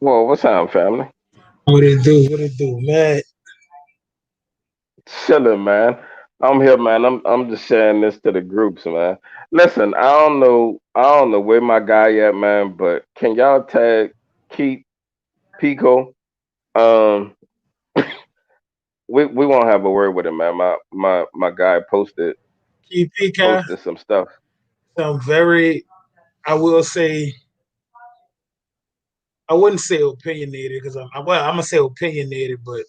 Well, what's up, family? What it do? What it do, man? Chilling, man. I'm here, man. I'm just sharing this to the groups, man. Listen, I don't know where my guy at, man. But can y'all tag Keith Pico? Um, we won't have a word with him, man. My guy Keep Picot. posted some stuff. Some very, I will say, I wouldn't say opinionated because I'm gonna say opinionated, but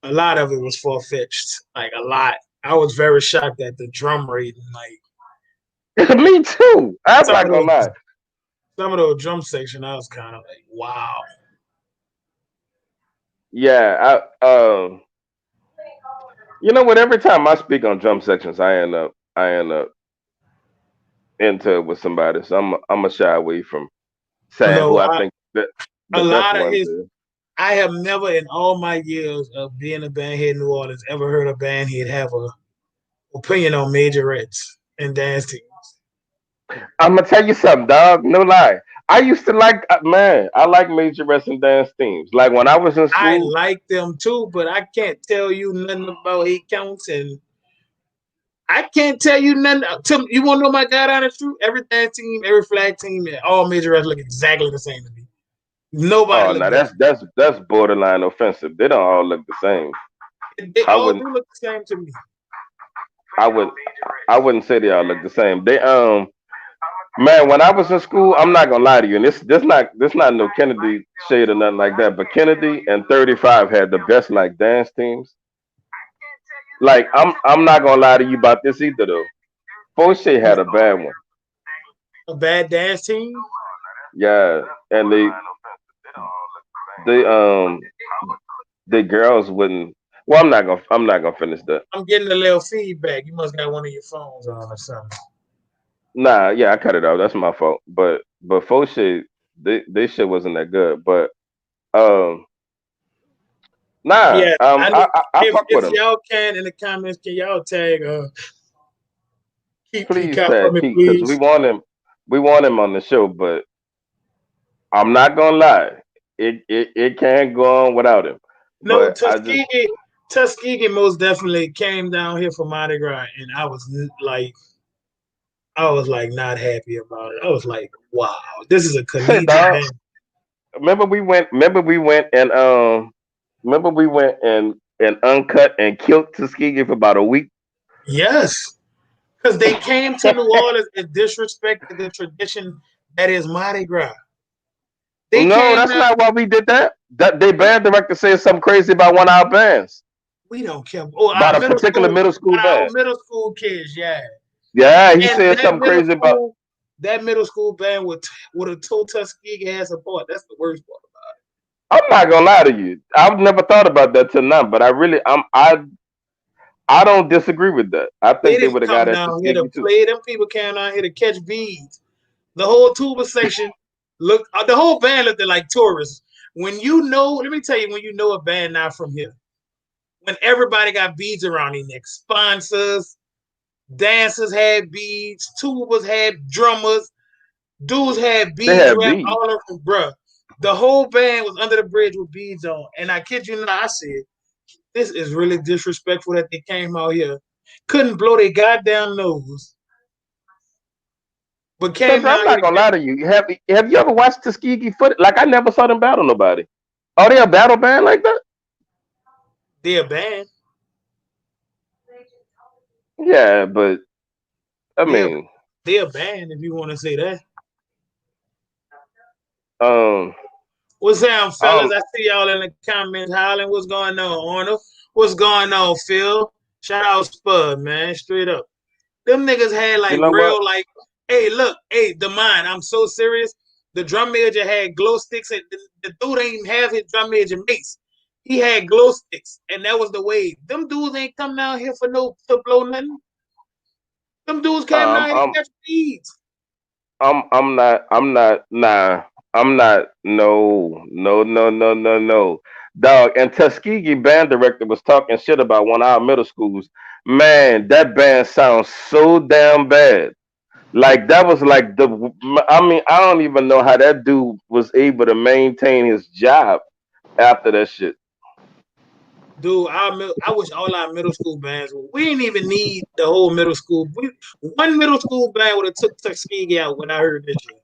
a lot of it was far fetched. Like a lot. I was very shocked at the drum rating. Like Me too. I'm some not of gonna those, lie. some of those drum section, I was kind of like, wow. Yeah, you know what? Every time I speak on drum sections, I end up into it with somebody. So I'm a shy away from saying who No, I think that a the best lot of ones his. is. I have never in all my years of being a bandhead in New Orleans ever heard a bandhead have a opinion on majorettes and dance teams. I'm gonna tell you something, dog. No lie. I used to like man. I like major wrestling dance teams. Like when I was in I school. like them too, but I can't tell you nothing about eight counts, and I can't tell you nothing. You want to know my god honest truth? Every dance team, every flag team, and all major wrestlers look exactly the same to me. Nobody Oh look no, different. that's borderline offensive. They don't all look the same. They I all wouldn't do look the same to me. I would I wouldn't say they all look the same. They man, when I was in school, I'm not gonna lie to you, and this not no Kennedy shade or nothing like that, but Kennedy and 35 had the best like dance teams. Like I'm not gonna lie to you about this either though. Fauché had a bad one. A bad dance team. Yeah, and they the girls wouldn't. Well, I'm not gonna finish that. I'm getting a little feedback. You must got one of your phones on or something. Nah, yeah, I cut it out. That's my fault. But Fauché, they shit wasn't that good. But um, nah, Yeah, I I, need I fuck with if him. y'all can in the comments, can y'all tag keep Please Peacock for tag me, Keith because we please? want him. We want him on the show, but I'm not gonna lie. It can't go on without him. No, But I just Tuskegee most definitely came down here for Mardi Gras, and I was like not happy about it. I was like, wow, this is a shit, collegiate dog. band. Remember we went. Remember we went and uncut and killed Tuskegee for about a week. Yes, because they came to New Orleans and disrespected the tradition that is Mardi Gras. They No, came that's down. not why we did that. That they band director said something crazy about one of our bands, We don't care. Oh, about a particular middle school our band. middle school kids, yeah. Yeah, he And said something crazy about. that middle school band with a toe Tuskegee ass apart. That's the worst part. I'm not gonna lie to you. I've never thought about that till now, but I don't disagree with that. I They think they didn't would have got come at down here to Tuskegee too. play. Them people came down here to catch beads. The whole tuba section the whole band looked like tourists. When you know, let me tell you, when you know a band not from here, when everybody got beads around their neck, sponsors, dancers had beads, tubas had drummers, dudes had They beads had wrapped beef. all over them, bruh. The whole band was under the bridge with beads on. And I kid you not, I said, this is really disrespectful that they came out here, couldn't blow their goddamn nose, but Cause came I'm out here not to gonna catch lie to you. Have you ever watched Tuskegee footage? Like I never saw them battle nobody. Are they a battle band like that? their band. Yeah, but I They're mean, they're banned if you want to say that. um, What's down, fellas? um, I see y'all in the comments hollering. What's going on, Arnold? What's going on, Phil? Shout out Spud, man. Straight up. Them niggas had you like know what? real like, hey, look, hey, the mind. I'm so serious. The drum major had glow sticks, and the dude ain't even have his drum major mace. He had glow sticks, and that was the way. Them dudes ain't come down here for no to blow nothing. Them dudes came Um, down here to um, catch beads. I'm not, nah, I'm not, no, no, no, no, no, no. Dog, and Tuskegee band director was talking shit about one of our middle schools. Man, that band sounds so damn bad. Like that was like the. I mean, I don't even know how that dude was able to maintain his job after that shit. Dude, I wish all our middle school bands. We didn't even need the whole middle school. One middle school band would have took Tuskegee out when I heard this shit,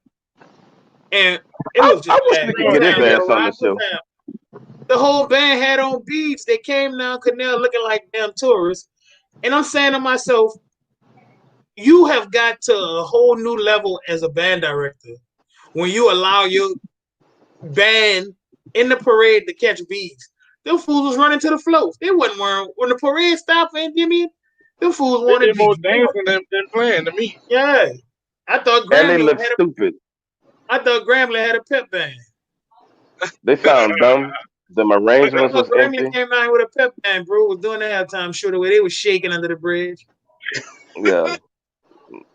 and it was I just wish bad. we could Put get his down, yo, ass on Rod, the put show. down. The whole band had on beads. They came down Canal looking like damn tourists, and I'm saying to myself, you have got to a whole new level as a band director when you allow your band in the parade to catch beats. Them fools was running to the floats. They wasn't wearing when the parade stopped and Jimmy. Them fools They wanted did more beats. dancing than playing to me. Yeah, I thought And they Grambling look had a. stupid. I thought Grambling had a pep band. They sound dumb. The I arrangements thought was Grambling empty. came out with a pep band, bro. Was doing the halftime show the way they was shaking under the bridge. Yeah,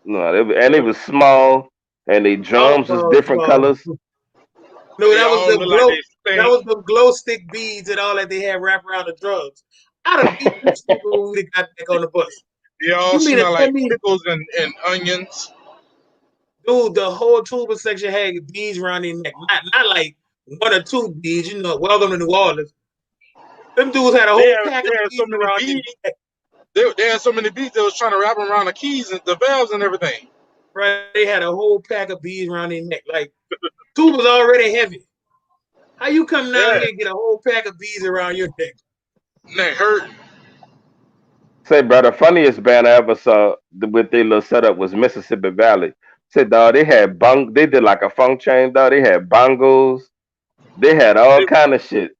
no, and they was small, and they Small, drums was small, different small. colors. No, They that was all the look like glow. they That stink. was the glow stick beads and all that they had wrapped around the drums. I'd have beat them stupid when we got back on the bus. They all You mean to smell tell like me, pickles and onions. dude, the whole tuba section had beads around their neck. Not like one or two beads, welcome to New Orleans. Them dudes had a They whole had, pack they of had so beads many around their beads. neck. They had so many beads. They was trying to wrap them around the keys and the valves and everything. Right? They had a whole pack of beads around their neck. Like, tuba's already heavy. How you come down Yeah, here and get a whole pack of beads around your neck? and they hurt. Say, bro, the funniest band I ever saw with their little setup was Mississippi Valley. Said, dog, they had they did like a funk chain, dog. They had bongos. They had all They, kind of shit.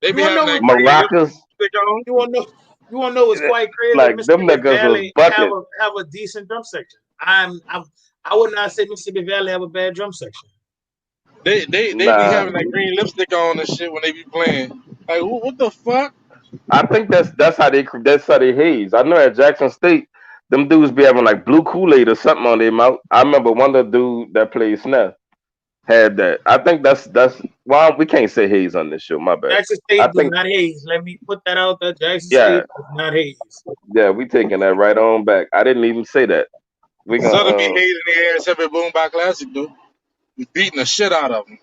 they You be wanna having know that what's green Maracas. lipstick on. you wanna know you wanna know what's quite crazy? Like them Mississippi niggas was Valley bucket. have a decent drum section. I would not say Mississippi Valley have a bad drum section. They be Nah, having that green lipstick on and shit when they be playing. Like what the fuck? I think that's how they haze. I know at Jackson State, them dudes be having like blue Kool-Aid or something on their mouth. I remember one of the dude that played snare had that. I think that's well, we can't say haze on this show. My bad. Jackson I State do think not haze. Let me put that out there. Jackson yeah, State does not haze. yeah, we taking that right on back. I didn't even say that. We Southern be gonna hating their ass every boom by classic dude. Be beating the shit out of them.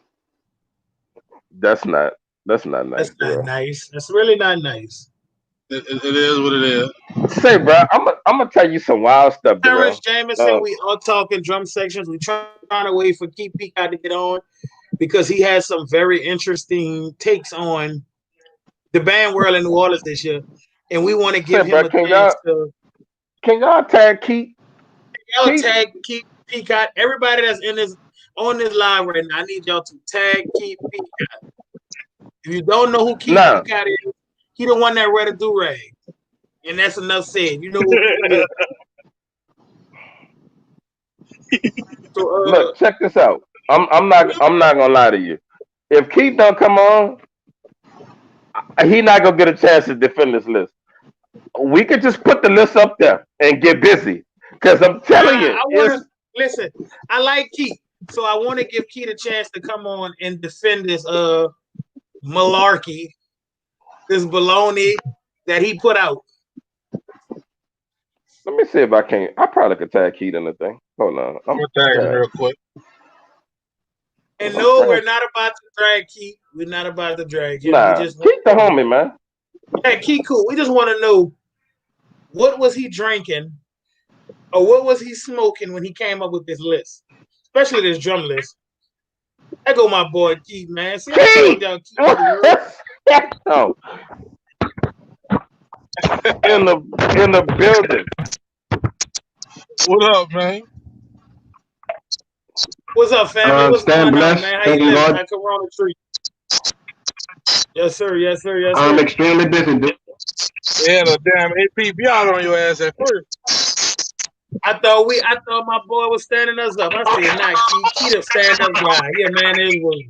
that's not nice, That's not bro. nice. That's really not nice. It is what it is. Say, bro, I'm gonna tell you some wild stuff, bro. Terrence Jamison, Uh, we are talking drum sections. We trying to wait for Keith Picot to get on because he has some very interesting takes on the band world in New Orleans this year, and we want to say, give him bro, a chance to can y'all tag y'all Keith? tag Keith Picot. Everybody that's in this on this live right now, I need y'all to tag Keith Picot. If you don't know who Keith Nah, Picot is, he the one that read a do rag, and that's enough said. You know who he is. So look, check this out. I'm not gonna lie to you. If Keith don't come on, he not gonna get a chance to defend this list. We could just put the list up there and get busy. Cause I'm telling you, I want it's to listen. I like Keith, so I want to give Keith a chance to come on and defend this malarkey, this baloney that he put out. let me see if I can. I probably could tag Keith in the thing. Hold on. I'm gonna tag him real quick. And I'm no, we're trying. not about to drag Keith. We're not about to drag him. We Nah, just want Keith the to know. homie, man. Yeah, Keith, cool. We just want to know what was he drinking or what was he smoking when he came up with this list, especially this drum list. I go, my boy Keith, man. See, I told Keith! y'all Keith was the real. oh, in the building. What up, man? What's up, family? What's Stand going on, blessed. man? How Thank you you, living, Lord. man? Corona Tree. Yes, sir. Yes, sir. Yes, I'm sir. extremely busy. They had a damn APB on your ass at first. I thought my boy was standing us up. I said, nah, Keith a stand up guy. Yeah, man, it was.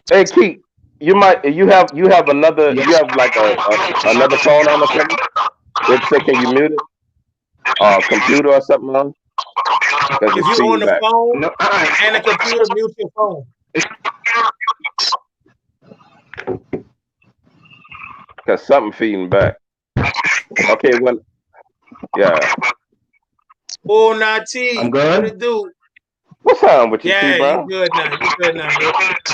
Hey Keith, you have another you have like another phone on or something? It say can you mute it? Or computer or something on? Because If it's you're on feeding the back. phone No, and a computer, mute your phone. Because something feeding back. Okay, well yeah. Oh, not I'm T. What good. it do? What's wrong with you, T, Yeah, you bro? good now. You good now, bro.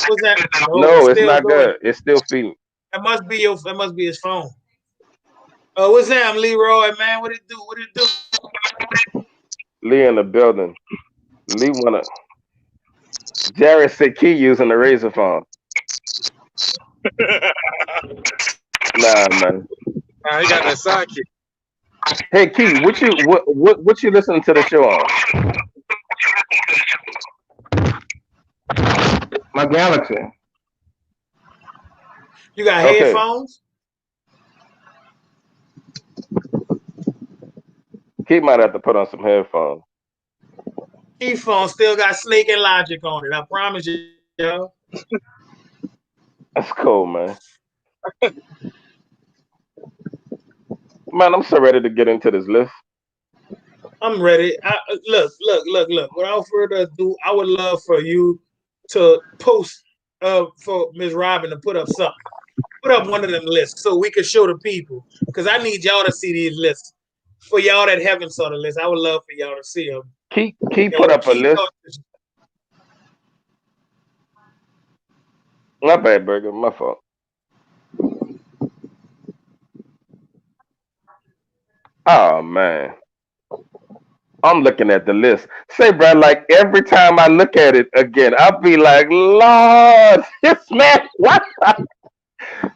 What's that? No, it's No, it's still not going. good. It's still feeding. That must be your. That must be his phone. What's that? I'm Leroy, man. What it do? What it do? Lee in the building. Lee wanna. Jared said Key using the razor phone. Nah, man. Nah, he got that sidekick. Hey, Key, what you listening to the show on? My Galaxy. You got Okay. headphones? Key might have to put on some headphones. Phone still got Snake and Logic on it. I promise you, yo. That's cool, man. Man, I'm so ready to get into this list. I'm ready. Look. Without further ado, I would love for you to post for Ms. Robin to put up something. Put up one of them lists so we can show the people. Because I need y'all to see these lists. For y'all that haven't saw the list, I would love for y'all to see them. Key And put let up a Keith list. talk. My bad, Burger. My fault. Oh man. I'm looking at the list. Say, bro, like every time I look at it again, I'll be like, Lord, this man, what?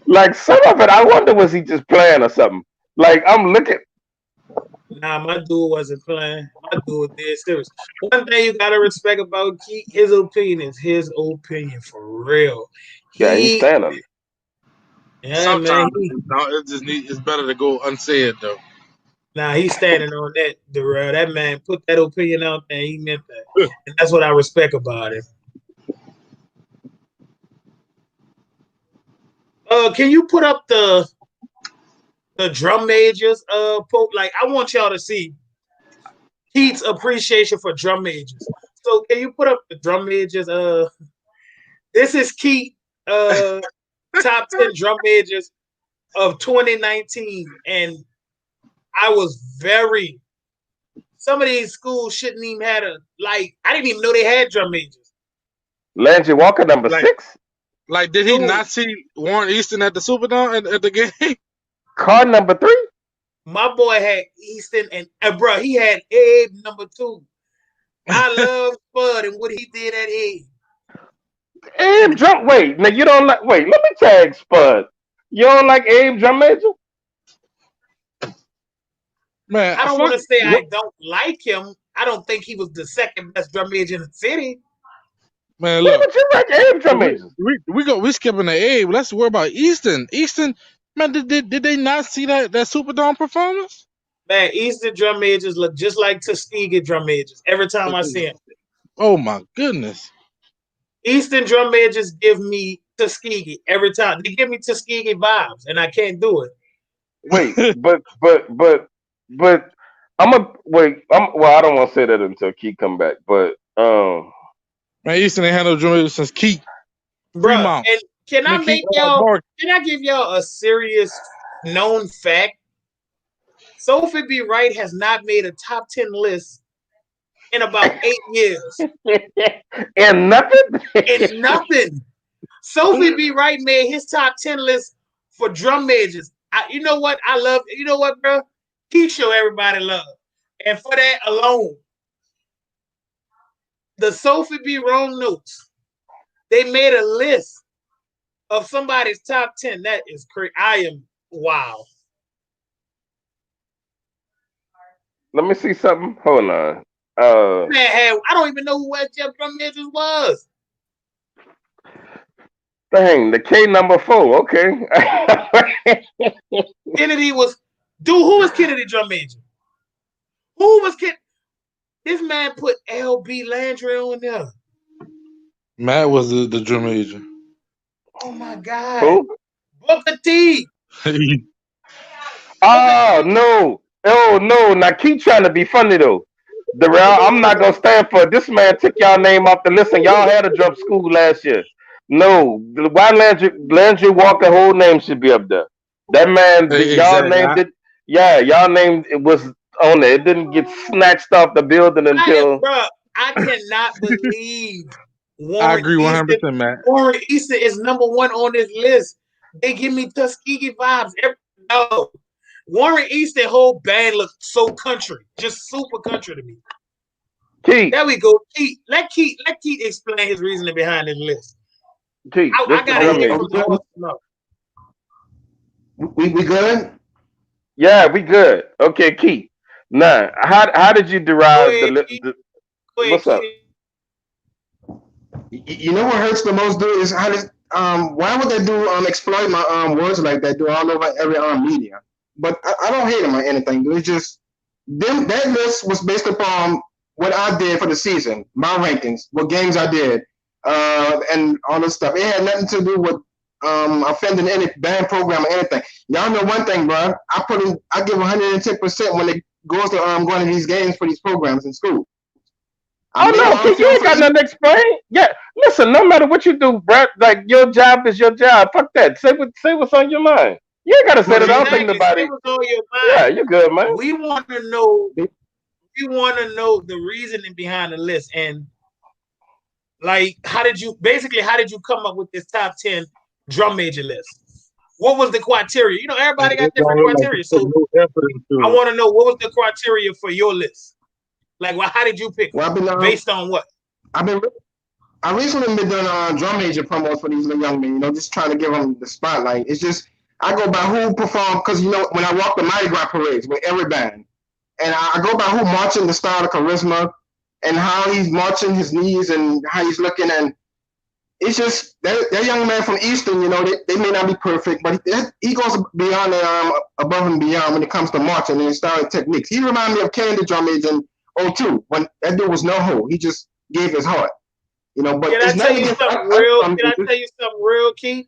Like some of it, I wonder was he just playing or something. Like I'm looking. Nah, my dude wasn't playing. My dude did serious. One thing you gotta respect about Keith, his opinion is his opinion for real. Yeah, he's He, standing. yeah, man, Sometimes it just it's better to go unsaid though. nah, he's standing on that. Darrell. That man put that opinion out there. He meant that, and that's what I respect about him. Can you put up the drum majors? Like I want y'all to see Keith's appreciation for drum majors. So can you put up the drum majors? This is Keith. Uh, top 10 drum majors of 2019, and I was very. Some of these schools shouldn't even had a like. I didn't even know they had drum majors. Landry Walker, number Like, 6. like, did he Dude, not see Warren Easton at the Superdome at the game? Car number 3. my boy had Easton and bro, he had Abe number 2. I love Spud and what he did at Abe. Abe Drum. Wait, now you don't like. Wait, let me tag Spud. You don't like Abe Drum Major? Man, I don't want fuck. to say What? I don't like him. I don't think he was the second best drum major in the city. Man, Wait, look, but you like Abe Drum we Majors? we skipping the Abe. Let's worry about Easton. Easton, man, did they not see that Superdome performance? Man, Eastern drum majors look just like Tuskegee drum majors every time I see him. Oh my goodness. Eastern drum majors give me Tuskegee every time. They give me Tuskegee vibes, and I can't do it. Wait, but I'm a wait. Well, I don't want to say that until Key come back. But Man, Easton ain't had no drum since Keith Bruh, Fremont. and can I I mean, Keith make y'all, Mark. can I give y'all a serious known fact? Sophie B. Wright has not made a top 10 list in about 8 years. and nothing. And nothing. Sophie B. Wright made his top 10 list for drum majors. You know what? I love, you know what, bro? He show everybody love. And for that alone, the Sophie B. Wrong Notes, they made a list of somebody's top 10. That is crazy. I am wow. Let me see something. Hold on. Man, I don't even know who West Jeff Drum Majors was. Dang, the K number 4. Okay. Kennedy was, dude, who was Kennedy Drum Major? Who was Kennedy? This man put L.B. Landry on there. Matt was the drum major. Oh my God. Who? Booker T. Oh no. Oh no. Now keep trying to be funny though. Darrell, I'm not gonna stand for it. This man took y'all name off the list and y'all had a drum school last year. No, why Landry Walker whole name should be up there. That man, y'all named Exactly. it. Yeah, y'all named it was on there. It didn't get snatched off the building until. I cannot believe I Warren agree Easton. 100%, Matt. Warren Easton is #1 on this list. They give me Tuskegee vibes. No. Warren Easton whole band looks so country, just super country to me. Keith. There we go. Let Keith explain his reasoning behind this list. Keith, I gotta hear from the horse. No. We good? Yeah, we good. Okay, Keith. Now, how did you derive the what's up? You know what hurts the most, dude, is how this, why would they do exploit my words like that, do all over every media? But I don't hate them or anything, dude. It's just that list was based upon what I did for the season, my rankings, what games I did, and all this stuff. It had nothing to do with offending any band program or anything. Y'all know one thing, bro. I give 110% when it goes to going to these games for these programs in school. Oh no, Keith, you ain't got nothing to explain. Yeah, listen, no matter what you do, Brett, like your job is your job. Fuck that. Say what's on your mind. You ain't gotta say that. I don't think nobody. Yeah, you're good, man. We want to know. We want to know the reasoning behind the list, and like, how did you come up with this top 10 drum major list? What was the criteria? You know, everybody got different criteria. So I want to know, what was the criteria for your list? Like, well, how did you pick? Based on what? I recently been doing drum major promos for these little young men. You know, just trying to give them the spotlight. It's just I go by who performed, because you know when I walk the Mardi Gras parades with every band, and I go by who marching the style of charisma, and how he's marching his knees and how he's looking, and it's just that young man from Eastern. You know, they may not be perfect, but he goes beyond above and beyond when it comes to marching and style techniques. He reminds me of Kennedy drum major in 02 when that dude was no hoe. He just gave his heart. You know, but can I tell you something real, Keith?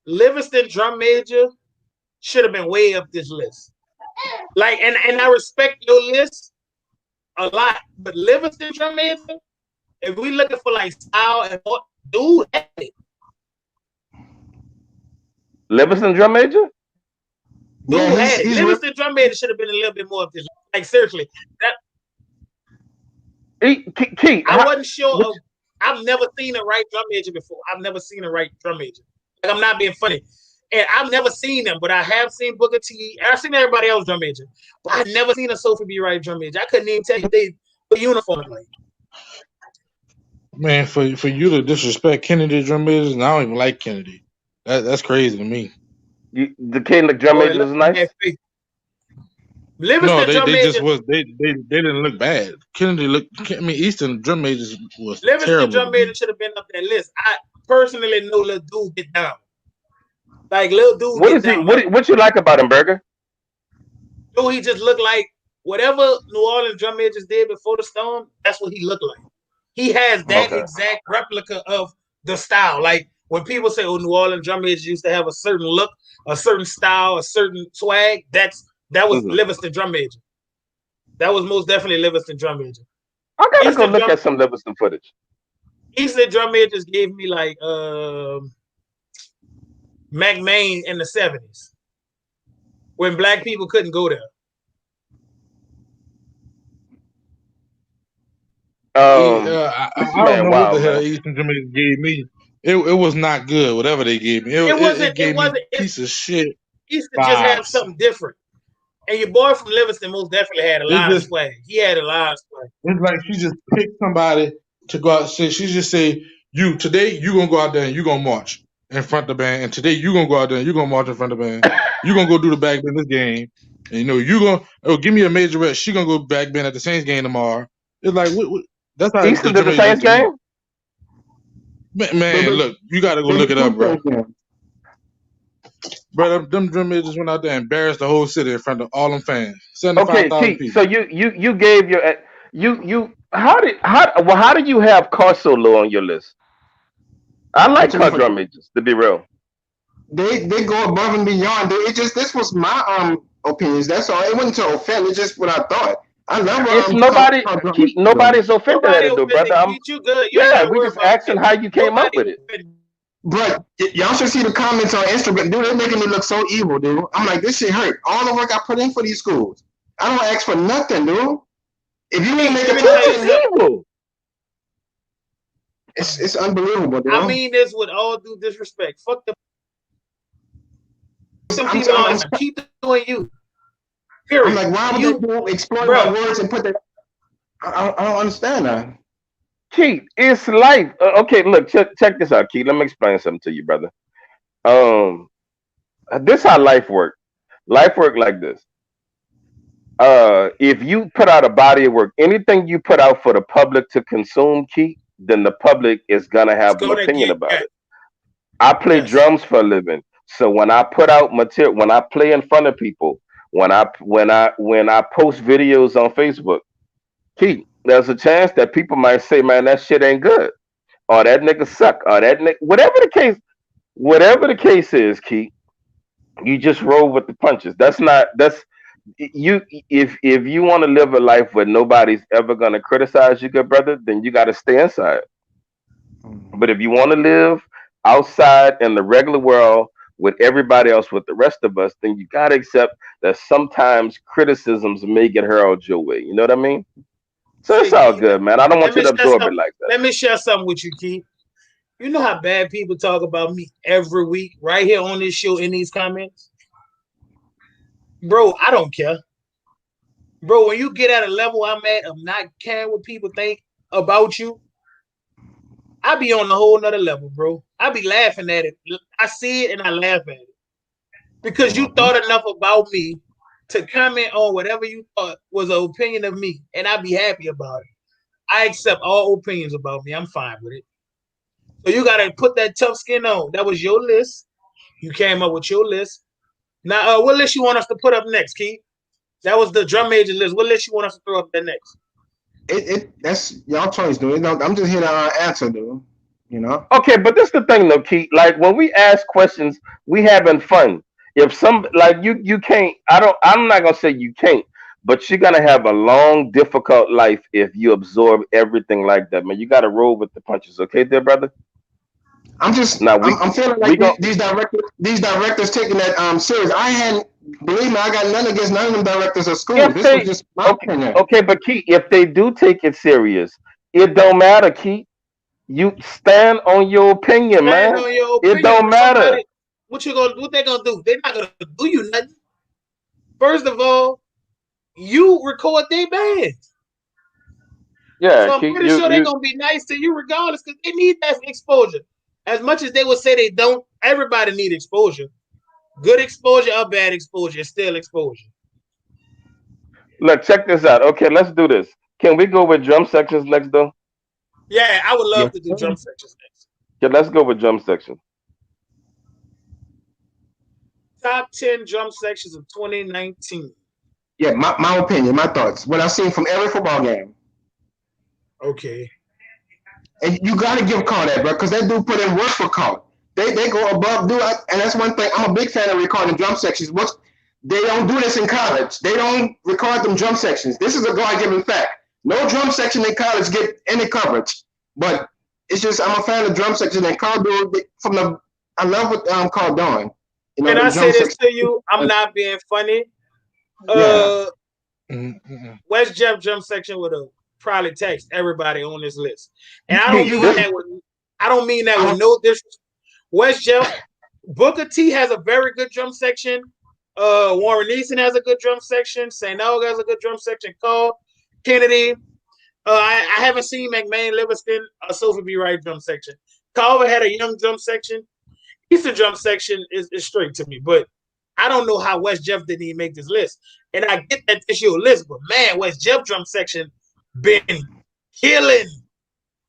Livingston drum major should have been way up this list. Like, and I respect your list a lot, but Livingston drum major, if we looking for like style and what, dude, had it. Livingston drum major? Dude had it. Livingston drum major should have been a little bit more of this. Like, seriously, Keith, I wasn't sure of. I've never seen a right drum major before. I've never seen a right drum major. Like, I'm not being funny. And I've never seen them, but I have seen Booker T. I've seen everybody else drum major. But I've never seen a Sophie B. Wright drum major. I couldn't even tell you they put uniform like. Man, for you to disrespect Kennedy drum majors, and I don't even like Kennedy. That's crazy to me. The Kennedy drum major is nice. No, they just was they didn't look bad. Kennedy looked. I mean, Eastern drum majors was Livingston terrible. Drum major should have been up that list. I personally know little dude get down. Like, little dude. What is he? What you like about him, Burger? Dude, he just looked like whatever New Orleans drum majors did before the storm. That's what he looked like. He has that exact replica of the style. Like, when people say, "Oh, New Orleans drum majors used to have a certain look, a certain style, a certain swag," that was Livingston drum major. That was most definitely Livingston drum major. I gotta go look at some Livingston footage. Eastern drum majors gave me like McMain in the 70s when black people couldn't go there. I don't know what the hell Eastern drum majors gave me. It was not good. Whatever they gave me, it gave me a piece of shit. Eastern just had something different. And your boy from Livingston most definitely had a lot of swag. He had a lot of swag. It's like she just picked somebody to go out. She just say, today you gonna go out there and you gonna march in front of the band, and today you gonna go out there and you gonna march in front of the band. You gonna go do the back bend this game, and you know you gonna give me a major rep. She gonna go back bend at the Saints game tomorrow. It's like that's how Eastern did the Saints game. Man, look, you gotta go look it up, bro. Bro, them drum majors went out there and embarrassed the whole city in front of all them fans. 75,000 people. So you gave your how do you have Car so low on your list? I like Car drum majors, to be real. They go above and beyond. This was my opinions. That's all. It wasn't to offend. It's just what I thought. I love it's nobody's offended at it, though, brother. We just asking how you came up with it. But y'all should see the comments on Instagram. Dude, they're making me look so evil, dude. I'm like, this shit hurt. All the work I put in for these schools. I don't ask for nothing, dude. If you want to make Let a me top tell you 10, something. Evil. it's unbelievable, I dude. mean this with all due disrespect. Fuck them I'm, people I'm, on. Keep doing you. I'm Period. like, why would they You, do exploit my bro. words and put that? I don't understand that. Keith, it's life. Okay, look, check this out, Keith. Let me explain something to you, brother. Um, this how life work. Life work like this. If you put out a body of work, anything you put out for the public to consume, Keith, then the public is gonna It's have an gonna opinion get about yes, it. I play yes. drums for a living, so when I put out material, when I play in front of people, when I post videos on Facebook, Keith, there's a chance that people might say, "Man, that shit ain't good," or "That nigga suck," or "That nigga," whatever the case is, Keith. You just roll with the punches. That's you. If you want to live a life where nobody's ever gonna criticize you, good brother, then you got to stay inside. But if you want to live outside in the regular world with everybody else, with the rest of us, then you got to accept that sometimes criticisms may get hurled your way. You know what I mean? So it's Say, all Keith, good, man. I don't let want you me to share absorb it some. like that. Let me share something with you, Keith. You know how bad people talk about me every week, right here on this show in these comments, bro. I don't care, bro. When you get at a level I'm at of not caring what people think about you, I be on a whole nother level, bro. I be laughing at it. I see it and I laugh at it because you Mm-hmm. thought enough about me to comment on whatever you thought was an opinion of me, and I'd be happy about it. I accept all opinions about me. I'm fine with it. So you gotta put that tough skin on. That was your list. You came up with your list. Now, what list you want us to put up next, Keith? That was the drum major list. What list you want us to throw up there next? That's y'all choice, dude. I'm just here to answer, dude. You know. Okay, but this the thing though, Keith. Like when we ask questions, we having fun. If some like you can't. I'm not gonna say you can't, but you're gonna have a long, difficult life if you absorb everything like that, man. You got to roll with the punches, okay, there, brother. Now I'm feeling like we go these directors taking that serious. I hadn't believe me, I got nothing against none of them directors of schools. if This was they just my okay, opinion. okay, but Keith, if they do take it serious, it don't matter, Keith. You stand on your opinion, Stand man. on your It opinion, don't but matter. somebody, what they gonna do? They're not gonna do you nothing. First of all, you record their bands. Yeah, So I'm Keith. pretty You sure they're you gonna be nice to you regardless because they need that exposure. As much as they would say they don't, everybody need exposure. Good exposure or bad exposure is still exposure. look. Check this out. Okay, let's do this. Can we go with drum sections next, though? Yeah, I would love Yes, to do sir. drum sections next. Yeah, let's go with drum sections. Top 10 drum sections of 2019. Yeah, my opinion, my thoughts. What I've seen from every football game. Okay. And you gotta give Carl that, bro, because that dude put in work for Carl. They go above, dude, and that's one thing. I'm a big fan of recording drum sections. They don't do this in college. They don't record them drum sections. This is a God-given fact. No drum section in college get any coverage. But it's just I'm a fan of drum section and Carl do from the I love what Carl doing. You know, Can I them say drum this sections. to you? I'm not being funny. Yeah. Uh, West Jeff drum section would have probably text everybody on this list, and I don't Keith, mean this that with I don't mean that with I, no disrespect. West Jeff, Booker T has a very good drum section. Warren Neeson has a good drum section. St. Aug has a good drum section. Carl Kennedy. I haven't seen McMahon, Livingston, Sophie B. Wright drum section. Carver had a young drum section. Eastern drum section is straight to me, but I don't know how West Jeff didn't even make this list. And I get that this your list, but man, West Jeff drum section been killing.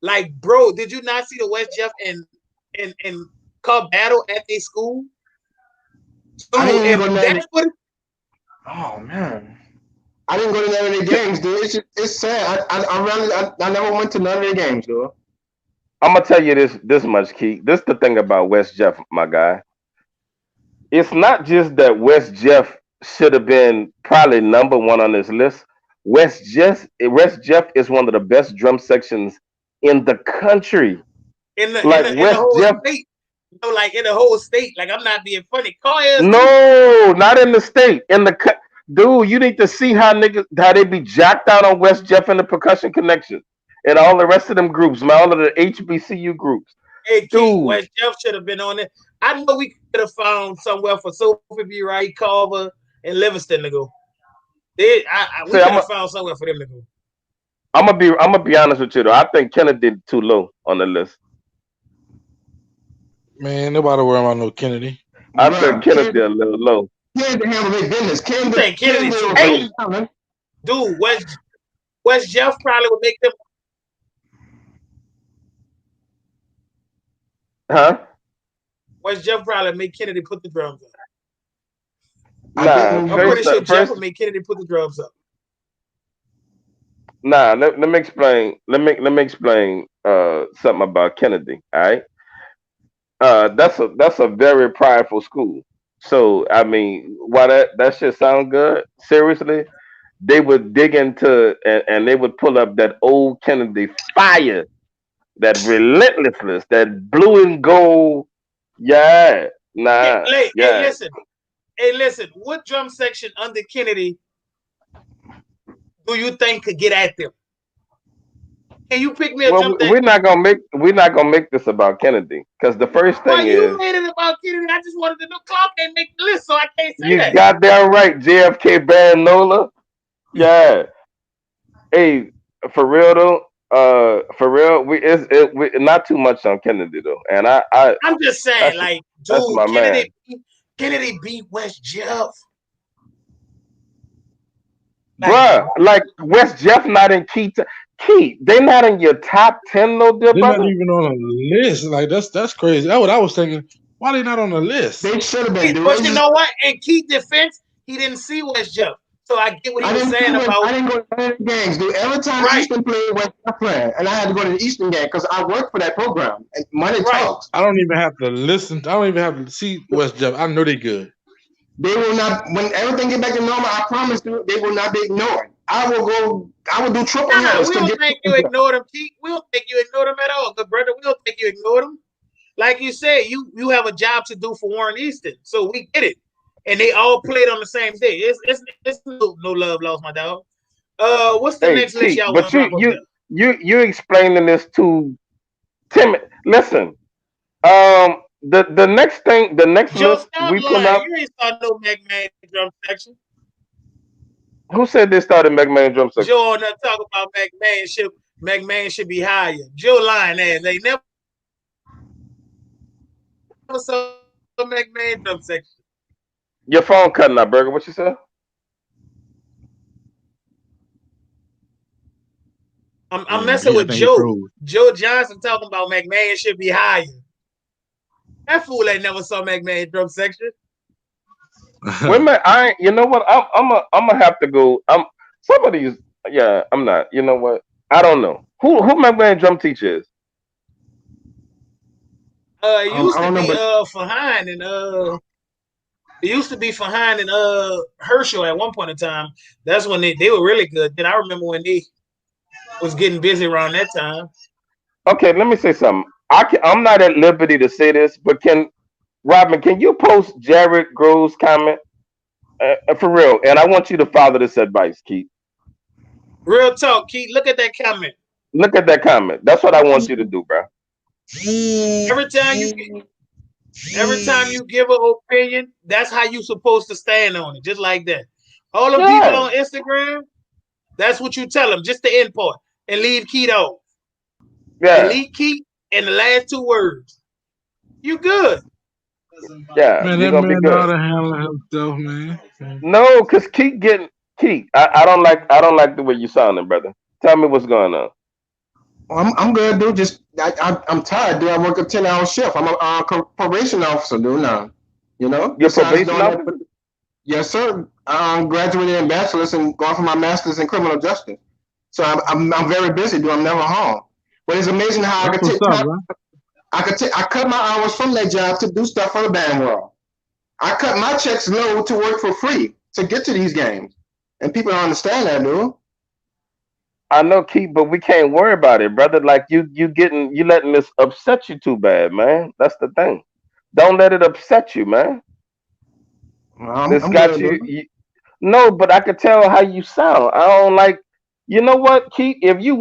Like, bro, did you not see the West Jeff and Cub battle at a school? I Dude, didn't even if go to none of that's what oh man. I didn't go to none of the games, dude. It's sad. I never went to none of the games, dude. I'm gonna tell you this much, Keith. This the thing about West Jeff, my guy. It's not just that West Jeff should have been probably number one on this list. West Jeff is one of the best drum sections in the country. in the in Like the in the West whole Jeff, state. You know, like in the whole state. Like I'm not being funny. Call is too. no, not in the state. In the Dude, you need to see how niggas how they be jacked out on West Jeff and the Percussion Connection and all the rest of them groups, man, all of the HBCU groups. Hey, Keith, Dude, West Jeff should have been on it. I know we could have found somewhere for Sophie B. Wright, Carver, and Livingston to go. We say could have found somewhere for them to go. I'm gonna be honest with you though. I think Kennedy too low on the list. Man, nobody worry about no Kennedy. I think Bruh, Kennedy a little low. Kennedy handle their business. I think Kennedy too was low. talent. Dude, West Jeff probably would make them. Huh? West Jeff probably make Kennedy put the drums up. I Nah, didn't I'm pretty sure Jeff first would make Kennedy put the drums up. nah, let me explain. Let me explain something about Kennedy. All right. That's a very prideful school. So I mean, why that shit sound good? Seriously, they would dig into and they would pull up that old Kennedy fire, that relentlessness, that blue and gold. Yeah, nah, Hey, yeah. listen. Hey, listen. What drum section under Kennedy do you think could get at them? Can you pick me a Well, drum that? we're not gonna make this about Kennedy because the first Why thing you is made it about Kennedy? I just wanted to know. Clark ain't make the list, so I can't say you that. goddamn right, JFK Band Nola. Yeah, hey, for real though, for real, we not too much on Kennedy though, and I'm just saying, that's like, that's dude, my man. Kennedy beat West Jeff. Like, Bruh, like West Jeff not in Key, they not in your top 10 though, dear They're not brother. even on a list. Like that's crazy. That's what I was thinking. Why they not on the list? They should have been, dude. but you know what? In Keith's defense, he didn't see West Jeff, so I get what he was saying about. I didn't go to any games, dude. Every time Right. Eastern played, West Ham playing, and I had to go to the Eastern game because I worked for that program. And money Right. talks. I don't even have to listen. I don't even have to see West Jeff. I know they good. They will not. When everything get back to normal, I promise you, they will not be ignored. I will do triple Nah, headers we to don't get. think you ignored him, Keith. We don't think you ignored him at all, good brother. We don't think you ignored him. Like you said, you have a job to do for Warren Easton, so we get it. And they all played on the same day. It's no love lost, my dog. What's the Hey, next list Key, y'all want but to drop up there? you explaining this too timid. Listen, the next Joe, list stop we pull lying. up. You ain't start no McMahon drum section. Who said they started McMahon drum section? Joe on there talk about McMahon should be higher. Joe lying ass. They never saw McMahon drum section. Your phone cutting out, Burger. What you said? I'm Yeah, messing I with think he Joe. froze. Joe Johnson talking about McMahon should be higher. That fool ain't never saw McMahon drum section. Wait a minute. I ain't. You know what? I'm gonna have to go. Some of these. Yeah, I'm not. You know what? I don't know who McMahon drum teacher is. It used I to don't know, be but Fahan and it used to be Fahan and Herschel at one point in time. That's when they were really good. Then I remember when they was getting busy around that time. Okay, let me say something. I'm not at liberty to say this, but can Robin? Can you post Jared Grove's comment for real? And I want you to follow this advice, Keith. Real talk, Keith. Look at that comment. Look at that comment. That's what I want you to do, bro. Every time you give an opinion, that's how you supposed to stand on it, just like that. All the people Yeah, on Instagram, that's what you tell them, just the end part, and leave Keith off. yeah, Delete Keith and the last two words. You good. yeah. Man, You're that gonna be man know how good. to handle himself, man. No, cause Keith getting Keith. I don't like the way you sounding, brother. Tell me what's going on. I'm good, dude. Just I'm tired, dude. I work a 10-hour shift. I'm a probation officer, dude. Now, Your besides probation doing that, officer? yes, sir. I'm graduated in bachelor's and going for my master's in criminal justice. So I'm very busy, dude. I'm never home. But it's amazing how I That's could what's take up, time. bro. I cut my hours from that job to do stuff for the band world. I cut my checks low to work for free to get to these games, and people don't understand that, dude. I know, Keith, but we can't worry about it, brother. Like you letting this upset you too bad, man. That's the thing. Don't let it upset you, man. This I'm got good, you. dude. No, but I could tell how you sound. I don't like. You know what, Keith? If you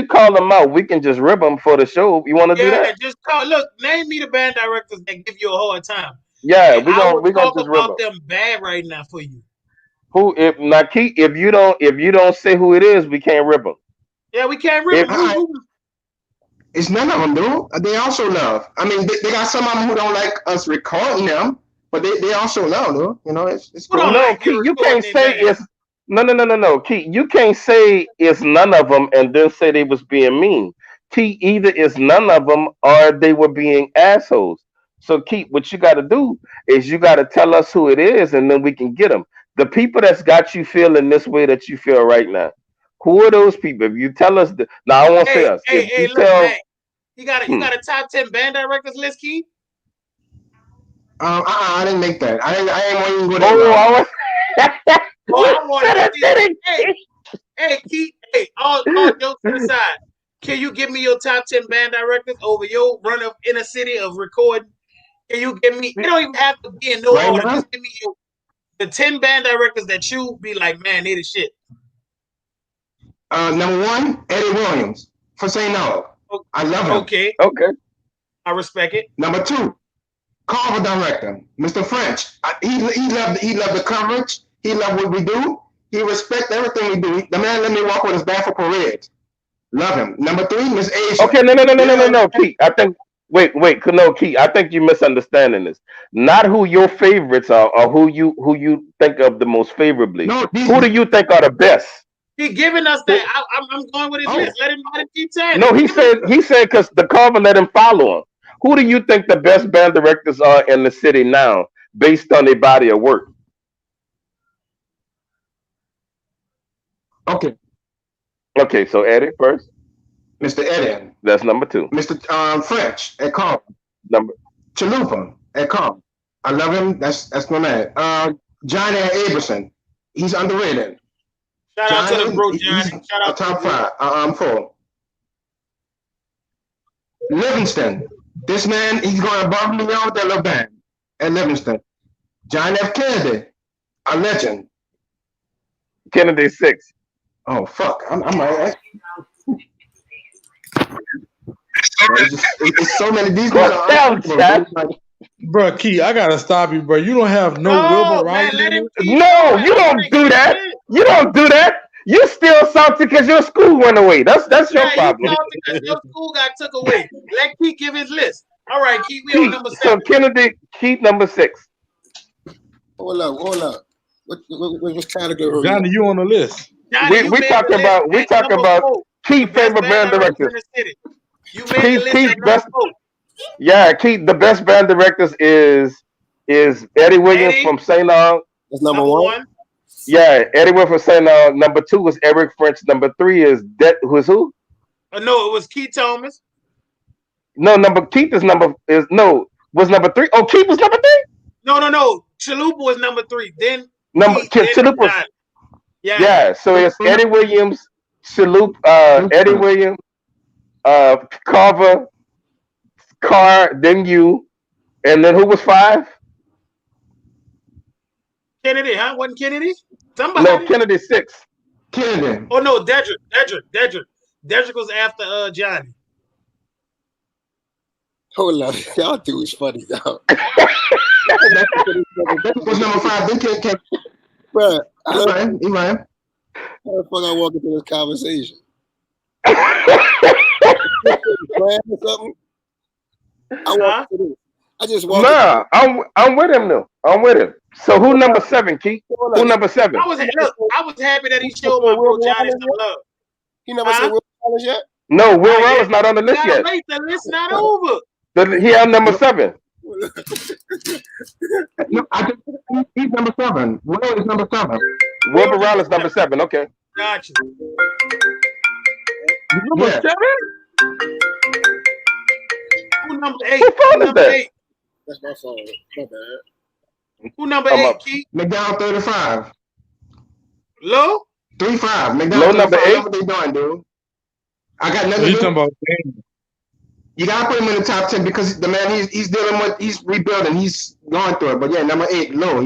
call them out, we can just rip them for the show. You want to do Yeah, that? just call. Look, name me the band directors that give you a hard time, Yeah, and I will we gonna talk just rip about them. them bad right now for you. Who if now Keith? If you don't say who it is, we can't rip them. Yeah, we can't rip If them. It's none of them, do. They also love. I mean, they got some of them who don't like us recording them, but they also love, though. You know, it's Who don't cool. no, like you Keith, you recording can't their say band? it's no, Keith, you can't say it's none of them and then say they was being mean. Keith, either it's none of them or they were being assholes. So, Keith, what you got to do is you got to tell us who it is, and then we can get them. The people that's got you feeling this way that you feel right now. Who are those people? If you tell us, now I won't say us. If Hey, you look, tell, man. You hmm, got a top 10 band directors list, Keith? I didn't make that. I ain't want to even go that oh, route. I was, Oh, you I want should to have see. did Hey, it. hey, Keith. Hey, all jokes to the side. Can you give me your top 10 band directors over your run of inner city of recording? Can you give me? It don't even have to be in no Right order. now, Just give me the 10 band directors that you be like, man, they the shit. number one, Eddie Williams for St. No. I love him. Okay, Okay. I respect it. Number two, Carver director, Mr. French. He loved the coverage. He loved what we do. He respect everything we do. The man let me walk with his back for parades. Love him. Number three, Miss Asia. Okay, Yeah, no, Keith. I think no, Keith. I think you're misunderstanding this. Not who your favorites are, or who you think of the most favorably. no, Who do these. you think are the best? He giving us that. Who- I'm going with his Oh, list. Let him keep saying No, it. Give us he said because the Carver let him follow him. Who do you think the best band directors are in the city now, based on their body of work? okay. Okay, so Eddie first. Mr. Eddie, That's number two. Mr. French at Carver. Number Chalupa at Carver. I love him. That's my man. Johnny Aberson. He's underrated. shout out to the Johnny, bro he's Johnny. Shout a out to the top bro. five. Four. Livingston. This man, he's going above and beyond with that little band at Livingston. John F. Kennedy, a legend. Kennedy six. Oh fuck, I'm right. It's so many. These Cut guys are down, chat. unbelievable. Bro, Key, I gotta stop you, bro. You don't have no Wilbur No, man, Rouse let in him it. keep No, going. you I want don't to do hear his that. list. You don't do that. You still salty because your school went away. That's your Yeah, you problem. thought because your school got took away. Let Keith give his list. All right, Keith, we on Keith, number so 7. Kennedy, Keith number six. Hold up. What category? Johnny, you on the list. Johnny, you made the list We at talking number about 4. The Keith best favorite band band directors in directors. the city. You made the list Keith at number best 4. yeah, Keith the best band directors is Eddie Williams Eddie, from St. Aug. That's number number one. 1. Yeah, Eddie Williams from St. Aug. Number two is Eric French. Number three is who's who? No, it was Keith Thomas. No, number Keith is number is no was number three. Oh, Keith was number three. No. Chalupa was number 3. Then Number Keith, then Chalupa. Johnny. Yeah. Yeah, so it's Eddie Williams, Chalup, Eddie Williams, Carver, Carr, then you, and then who was five? Kennedy, huh? Wasn't Kennedy? No, Somebody. Kennedy six. Kennedy. Oh no, Dedrick. Dedrick was after Johnny. Hold up. Y'all do is funny, though. That was number five. Then can't. Bro, how Right. the fuck I walk into this conversation? Plan or something? Huh? I just walked Nah, I'm with him though. I'm with him. So who number seven, Keith? Hold Who up. number seven? I was happy that he showed my bro Johnny some love. He never said Will Wallace yet? No, Will Not Rell yet. is not on the list Gotta yet. wait, the list not over. He on number seven. No, he's number 7. Will is number 7. Will Burrell is number 7. Okay. Gotcha. Number Yeah. 7? Who number 8? Who phone is number that? 8? That's my phone. My bad. Who number I'm 8, up. Keith? McDowell 35. Low? 3-5. McDowell Low number 35. 8? That's what they doing, dude. I got nothing You to talking do. about Daniel. You gotta put him in the top 10 because the man he's dealing with, he's rebuilding, he's going through it. But yeah, number 8, low.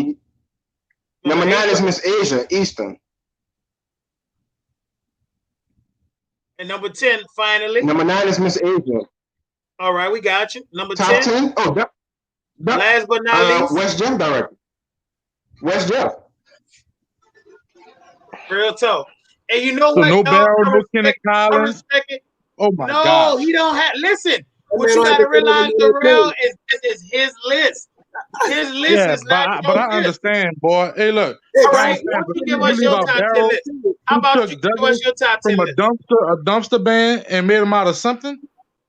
Number 9 is Miss Asia Eastern. And number 10, finally. Number 9 is Miss Asia. All right, we got you. Number Top 10. 10. Oh, Last but not least, West Jeff director. West Jeff. real talk. And you know So what? no Barrow, no Kenneth I Collins. respect it. Oh my No, God. he don't have. Listen, what man you don't got have to to realize, tell him Darrell, is this is his list. His list Yeah, is not but your I list. understand, boy. Hey, look. Hey, All I right, understand, why don't but you you give us leave your out top 10 Barrow, list? How who about took you give Douglas us your top 10 from list? a dumpster band and made him out of something?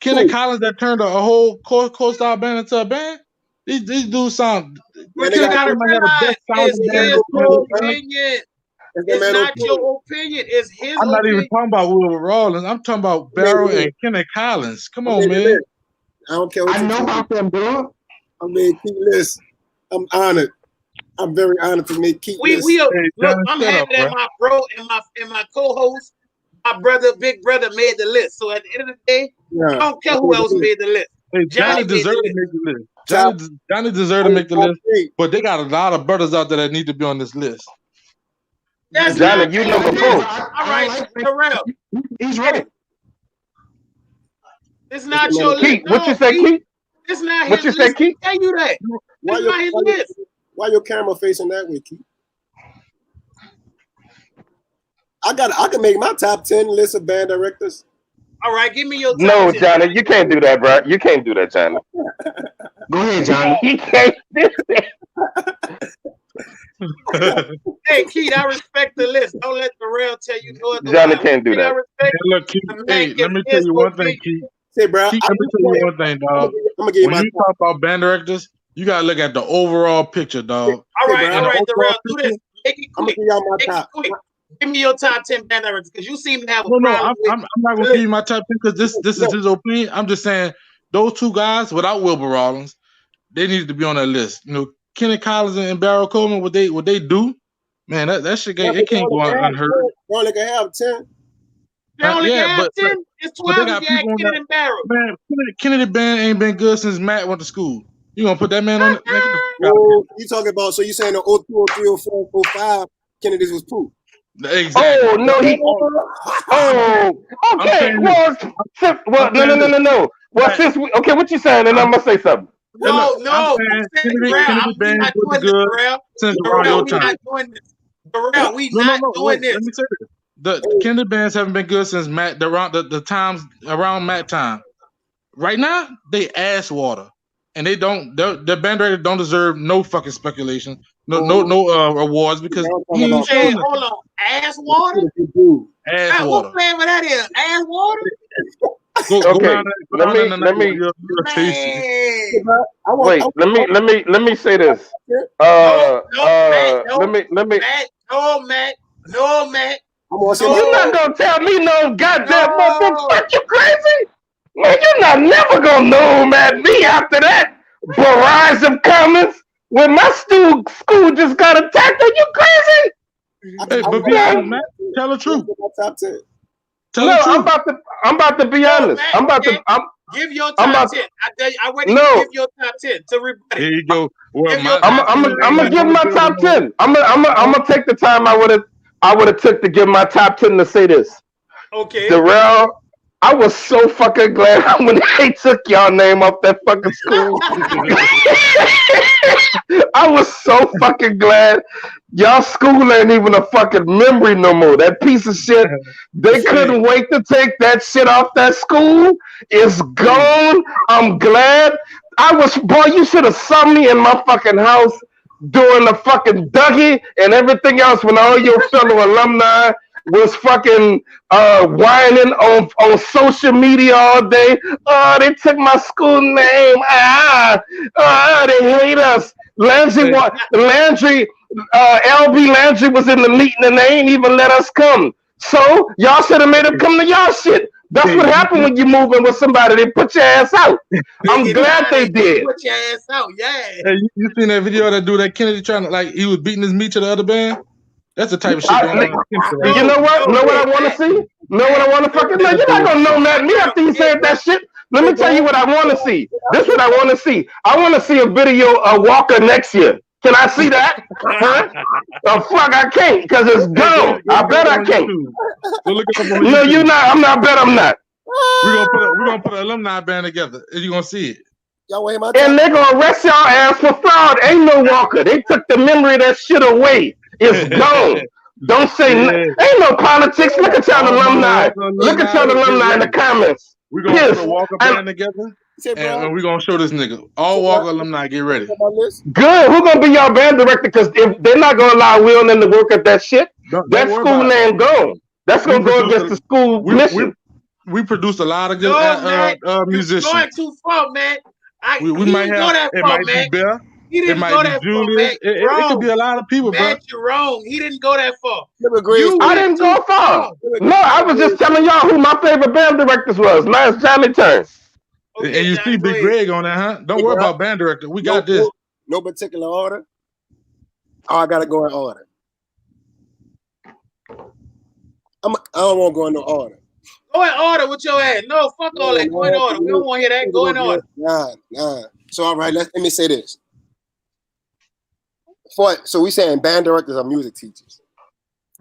Kenneth Collins that turned a whole co-star band into a band? These dudes sound. What they you got got to Collins might have the realize best sounding is band his in the opinion. That's that It's man not O'Toole. your opinion. It's his I'm not even opinion. talking about Wilbur Rawlins. I'm talking about I made Barrow the list. and Kenneth Collins. Come I on, made the man. list. I don't care what I you know tell me. about them, dog. I made key lists. I'm honored. I'm very honored to make key lists. Hey, Look, Johnny, I'm shut happy up, that bro. my bro and my co-host, my brother, big brother, made the list. So at the end of the day, I Yeah. don't care I who made the else list. made the list. Hey, Johnny Johnny made deserved the to list. make the list. Top- Johnny deserved to make the top list, 8. but they got a lot of brothers out there that need to be on this list. That's Johnny, not you his number list. 4. All I right, don't like Terrell, He's right. it's not It's your list. Keith, what you No, say, Keith? it's not What his you say, list. Keith? Tell you that. Why It's your, not his why, your, list. why your camera facing that way, Keith? I can make my top 10 list of band directors. All right, give me your top No, 10. Johnny, you can't do that, bro. You can't do that, Johnny. Go ahead, Johnny. You can't do that. Hey, Keith, I respect the list. Don't let Terrell tell you no other Johnny way. can't do I that. respect Hey, look, Keith, the man hey, give let me tell his you one thing, opinion. Keith. Say, bro, Keith, I'm let me tell you one thing, dog. gonna give you When my you talk about band directors, you gotta look at the overall picture, dog. All Hey, right, bro, all And right, the Terrell, overall do picture. this. Make it I'm gonna quick. give y'all my Make it top. quick. Give me your top 10 band directors because you seem to have a No, problem with I'm not gonna give you my top 10 because this is his opinion. I'm just saying those two guys without Wilbur Rawlins, they needed to be on that list. You know, Kenny Collins and Barrow Coleman, what they do, man, that shit it can't go unheard. They only can have 10. They only Yeah, have but 10. It's but they 12 if got you add people on Kennedy that. and Barrow. Man, Kennedy band ain't been good since Matt went to school. You gonna put that man on it? Man, get the fuck out of Oh, you talking about? So you saying the 02, 03, 04, 05 Kennedy's was poop? here. Exactly. Oh no, he. Oh, I'm okay. saying Well, I'm saying this. no. Well, Matt, since we okay, what you saying? And I'm gonna say something. Hey, look, I'm No. saying Terrell, Kennedy we band not was doing this, good Terrell. since around Terrell, your we time. not doing this. Terrell, we No. not doing Wait, this. let me say this. The Kennedy bands haven't been good since Matt the times around Matt time. Right now, they ass water. And they don't the band directors don't deserve no fucking speculation. No awards because he ain't Say, showing hold on, ass water? ass What water. flavor that is? Ass water? Go Okay, down there the night. You'll taste it. Man. wait. Let me say this. No, Matt, You're not gonna tell me no goddamn motherfucker. You crazy? Man, you're not never gonna know him at me after that barrage of comments when my school just got attacked. Are you crazy? Hey, but be honest, man. Tell the truth. Top 10. Tell the truth. I'm about to be honest. Give your I'm top about 10. I wait No. to give your top 10 to everybody. Here you go. Well, Give your I'm gonna give my top 10. I'm gonna take the time I would have took to give my top 10 to say this. Okay. Darrell, I was so fucking glad when they took y'all name off that fucking school. I was so fucking glad. Y'all school ain't even a fucking memory no more. That piece of shit, they couldn't wait to take that shit off that school. It's gone. I'm glad. Boy, you should have saw me in my fucking house doing the fucking Dougie and everything else when all your fellow alumni was fucking whining on social media all day. Oh, they took my school name. They hate us. LB Landry was in the meeting and they ain't even let us come. So y'all should have made them come to y'all shit. That's what happened when you move in with somebody. They put your ass out. I'm glad they did. Put your ass out, yeah. Hey, you seen that video of that dude that Kennedy trying to he was beating his meat to the other band? That's the type of shit going on. You know what? Know what I want to see? Know what I want to fucking know? You're not gonna know that me after you said that shit. Let me tell you what I want to see. This is what I want to see. I want to see a video of Walker next year. Can I see that? Huh? The fuck I can't because it's Hey, gone. go I look it bet up I on can't. YouTube. Go look it up on No, you YouTube. not. I'm not. Bet I'm not. We're gonna put an alumni band together, and you're gonna see it. Y'all want to hear my And top? they gonna arrest y'all ass for fraud. Ain't no Walker. They took the memory of that shit away. It's gone. Don't say Yeah, ain't no politics. Look at y'all all Mama alumni. Walker Look at alumni. y'all alumni in the comments. We're gonna put a Pissed. Walker And band together, You say, bro? and we're gonna show this nigga. You All say, bro? Walker alumni, get ready. On my list? good. Who gonna be your band director? Because if they're not gonna allow Will and them to work at that shit, Don't that worry school about it. name gone. That's We gonna go produced against a the school we mission. we produced a lot of good No, Mac, you're musicians. going too far, man. We He might didn't have go that it far, might be Mac. Bell, He it didn't might go be that far, Julius. Mac. You're It could be wrong. a lot of people, bro. Mac, you're wrong. He didn't go that far. Never Grace. You I went didn't too go far. far. No, I was just telling y'all who my favorite band directors was. Now it's Johnny turn. And Okay, you Johnny, see go Big ahead. Greg on there, huh? Don't Hey, worry bro. about band director. We No, got this. no particular order. Oh, I gotta go in order. I don't want to go in no order. Go in order with your ass. No, fuck all that. Go in order. We don't want to hear that. Go in order. Nah. So all right, let me say this. So we saying band directors are music teachers.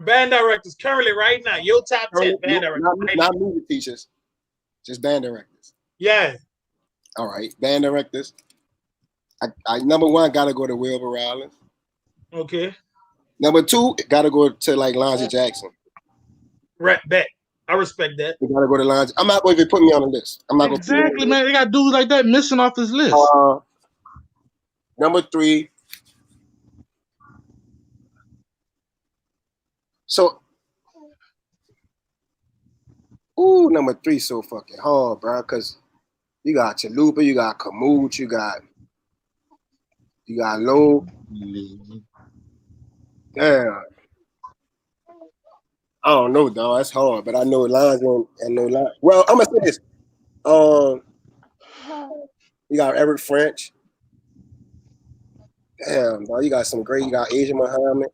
Band directors currently right now. Your top 10 band directors. Not music teachers, just band directors. Yeah. All right, band directors. I number one gotta go to Wilbur Rollins. Okay. Number two gotta go to like Lonzy Jackson. Right back. I respect that. We gotta go to Lonzy. I'm not going to put me on the list. I'm not going to Exactly, man. They got dudes like that missing off this list. Number three. So, number three so fucking hard, bro. Cause you got Chalupa, you got Kamooch, you got Low. Damn. I don't know, dog. That's hard, but I know lines and no line. Well, I'm gonna say this. You got Eric French. Damn, dog. You got some great. You got Asia Muhammad.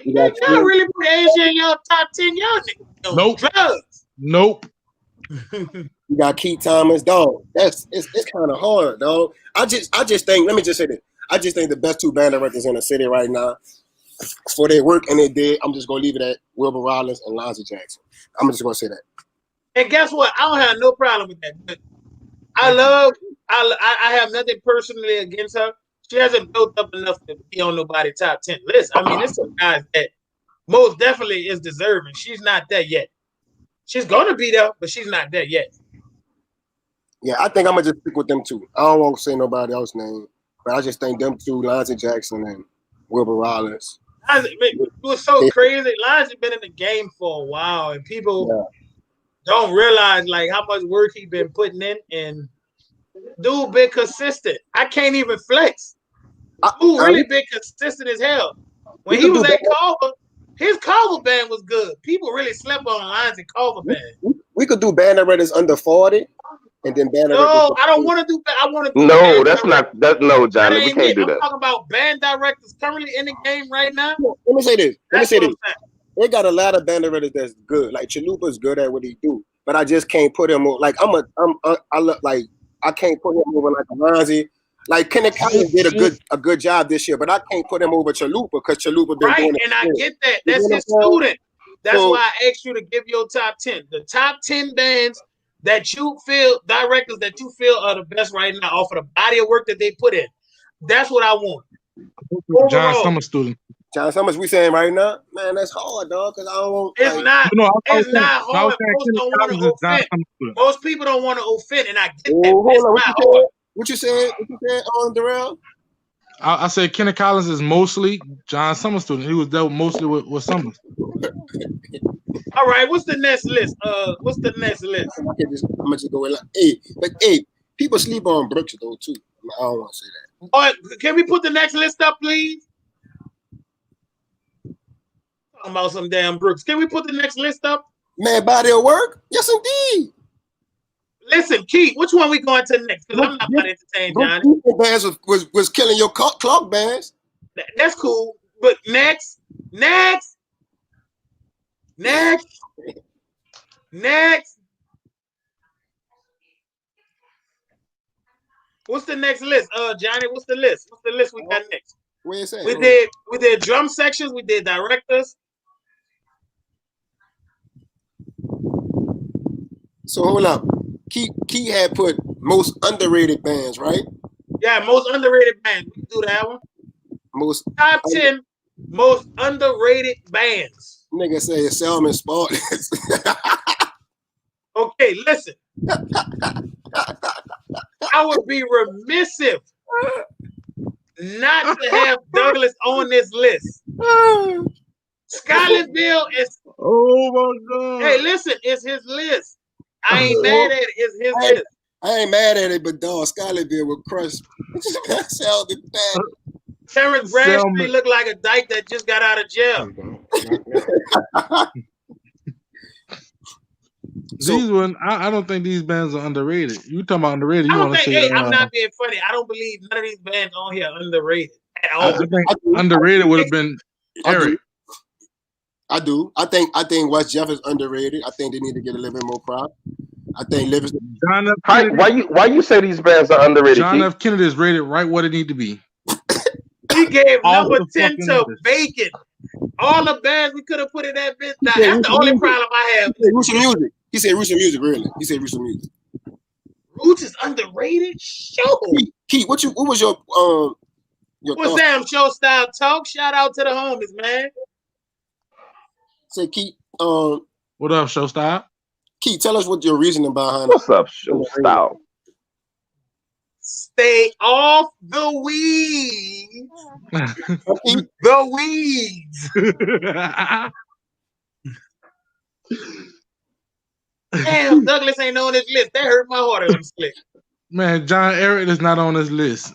Y'all really put Asia in your top 10. Y'all niggas Nope. drugs. Nope. You got Keith Thomas, dog. It's kind of hard, dog. I just think. Let me just say this. I just think the best two band directors in the city right now for their work and they did. I'm just gonna leave it at Wilbur Rollins and Lonzy Jackson. I'm just gonna say that. And guess what? I don't have no problem with that. But I have nothing personally against her. She hasn't built up enough to be on nobody's top 10 list. I mean, it's some guys that most definitely is deserving. She's not there yet. She's gonna be there, but she's not there yet. Yeah, I think I'm gonna just stick with them two. I don't want to say nobody else's name, but I just think them two, Lonzy Jackson and Wilbur Rollins. It was so crazy. Lonzy been in the game for a while, and people don't realize like how much work he been putting in. And dude been consistent. I can't even flex. Dude really been consistent as hell. When he was at Culver, his Culver band was good. People really slept on Lonzy Culver band. We could do band directors under 40, and then band directors. No, I don't want to do. I want to do. No, that's not. That no, Johnny. We can't do that. I'm talking about band directors currently in the game right now. Let me say this. They got a lot of band directors that's good. Like Chalupa's good at what he do, but I just can't put him on. Like I look like I can't put him over like Lonzy. Like Kenneth Collins did a good job this year, but I can't put him over Chalupa because Chalupa been doing it. And I get that. That's his student. That's why I asked you to give your top 10. The top 10 bands that you feel, directors that you feel are the best right now off of the body of work that they put in. That's what I want. John Summers student. John Summers, we saying right now, man, that's hard, dog. Because I don't want. It's like, not. It's not hard. Most don't want to offend. Most people don't want to offend, and I get that. What you said on Darrell? I said Kenny Collins is mostly John Summers student. He was dealt mostly with Summers. All right, what's the next list? What's the next list? I'm gonna just go with people sleep on Brooks though too. I don't want to say that. All right, can we put the next list up, please? Talking about some damn Brooks. Can we put the next list up? Man, body of work? Yes, indeed. Listen, Keith, which one we going to next? Because I'm not about to entertain Johnny. Bands was killing your clock bands. That's cool. But next. What's the next list? Johnny, what's the list? What's the list we got next? Where is that? We did drum sections, we did directors. So hold up. Key had put most underrated bands, right? Yeah, most underrated bands. We can do that one. Top 10 most underrated bands. Nigga say Selman Spartans. Okay, listen. I would be remissive not to have Douglas on this list. Skylerville is. Oh my God. Hey, listen, it's his list. I ain't mad at it. It's his list. I ain't mad at it, but dog, Skylerville would crush Selden bad. Terrence Bradstreet looked like a dyke that just got out of jail. These one, I don't think these bands are underrated. You talking about underrated? You want to say? Hey, I'm not being funny. I don't believe none of these bands on here are underrated at all. I think underrated would have been Eric. I do. I think West Jeff is underrated. I think they need to get a little bit more prop. I think Livingston. Why you say these bands are underrated? John F. Kennedy is rated right what it need to be. He gave number 10 to Bacon. All the bands we could have put in that bitch. That's the only problem I have. Roots of Music. He said Roots of Music, really. He said Roots of Music. Roots is underrated? Sure. Keith, what was your What's Sam Show Style Talk? Shout out to the homies, man. Say Keith, what up, Show Style? Keith, tell us what your reasoning behind What's up, Show Style? Stay off the weeds. The weeds. Damn, Douglas ain't on this list. That hurt my heart on this list. Man, John Eric is not on this list.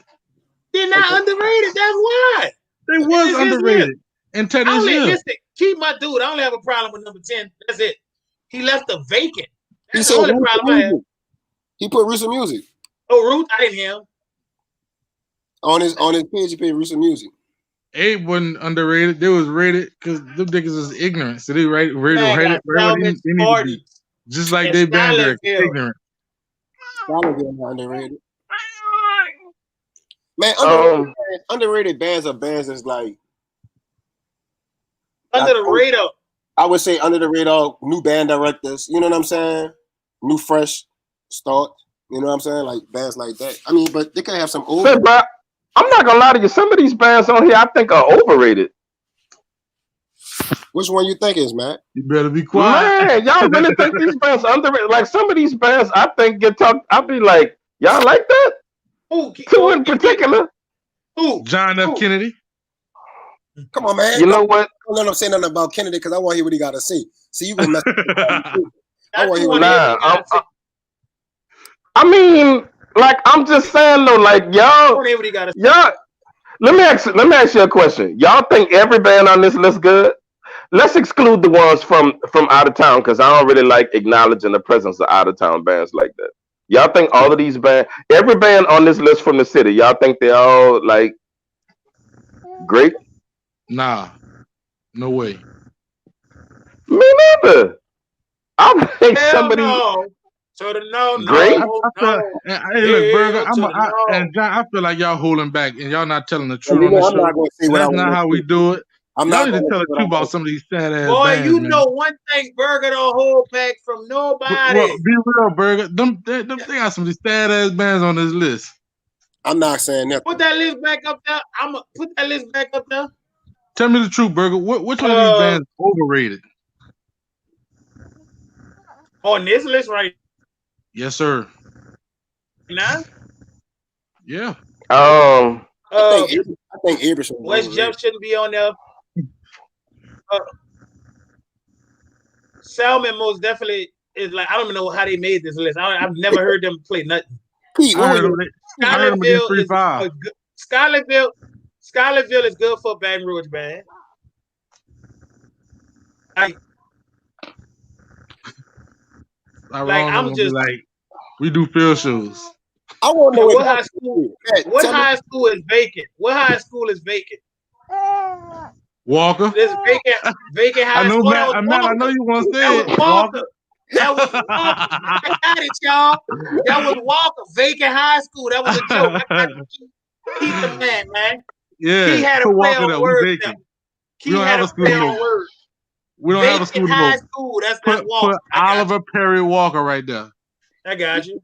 They're not underrated. That's why. They was underrated. And Teddy listen, keep my dude. I only have a problem with number 10. That's it. He left a vacant. That's the only only problem I have. He put Roots of Music. Oh, Root, I didn't hear him. On his page, he put Roots of Music. Abe wasn't underrated. They was rated because them niggas is ignorant. So they rated right what they need to be. Just like they band ignorant. Skylerville underrated. Man, underrated bands are bands that's like under the radar. I would say under the radar, new band directors. You know what I'm saying? New fresh start. You know what I'm saying? Like bands like that. I mean, but they can have some old. Bro, I'm not gonna lie to you. Some of these bands on here I think are overrated. Which one you think is, Matt? You better be quiet. Man, y'all really think these bands underrated? Like some of these bands I think get talked. I'll be like, y'all like that? Two in particular. John F. Kennedy. Come on, man. You know what? Don't let him say nothing about Kennedy because I want to hear what he got to say. See, you gonna mess with I want to hear what I mean, like I'm just saying though, like y'all. Let me ask you a question. Y'all think every band on this list good? Let's exclude the ones from out of town because I don't really like acknowledging the presence of out of town bands like that. Y'all think all of these bands, every band on this list from the city, y'all think they all like great? Nah, no way. Me neither. I think somebody. So the great. Hey, look, Burger. John, I feel like y'all holding back and y'all not telling the truth on the show. That's not how we do it. Y'all need to tell the truth about some of these sad ass bands. Boy, you know one thing, Burger don't hold back from nobody. Well, be real, Burger. They got some of these sad ass bands on this list. I'm not saying that. Put that list back up there. I'ma put that list back up there. Tell me the truth, Burger. Which one of these bands overrated? On this list right. Yes, sir. Now? Yeah. I think Iverson. West Jeff shouldn't be on there. Salmon most definitely is like, I don't even know how they made this list. I've never heard them play nothing. Skylerville is good for a Baton Rouge band. We do field shows. I want to know what high school. What high school is vacant? What high school is vacant? Walker. This vacant high school. I know you want to say it. Walker. That was Walker. I got it, y'all. That was Walker. Vacant high school. That was a joke. I got to keep the man. Yeah, He had a put play Walker on there. We words. vacant. We He don't had have a a school play no on more. words. We don't have a Vacant school no high more. school. That's Walker. Put Oliver Perry Walker right there. I got you.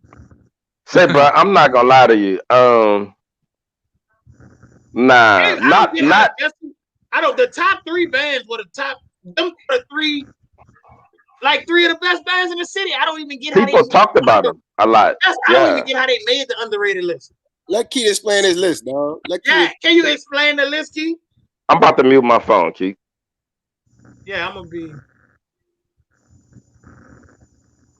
Say, bro, I'm not gonna lie to you. Nah, not. I don't. The top 3 bands were the top. Them were the 3, like 3 of the best bands in the city. I don't even get how they People talked about them a lot. I don't even get how they made the underrated list. Let Keith explain his list, dog. Can you explain the list, Keith? I'm about to mute my phone, Keith. Yeah, I'm gonna be.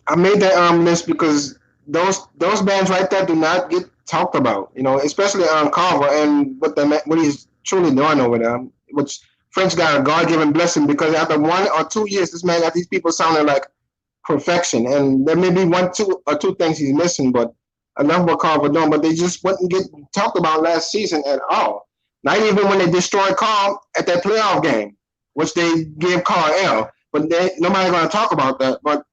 I made that list because those bands right there do not get talked about. You know, especially Carver and what he's truly doing over there. Which French got a God-given blessing because after 1 or 2 years, this man got these people sounding like perfection. And there may be 1, 2, or 2 things he's missing, but I love what Carver doing. But they just wouldn't get talked about last season at all. Not even when they destroyed Carl at that playoff game, which they gave Carl L. But nobody going to talk about that. But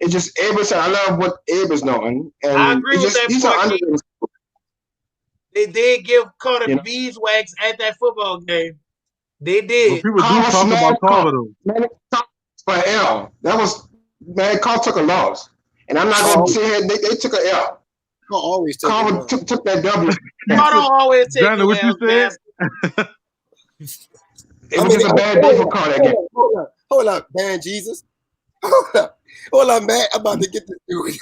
it's just Abe. I love what Abe is doing, and I agree with that these are point. underrated. They did give Carter beeswax at that football game. They did. Well, people do talk about Carver though. Man, for an L. That was Carl took a loss, and I'm not going to sit here. They took an L. Carl always Carl took that W. Carl don't always take Johnny, what you said? It was just a bad day for Carl that game. Hold up, man, Jesus. Hold up, man. I'm about to get this dude.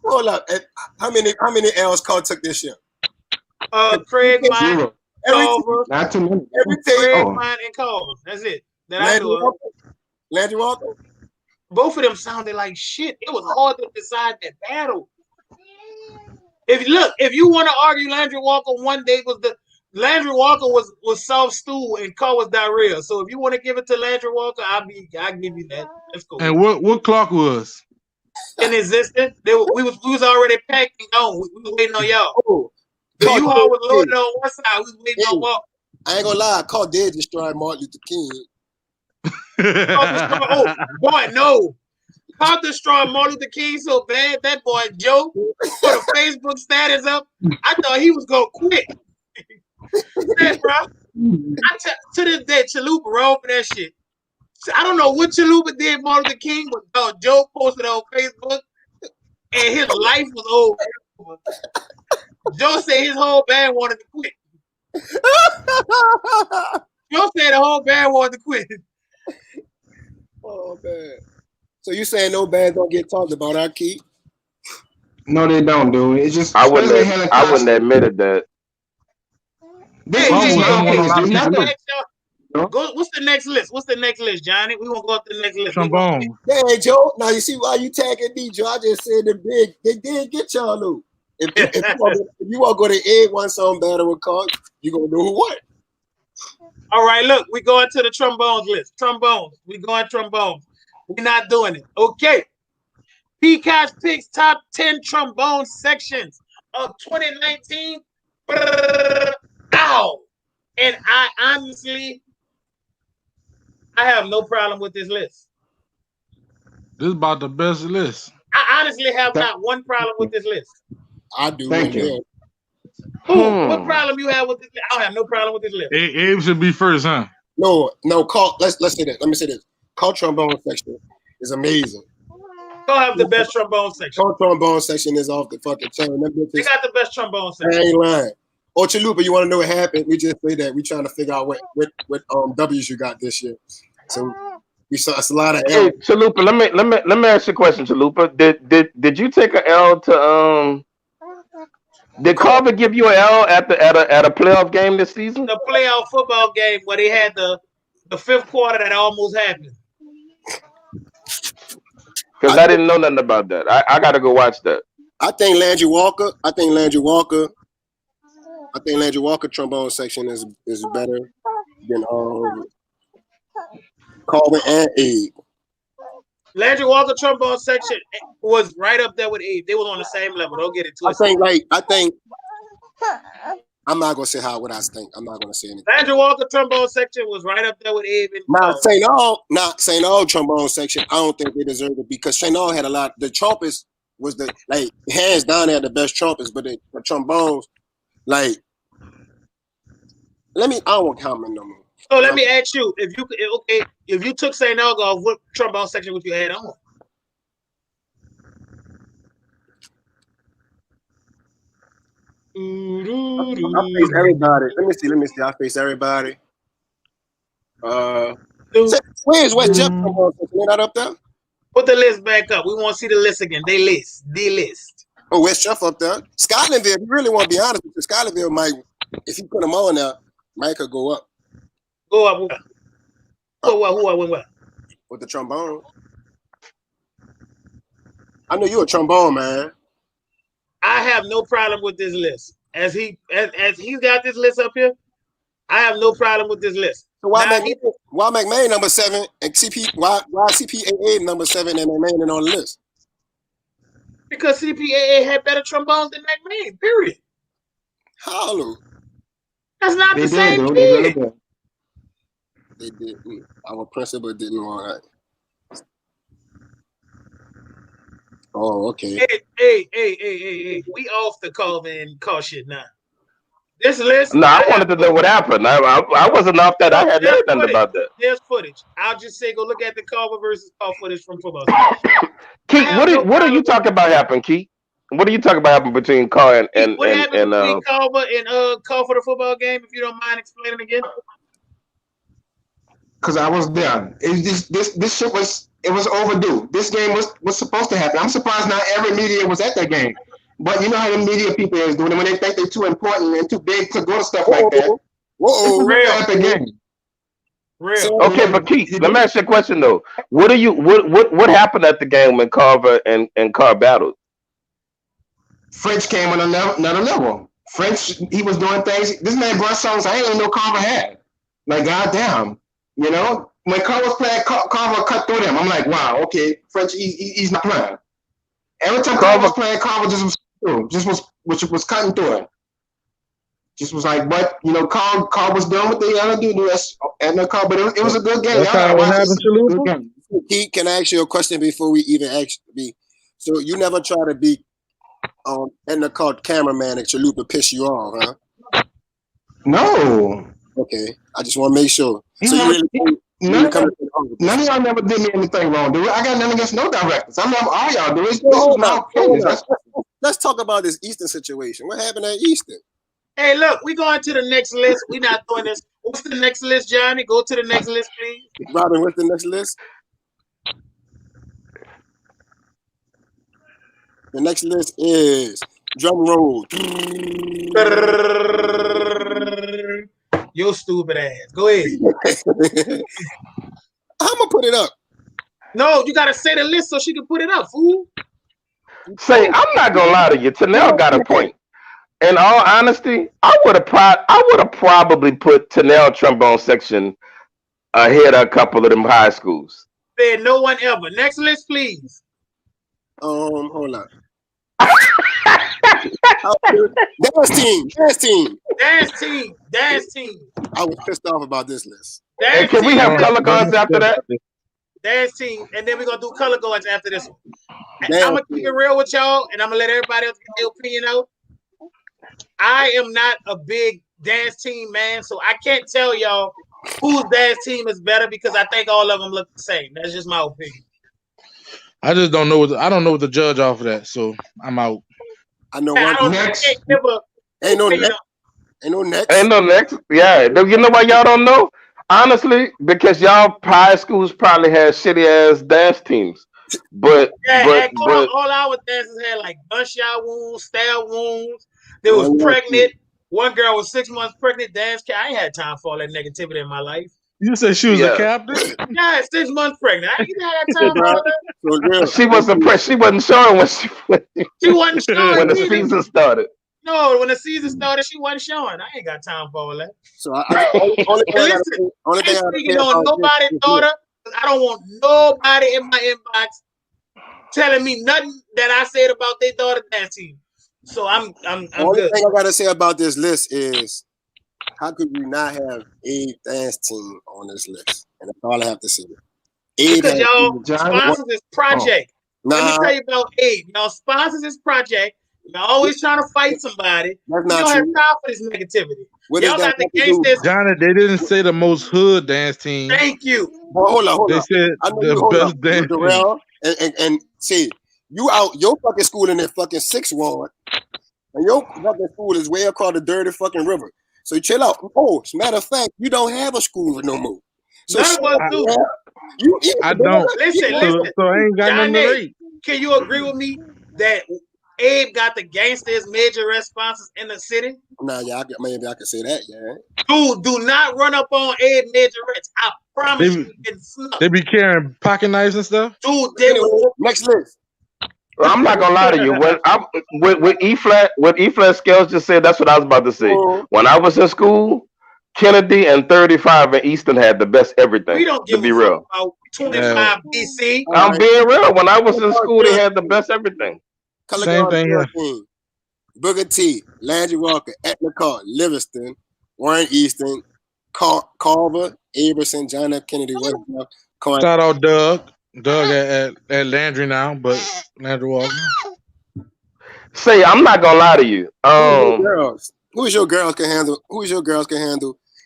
Hold up. How many L's Carl took this year? Craig, Mike, Culver. Not too many. Craig, Mike, and Culver. That's it. Landry Walker? Both of them sounded like shit. It was hard to decide that battle. If you want to argue Landry Walker one day Landry Walker was soft stew and Carl was diarrhea. So if you want to give it to Landry Walker, I'll give you that. That's cool. And what clock was? In existence. We was already packed and gone. We was waiting on y'all. Oh, the U-Haul was loaded on one side. We was waiting on Walker. I ain't gonna lie, Carl did destroy Martin Luther King. Boy, no. Carl destroyed Martin Luther King so bad, that boy Joe put a Facebook status up. I thought he was gonna quit. Yeah, bro. To this day, Chalupa wrong for that shit. I don't know what Chalupa did Martin Luther King, but Joe posted on Facebook and his life was over. Joe said his whole band wanted to quit. Joe said the whole band wanted to quit. Oh man. So you saying no bands don't get talked about, huh, Keith? No, they don't, dude. It's just I wouldn't admit it that. What's the next list? What's the next list, Johnny? We won't go up to the next list. Trombone. Hey, Joe. Now you see why you tagging me, Joe. I just said they did get y'all, though. If you want to go to Ed one song battle with Carl, you gonna know who won. All right, look, we going to the trombones list. Trombones. We going trombones. We're not doing it. Okay. Picot's picks top 10 trombone sections of 2019. Ow! And I honestly, I have no problem with this list. This is about the best list. I honestly have not one problem with this list. I do. Thank you. What problem you have with this list? I don't have no problem with this list. Abe should be first, huh? No, Carl. Let's say that. Let me say this. Carl trombone section is amazing. Carl have the best trombone section. Carl trombone section is off the fucking chain. They got the best trombone section. I ain't lying. Oh, Chalupa, you want to know what happened? We just say that we trying to figure out what W's you got this year. So we saw a lot of L. Hey, Chalupa, let me ask you a question, Chalupa. Did you take an L to Did Carver give you an L at a playoff game this season? The playoff football game where they had the fifth quarter that almost happened. Because I didn't know nothing about that. I got to go watch that. I think Landry Walker trombone section is better than Carver and Abe. Landry Walker trombone section was right up there with Abe. They was on the same level. Don't get it twisted. I think I'm not gonna say what I think. I'm not gonna say anything. Andrew Walker trombone section was right up there with Abe and Not St. Aug trombone section. I don't think they deserve it because St. Aug had a lot. The trumpets was the hands down there the best trumpets, but the trombones I don't want to comment no more. So let me ask you, if you took St. Aug off, what trombone section would you add on? I face everybody. Let me see. I face everybody. Where's West Jeff trombone section? They're not up there. Put the list back up. We want to see the list again. The list. Oh, West Jeff up there. Scotlandville, if you really want to be honest with you, Scotlandville might, if you put them on there, might could go up. Go up. Who? With the trombone. I know you're a trombone man. I have no problem with this list. As he's got this list up here, I have no problem with this list. So why McMahon number 7 and why CPAA number 7 and McMahon on the list? Because CPAA had better trombones than McMahon, period. Hollow. That's not the same thing. They did. Our principal didn't want that. Oh, okay. Hey. We off the call shit now. This list. No, I wanted to know what happened. I wasn't off that. I had nothing about that. There's footage. I'll just say go look at the Carver versus Carr footage from football. Keith, what are you talking about happened, Keith? What are you talking about happened between Carr and what happened between Carver and Carr for the football game? If you don't mind explaining again. Because I was there. This shit was overdue. This game was supposed to happen. I'm surprised not every media was at that game. But you know how the media people is doing it when they think they're too important and too big to go to stuff like that. Real at the game. Real. Okay, but Keith, let me ask you a question though. What happened at the game when Carver and Carr battled? French came on another level. French, he was doing things. This man brought songs I didn't even know Carver had. Like, goddamn. You know? When Carver was playing, Carver cut through them. I'm like, wow, okay, French, he's not playing. Every time Carver was playing, Carver was cutting through it. Just was like, but you know, Carl was doing what they gotta do. And the Carl, but it was a good game. That's how it happened to Pete, can I ask you a question before we even so you never try to be and the called cameraman at Chalupa piss you off, huh? No. Okay, I just want to make sure. None of y'all never did me anything wrong. I got nothing against no directors. I love all y'all. This is my opinion. Let's talk about this Eastern situation. What happened at Eastern? Hey, look, we going to the next list. We're not doing this. What's the next list, Johnny? Go to the next list, please. Robin, what's the next list? The next list is drum roll. Your stupid ass. Go ahead. I'm gonna put it up. No, you gotta say the list so she can put it up, fool. Say, I'm not gonna lie to you. Tanel got a point. In all honesty, I would have probably put Tanel trombone section ahead of a couple of them high schools. Said no one ever. Next list, please. Hold on. Dance team. I was pissed off about this list. Hey, can we have color guards after that? Dance team, and then we're gonna do color guards after this one. I'm gonna keep it real with y'all, and I'm gonna let everybody else get their opinion out. I am not a big dance team man, so I can't tell y'all whose dance team is better because I think all of them look the same. That's just my opinion. I just don't know. I don't know what the judge offered that, so I'm out. I know one next. Ain't no next. Yeah, you know why y'all don't know? Honestly, because y'all high schools probably had shitty ass dance teams. But all our dancers had like gunshot wounds, stab wounds. They was pregnant. One girl was 6 months pregnant. Dance. I ain't had time for all that negativity in my life. You said she was a captain? Yeah, 6 months pregnant. I didn't have time for all that. She wasn't showing when she wasn't showing when the season started. No, when the season started, she wasn't showing. I ain't got time for all that. So only thing speaking on nobody's daughter. I don't want nobody in my inbox telling me nothing that I said about their daughter dance team. So I'm Only good. thing I gotta say about this list is how could you not have a dance team on this list? And that's all I have to say. Abe Because has y'all Johnny. sponsors this project. Let me nah, tell you about Abe. Y'all sponsors this project. Y'all always trying to fight somebody. that's We not don't have true. time for this negativity. What does Y'all that got the have to do? gangsters. Johnny, they didn't say the most hood dance team. Thank you. Well, hold They on. said I know the you. Hold on, best dance team. Darrell, and see, you out your fucking school in that fucking 6th ward, and your fucking school is way across the dirty fucking river. So chill out. Oh, as a matter of fact, you don't have a school no more. So None of us do. You I don't. Listen. So I ain't got nothing to Johnny, rate. can you agree with me that Abe got the gangsters major sponsors in the city? Nah, yeah, maybe I could say that, yeah. Dude, do not run up on Abe majorettes. I promise you, you can snuff. They be carrying pocket knives and stuff. Dude, they Anyway, will. next list. Well, I'm not gonna lie to you. When I with E flat, what E flat scales just said, that's what I was about to say. When I was in school, Kennedy and 35 in Easton had the best everything. We don't To give be a fuck real, about 25 BC. I'm being real. When I was in school, they had the best everything. Color Same guard thing here. team. Booker T, Landry Walker, Etna Carr, Livingston, Warren Easton, Carver, Aberson, John F. Kennedy, Westbrook, Shout out Doug. Doug at Landry now, but Landry Walker. Say, I'm not gonna lie to you. Who's your girls can handle?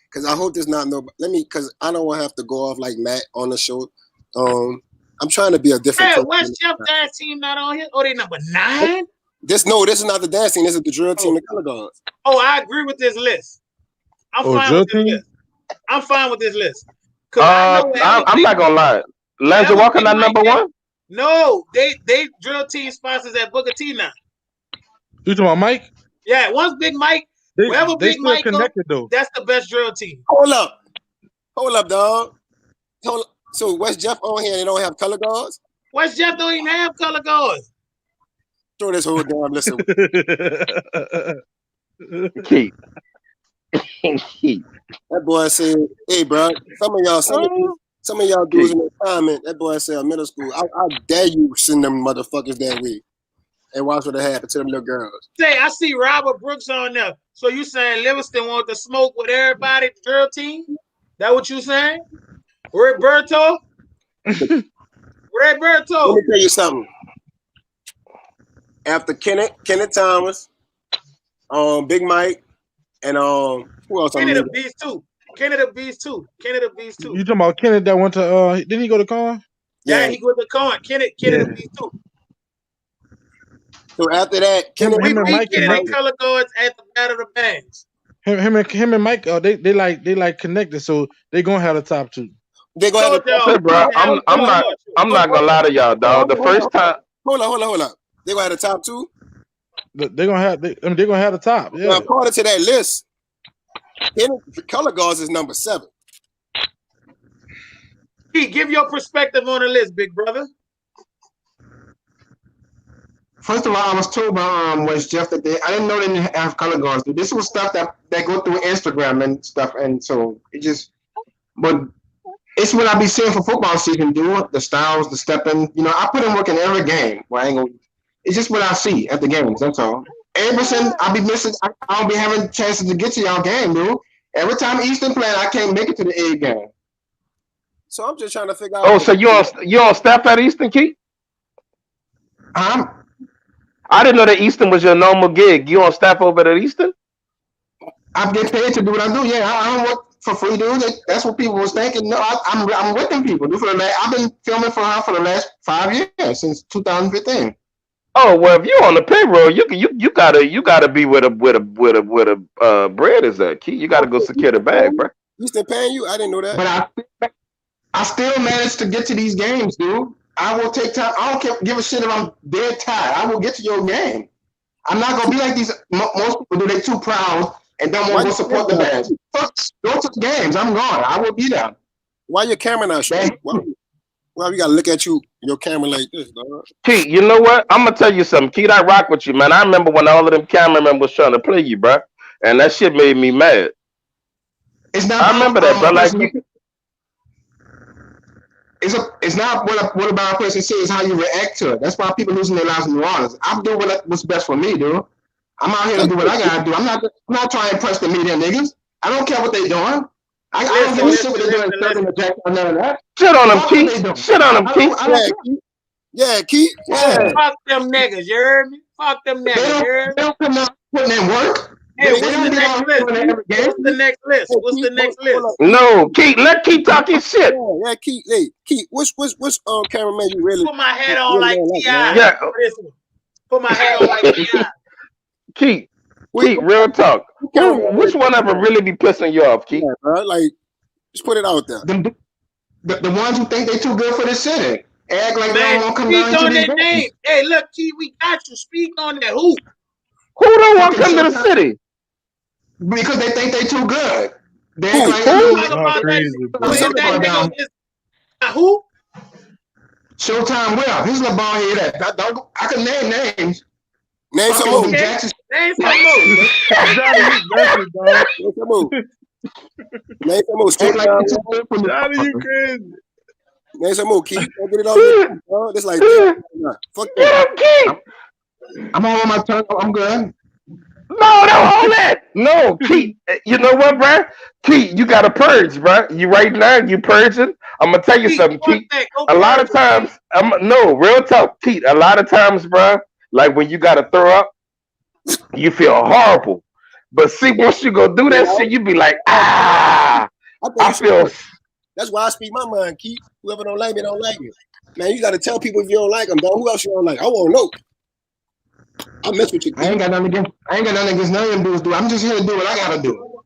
Because I hope there's not no. Because I don't want to have to go off like Matt on the show. I'm trying to be a different. Hey, West Jeff dance team not on here? Oh, they number 9? This is not the dance team. This is the drill team, the color guards. Oh, I agree with this list. I'm fine with this list. I'm fine with this list. I'm not gonna lie. Landry Walker not number 1? No, they drill team sponsors at Booker T now. You talking about Mike? Yeah, once Big Mike, wherever Big Mike connected though. That's the best drill team. Hold up, dog. So West Jeff on here, they don't have color guards? West Jeff don't even have color guards. Throw this whole damn list away. Keep. That boy said, "Hey, bro, some of y'all dudes in the comment." That boy said, "Middle school, I dare you send them motherfuckers that way and watch what happened to them little girls." Say, I see Robert Brooks on there. So you saying Livingston want to smoke with everybody, drill team? That what you saying? Roberto? Let me tell you something. After Kenneth Thomas, Big Mike, and who else? Kennedy Beast too. You talking about Kennedy that went to didn't he go to Con? Yeah, he went to Con. Kennedy Beast too. So after that, we beat Kennedy color guards at the Battle of the Bangs. Him and Mike, they like connected, so they gonna have the top 2. They gonna have the top 2, bro. I'm not gonna lie to y'all, dog. The first time. Hold up. They gonna have the top 2. They're gonna have the top. Yeah. Now, according to that list, color guards is number 7. Give your perspective on the list, big brother. First of all, I was told by West Jeff that I didn't know they didn't have color guards. This was stuff that go through Instagram and stuff, and so but it's what I be seeing for football season. Do the styles, the stepping. I put in work in every game. It's just what I see at the games. That's all. Everson, I be missing. I don't be having chances to get to y'all game, dude. Every time Eastern playing, I can't make it to the A game. So I'm just trying to figure out. Oh, so you on staff at Eastern, Keith? I didn't know that Easton was your normal gig. You on staff over at Easton? I get paid to do what I do. Yeah, I don't work for free, dude. That's what people was thinking. No, I'm with them people. I've been filming for her for the last 5 years, since 2015. Oh well, if you on the payroll, you gotta be with a bread is that key. You gotta go secure the bag, bro. Easton paying you? I didn't know that. But I still managed to get to these games, dude. I will take time. I don't give a shit if I'm dead tired. I will get to your game. I'm not gonna be like these most people do. They too proud and don't want to support the band. Go to the games. I'm gone. I will be there. Why your camera not straight? Why we gotta look at your camera like this, dog? Keith, you know what? I'm gonna tell you something. Keith, I rock with you, man. I remember when all of them cameramen was trying to play you, bro, and that shit made me mad. I remember that, bro. Like it's not what about a person says, it's how you react to it. That's why people losing their lives in New Orleans. I'm doing what's best for me, dude. I'm out here to do what I gotta do. I'm not trying to impress the media niggas. I don't care what they doing. I don't give a shit what they doing. Serving the jack or none of that. Shit on them, Keith. Shit on them, Keith. Yeah, Keith. Yeah. Fuck them niggas, you heard me? Fuck them niggas, you heard me? They don't come out putting in work. Hey, what's the next list? What's the next list? What's the next list? No, Keith, let Keith talk his shit. Yeah, Keith. Hey, Keith, which cameraman you really Put my hat on like T.I. Yeah. Put my hat on like T.I. Keith, real talk. Which one of them really be pissing you off, Keith? Yeah, bro. Like, just put it out there. The ones who think they too good for the city. Act like they don't want to come down Speak on to that name. Hey, look, Keith, we got you. Speak on that. Who don't want to come to the city? Because they think they too good. They Who? act like Who? Showtime Web. He's the ball head. I can name names. Name some more. Name some more. Name some more. Johnny, you crazy. Name some more, Keith. Don't get it all there, bro. This like fuck that. I'm on my turn. I'm good. No, don't hold that. No, Keith. You know what, bro? Keith, you got to purge, bro. You right now, you purging. I'm gonna tell you something, Keith. A lot of times, no, real talk, Keith. A lot of times, bro, like when you gotta throw up, you feel horrible. But see, once you go do that shit, you be like, I feel. That's why I speak my mind, Keith. Whoever don't like me, don't like me. Man, you got to tell people if you don't like them, dog. Who else you don't like? I want to know. I mess with you. I ain't got nothing against none of them dudes. I'm just here to do what I gotta do.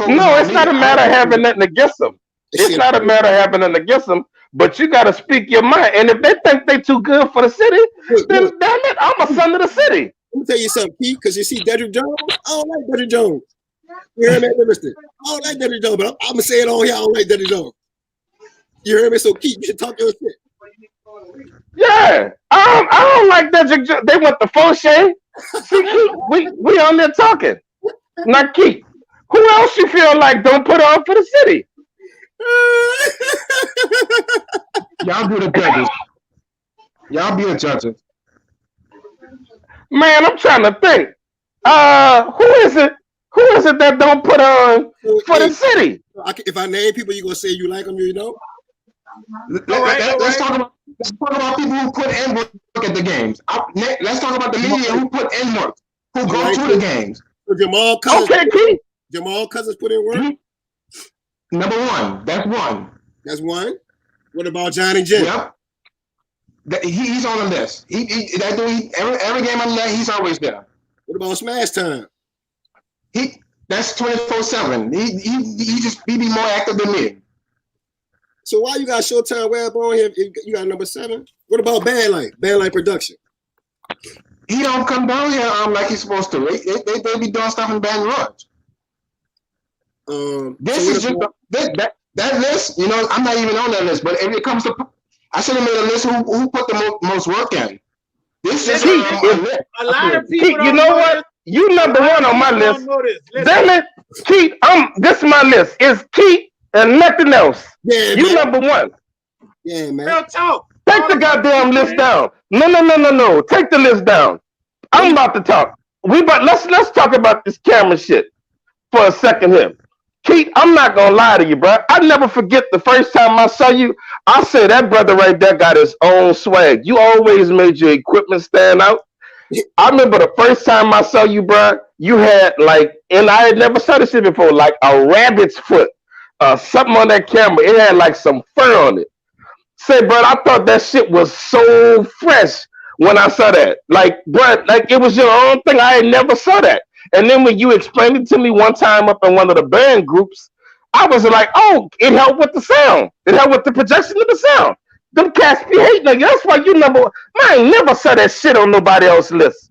No, it's not a matter of having nothing against them. It's not a matter of having nothing against them. But you gotta speak your mind. And if they think they too good for the city, then damn it, I'm a son of the city. Let me tell you something, Keith. Because you see Dedrick Jones, I don't like Dedrick Jones. You hear me, Mr. I don't like Dedrick Jones, but I'm gonna say it on here. I don't like Dedrick Jones. You hear me? So Keith, you should talk your shit. Yeah, I don't like that. They want the faux shade. See, Keith, we on there talking. Now, Keith, who else you feel like don't put on for the city? Y'all be the judges. Y'all be the judges. Man, I'm trying to think. Who is it? Who is it that don't put on for the city? If I name people, you gonna say you like them, you know? Let's talk about people who put in work at the games. Let's talk about the media who put in work, who go to the games. Jamal Cousins. Okay, Keith. Jamal Cousins put in work. Number one. That's one. That's one. What about Johnny Jim? Yep. He's on the list. Every game I'm there, he's always there. What about Smash Time? That's 24/7. He be more active than me. So why you got Showtime Web on here? You got number 7. What about Bad Light Production? He don't come down here like he's supposed to. They be doing stuff in Baton Rouge. This is just that list. You know, I'm not even on that list. But if it comes to, I should have made a list who put the most work in. This is a lot of people. Keith, you know what? You number one on my list. Damn it, Keith. This is my list. It's Keith and nothing else. Yeah, you man. Number one. Yeah, man. Real talk. Take the goddamn list down. No. Take the list down. I'm about to talk. Let's talk about this camera shit for a second here. Keith, I'm not gonna lie to you, bro. I never forget the first time I saw you. I said that brother right there got his own swag. You always made your equipment stand out. I remember the first time I saw you, bro. You had and I had never saw this shit before, like a rabbit's foot, something on that camera. It had like some fur on it. Say, bro, I thought that shit was so fresh when I saw that. Bro, it was your own thing. I had never saw that. And then when you explained it to me one time up in one of the band groups, I was like, oh, it helped with the sound. It helped with the projection of the sound. Them cats be hating you. That's why you number one. Man, I ain't never saw that shit on nobody else's list.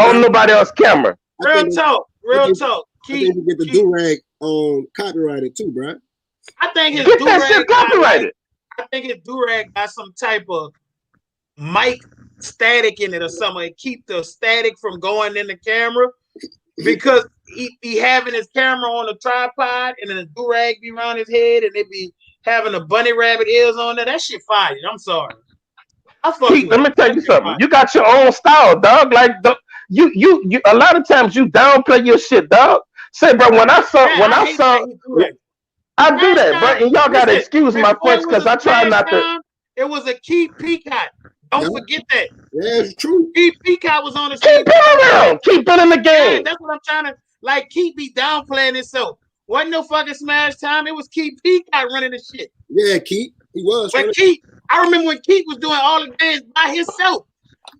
On nobody else's camera. Real talk. Keith, you get the do-rag copyrighted too, bro. I think his get that shit copyrighted. I think his do-rag got some type of mic static in it or something. It keep the static from going in the camera because he having his camera on a tripod and then a do-rag be around his head and it be having the bunny rabbit ears on there. That shit fire. I'm sorry. Keith, let me tell you something. You got your own style, dog. you a lot of times you downplay your shit, dog. Say, bro, I hate that he do that. I do Smash that, bro, Time, and y'all gotta listen, excuse my before French it was because a I try Smash not to. Time, it was a Keith Picot. Don't forget that. Yeah, it's true. Keith Picot was on the Keep scene. it around, keep it in the Yeah, game. that's what I'm trying to, like, Keith be downplaying himself. Wasn't no fucking Smash Time. It was Keith Picot running the shit. Yeah, Keith. He was. But Keith, I remember when Keith was doing all the games by himself.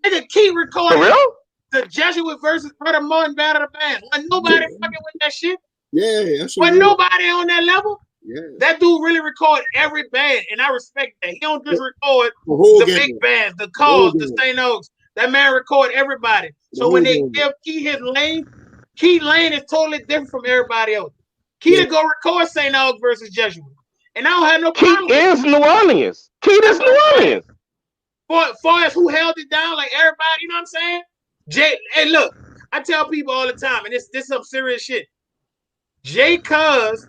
Nigga, Keith For recorded real? the Jesuit versus Brother Martin Battle of the Band. Wasn't nobody fucking with that shit. Yeah, that's Wasn't nobody on that level. Yeah. That dude really recorded every band, and I respect that. He don't just record the big bands, the Cause, the St. Oaks. That man record everybody. So when they give Keith his lane, Keith lane is totally different from everybody else. Keith to go record St. Oaks versus Jesuit. And I don't have no problem. Keith is New Orleans. Keith is New Orleans. Far as who held it down, like everybody, you know what I'm saying? Hey, look, I tell people all the time, and this some serious shit. Jay Cuz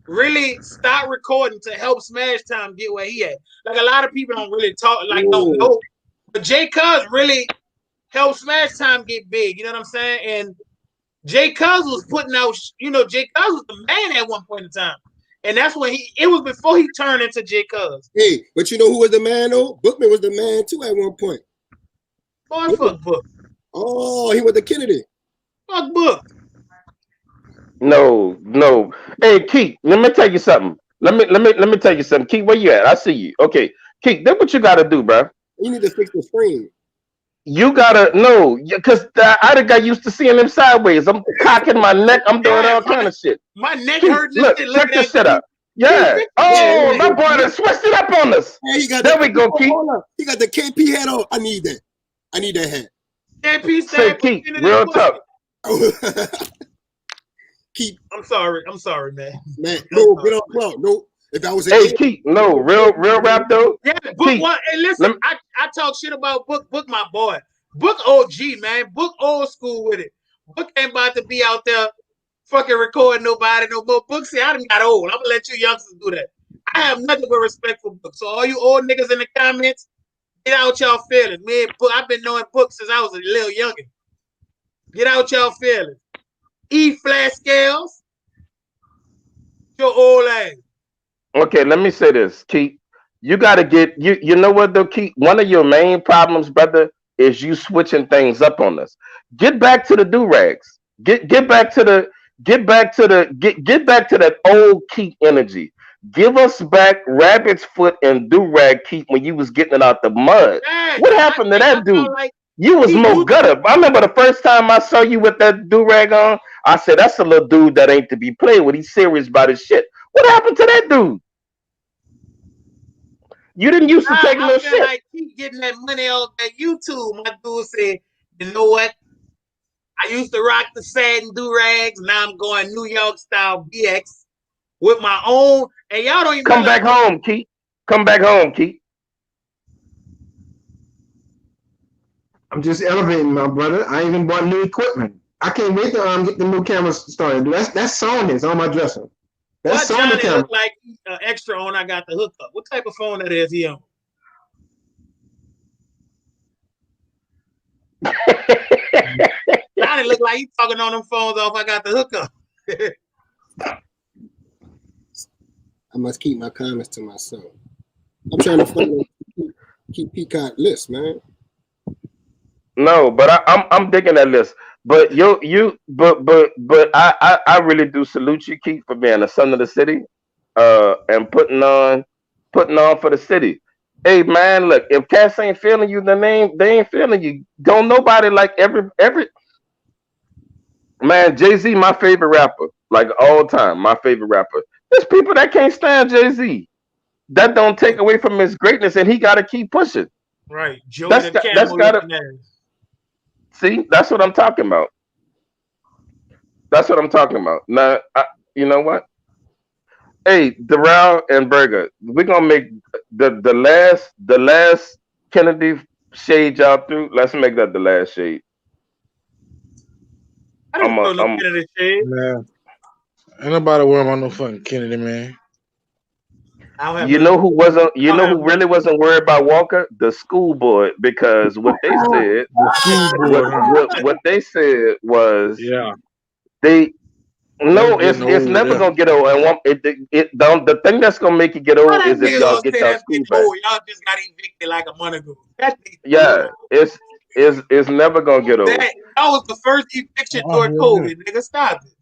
really stopped recording to help Smash Time get where he at. Like a lot of people don't really talk, like don't know. But Jay Cuz really helped Smash Time get big. You know what I'm saying? And Jay Cuz was putting out, Jay Cuz was the man at one point in time. And that's when it was before he turned into Jay Cuz. Hey, but you know who was the man though? Bookman was the man too at one point. Boy, fuck Book. Oh, he was the Kennedy. Fuck Book. No. Hey, Keith, let me tell you something. Let me tell you something. Keith, where you at? I see you. Okay, Keith, that's what you gotta do, bro. You need to fix the screen. You gotta because I done got used to seeing them sideways. I'm cocking my neck. I'm doing all kind of shit. My neck Keith, hurt. Look, check this shit out. Yeah. Oh, my boy done switched it up on us. Hey, there we go, Keith. He got the KP hat on. I need that. I need that hat. KP say Keith, real tough. Keith, I'm sorry, man. No, get on club. No, if I was Keith, no, real rap though. Yeah, Book one. Hey, listen, I talk shit about Book, my boy. Book OG, man. Book old school with it. Book ain't about to be out there fucking recording nobody no more. Book say I done got old. I'm gonna let you youngsters do that. I have nothing but respect for Book. So all you old niggas in the comments, get out y'all feelings. Me and Book, I've been knowing Book since I was a little younger. Get out y'all feelings. E flat scales. Your old ass. Okay, let me say this, Keith. You gotta get you know what though, Keith? One of your main problems, brother, is you switching things up on us. Get back to the do-rags. Get back to that old Keith energy. Give us back Rabbit's Foot and do-rag Keith when you was getting it out the mud. Yeah, what happened to that dude? Like you was more gutter. I remember the first time I saw you with that do-rag on, I said, that's a little dude that ain't to be played with. He's serious about his shit. What happened to that dude? You didn't used to take no shit. Like keep getting that money off that YouTube. My dude said, you know what? I used to rock the satin do-rags. Now I'm going New York style BX with my own. And y'all don't even come back home, Keith. Come back home, Keith. I'm just elevating, my brother. I even bought new equipment. I can't wait to get the new camera started. That's Sony. It's on my dresser. That's Sony camera. Look like extra on. I got the hookup. What type of phone that is he on? Johnny look like he's talking on them phones off. I got the hookup. I must keep my comments to myself. I'm trying to keep Picot list, man. No, but I'm digging that list. But but I really do salute you, Keith, for being a son of the city, and putting on for the city. Hey man, look, if cats ain't feeling you, then they ain't feeling you. Don't nobody like every man. Jay-Z, my favorite rapper, like all time, my favorite rapper. There's people that can't stand Jay-Z. That don't take away from his greatness, and he got to keep pushing. Right, Joe. That's gotta. See, that's what I'm talking about. That's what I'm talking about. Now, you know what? Hey, Darrell and Berger, we're gonna make the last Kennedy shade y'all through. Let's make that the last shade. I don't know no Kennedy shade. Man, ain't nobody worrying about no fucking Kennedy, man. I don't have You none. know who wasn't? You I don't know have who none. really wasn't worried about Walker? The school board, because what they said, The school what board, huh? what what they said was Yeah, they that's no, getting it's old never there. gonna get old. And the thing that's gonna make it get How old that is if nigga y'all gonna get say y'all that school bitch back. old? Y'all just got evicted like a month ago. That nigga Yeah, it's never gonna get old. that was the first eviction Oh, during yeah, yeah. COVID. Nigga, stop it.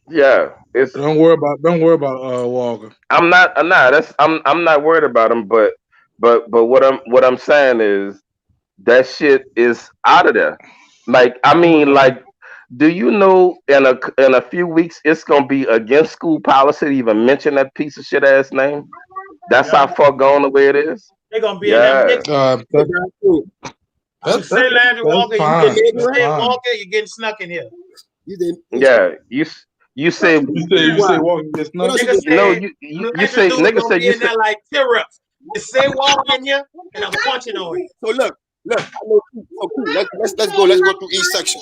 Yeah, it's Don't worry about Walker. I'm not I'm not worried about him, but what I'm saying is that shit is out of there. Like I mean, like, do you know in a few weeks it's gonna be against school policy to even mention that piece of shit ass name? That's Yeah, how far gone the way it is. they gonna be in that Yeah, mix. That, You that, say that, Landry that's Walker, fine. you That's say fine. Walker, you getting snuck in here. You did. yeah. You say You say Why? Walker gets What snuck? else you Nigga did? no. said You them you extra say dudes nigga gonna say be you in say there like tear-ups. You say Walker in here, and I'm punching on you. So look. I know. So cool. Let's go. Let's go through each section.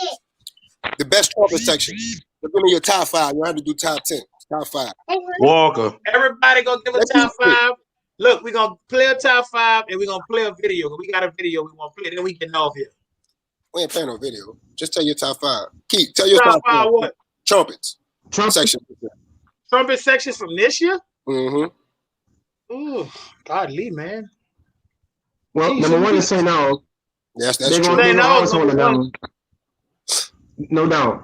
The best trumpet section. Give me your top 5. You don't have to do top 10. Top 5. Walker. Everybody gonna give a Let's top do it. 5. Look, we gonna play a top 5, and we gonna play a video. We got a video we want to play. Then we getting off here. We ain't playing no video. Just tell your top 5. Keith, tell your Top top 5. 5 what? Trumpets Trump. section. Trumpet section from this year? Mm-hmm. Ooh, godly, man. Well, Jeez, number one is Louise. St. All. Yes, that's They're true. gonna, they're St. gonna Aug's also number want to 1. no doubt.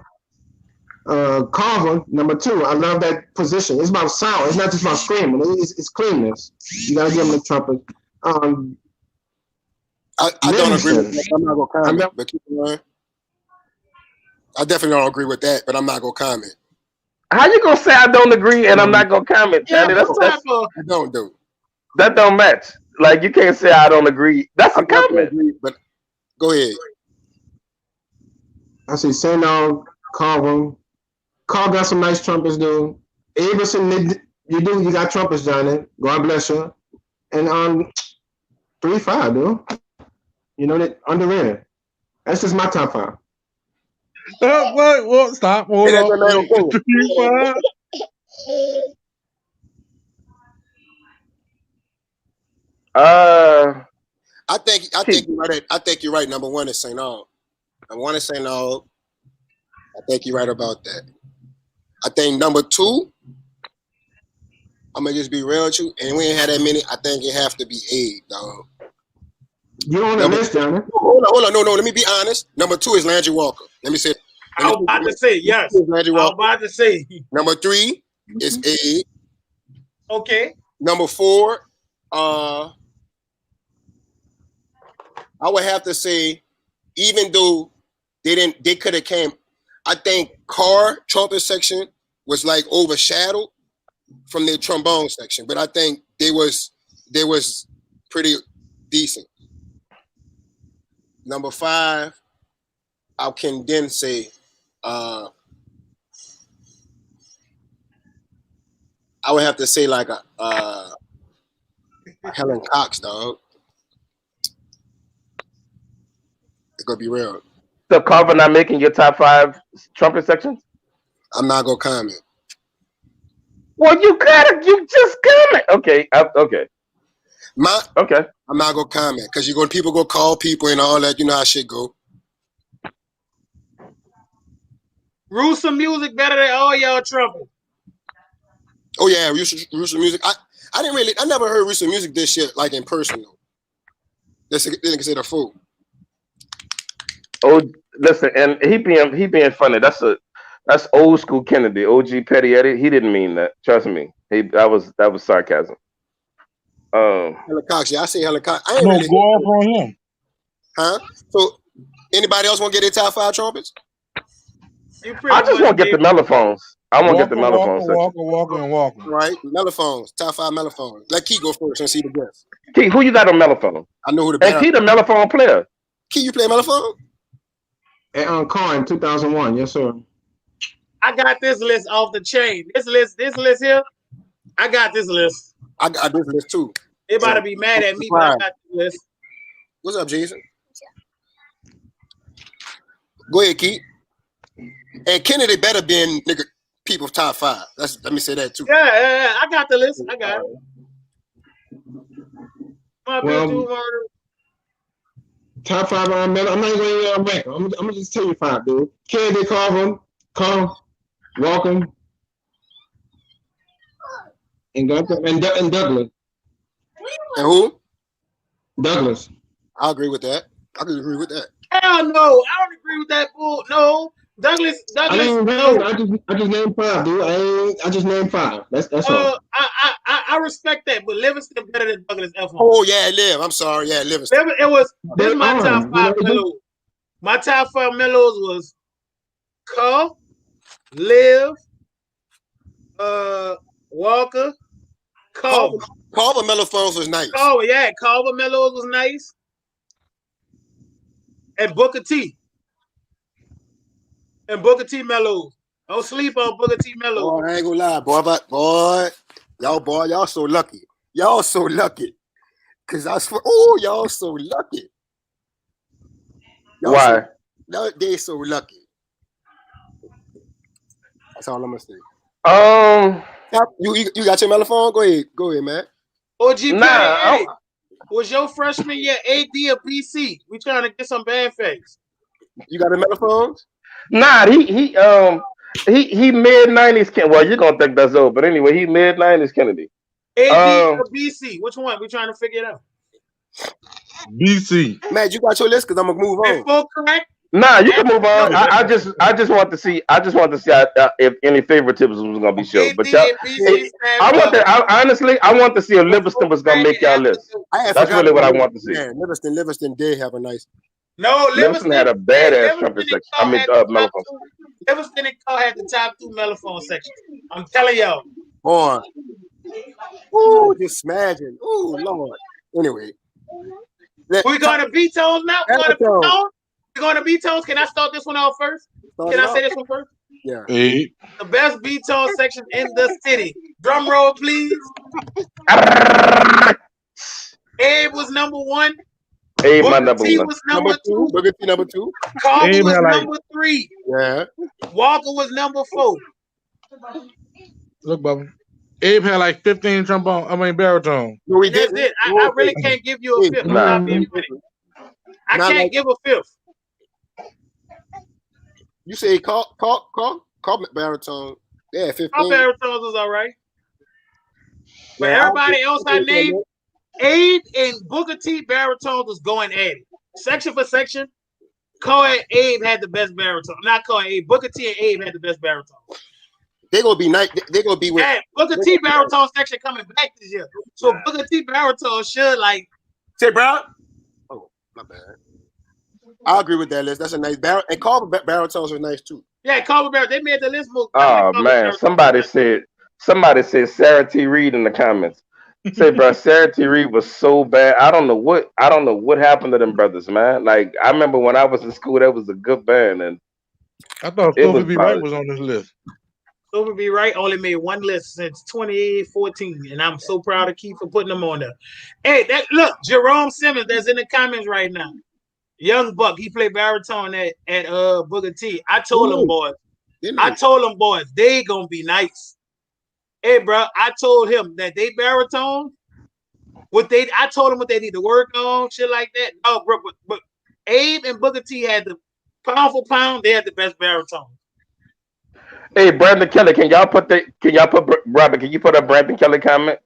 Carver, number 2. I love that position. It's about sound. It's not just about screaming. It's cleanness. You gotta give them the trumpet. I don't agree with Livingston. that. I'm not gonna I comment. love But keep going. I definitely don't agree with that, but I'm not gonna comment. how you gonna say I don't agree and I'm not gonna comment, Yeah, Charlie? what type of I don't do. That don't match. Like you can't say I don't agree. That's I a definitely comment. agree, but go ahead. I see St. All, Carver. Carl got some nice trumpets, dude. Averson, you got trumpets, Johnny. God bless you. And 3-5, dude. You know that underrated. That's just my top 5. What? Stop. Hey, Hold that's up. your man opinion. 3-5. I think Keith. you're right. I think you're right. Number 1 is St. Aug. Number 1 is St. Aug. I think you're right about that. I think number 2, I'm gonna just be real with you, and we ain't had that many. I think it have to be Abe, dog. You on the Number list, Johnny? hold on, no, let me be honest. Number 2 is Landry Walker. Let me say. I was about to say, yes. Landry I was Walker. about to say. Number 3 is Abe. Okay. Number 4, I would have to say, even though they could have came. I think Carr trumpet section was like overshadowed from their trombone section, but I think they was pretty decent. Number 5, I can then say I would have to say like a Helen Cox, dog. It's gonna be real. So Carver not making your top 5 trumpet sections? I'm not gonna comment. Well, you just comment. Okay, okay, My okay. I'm not gonna comment because people go call people and all that. You know how shit go. Rooster music better than all y'all trumpet. Oh yeah, Rooster music. I never heard Rooster music this year like in person though. They consider a fool. Oh, listen, and he being funny. That's old school Kennedy. OG Petty Eddie. He didn't mean that. Trust me. That was sarcasm. Helen Cox, yeah, I say Helen Cox. I ain't No, really, go off on him. huh? So anybody else want to get their top 5 trumpets? You pretty I just much want to get the gave mellophones. I want to get the mellophone section. Walker, and Walker. All right, mellophones, top 5 mellophones. Let Key go first and see the guess. Key, who you got on mellophone? I know who the And band. Key the mellophone player. Key, you play mellophone? And Carr in 2001, yes sir. I got this list off the chain. This list here, I got this list. I got this list too. They about to be mad at me, but I got this list. What's up, Jason? Go ahead, Key. And Kennedy better been nigga people top 5. Let me say that too. Yeah. I got the list. I got it. Well, top 5 I'm not even going to rank. I'm gonna just tell you 5, dude. Kennedy, Carver, Walker, and Douglas. And who? Douglas. I agree with that. Hell no, I don't agree with that bull. No, Douglas. No. I just named 5, dude. I just named 5. That's all. I respect that, but Livingston better than Douglas F1. Oh yeah, Liv. I'm sorry, yeah, Livingston. It was. This is my top 5 mellows. My top 5 mellows was Carl, Liv, Walker, Carver. Carver Mellow Phones was nice. Carver Mellows was nice. And Booker T. Mellows. Don't sleep on Booker T Mellows. Boy, I ain't gonna lie, boy. Y'all so lucky. Y'all so lucky. Cause I swear, y'all so lucky. Why? They so lucky. That's all I'm gonna say. You got your mellophone? Go ahead, man. OG was your freshman year AD or BC? We trying to get some bad face. You got a mellophone? Nah, he mid 90s. Well, you're gonna think that's old, but anyway, he mid 90s Kennedy. AD or BC? Which one? We trying to figure it out. BC. Man, you got your list because I'm gonna move on. Full correct. Nah, you can move on. I just want to see. If any favoritism was gonna be shown. But y'all, honestly, I want to see if Livingston was gonna make y'all list. That's really what I want to see. Yeah, Livingston did have a nice. No, Livingston had a badass trumpet section. Mellophone. Livingston and Cole had the top 2 mellophone sections. I'm telling y'all. Boy. Ooh, just smashing. Ooh, Lord. Anyway. We going to B-tones now? We're going to B-tones. Can I start this one out first? Can I say this one first? Yeah. Hey. The best B-tone section in the city. Drum roll, please. Abe was number 1. Abe, my number 1. Was number 2. Booker T number 2. Carver was number 3. Yeah. Walker was number 4. Look, Bubba. Abe had like 15 baritone. No, we That's didn't. it. I really can't give you a 5th. I can't give a 5th. You say call baritone. Yeah, 15. Call baritones was all right. But everybody else I named, Abe and Booker T baritones was going at it. Section for section, Cole and Abe had the best baritone. Not Cole and Abe. Booker T and Abe had the best baritone. They're gonna be nice. They're gonna be with Booker T baritone section coming back this year. So Booker T baritone should say Brown. Oh, my bad. I agree with that list. That's a nice baritone. And Carver baritones are nice too. Yeah, Carver baritone. They made the list move. Oh man, somebody said Sarah T. Reed in the comments. Say, bro, Sarah T. Reed was so bad. I don't know what happened to them brothers, man. Like I remember when I was in school, that was a good band, and I thought Sophie B. Wright was on this list. Sophie B. Wright only made one list since 2014, and I'm so proud of Keith for putting them on there. Hey, look, Jerome Simmons that's in the comments right now. Young Buck, he played baritone at Booker T. I told them boys, they gonna be nice. Hey, bro, I told him that they baritone. I told them what they need to work on, shit like that. No, bro, but Abe and Booker T had the pound for pound. They had the best baritone. Hey, Brandon Kelly, can you put up Brandon Kelly comment?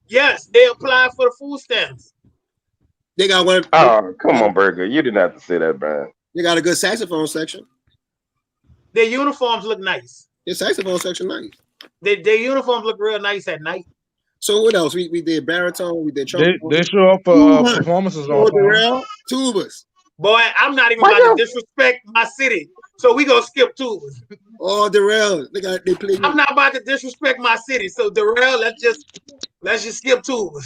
Yes, they applied for the food stamps. They got one. Oh, come on, Burger. You didn't have to say that, man. They got a good saxophone section. Their uniforms look nice. Their saxophone section nice. Their uniforms look real nice at night. So what else? We did baritone. We did trumpet. They show up for performances on tubas. Boy, I'm not even about to disrespect my city. So we gonna skip tubas. Oh, Darrell, they play. I'm not about to disrespect my city. So Darrell, let's just skip tubas.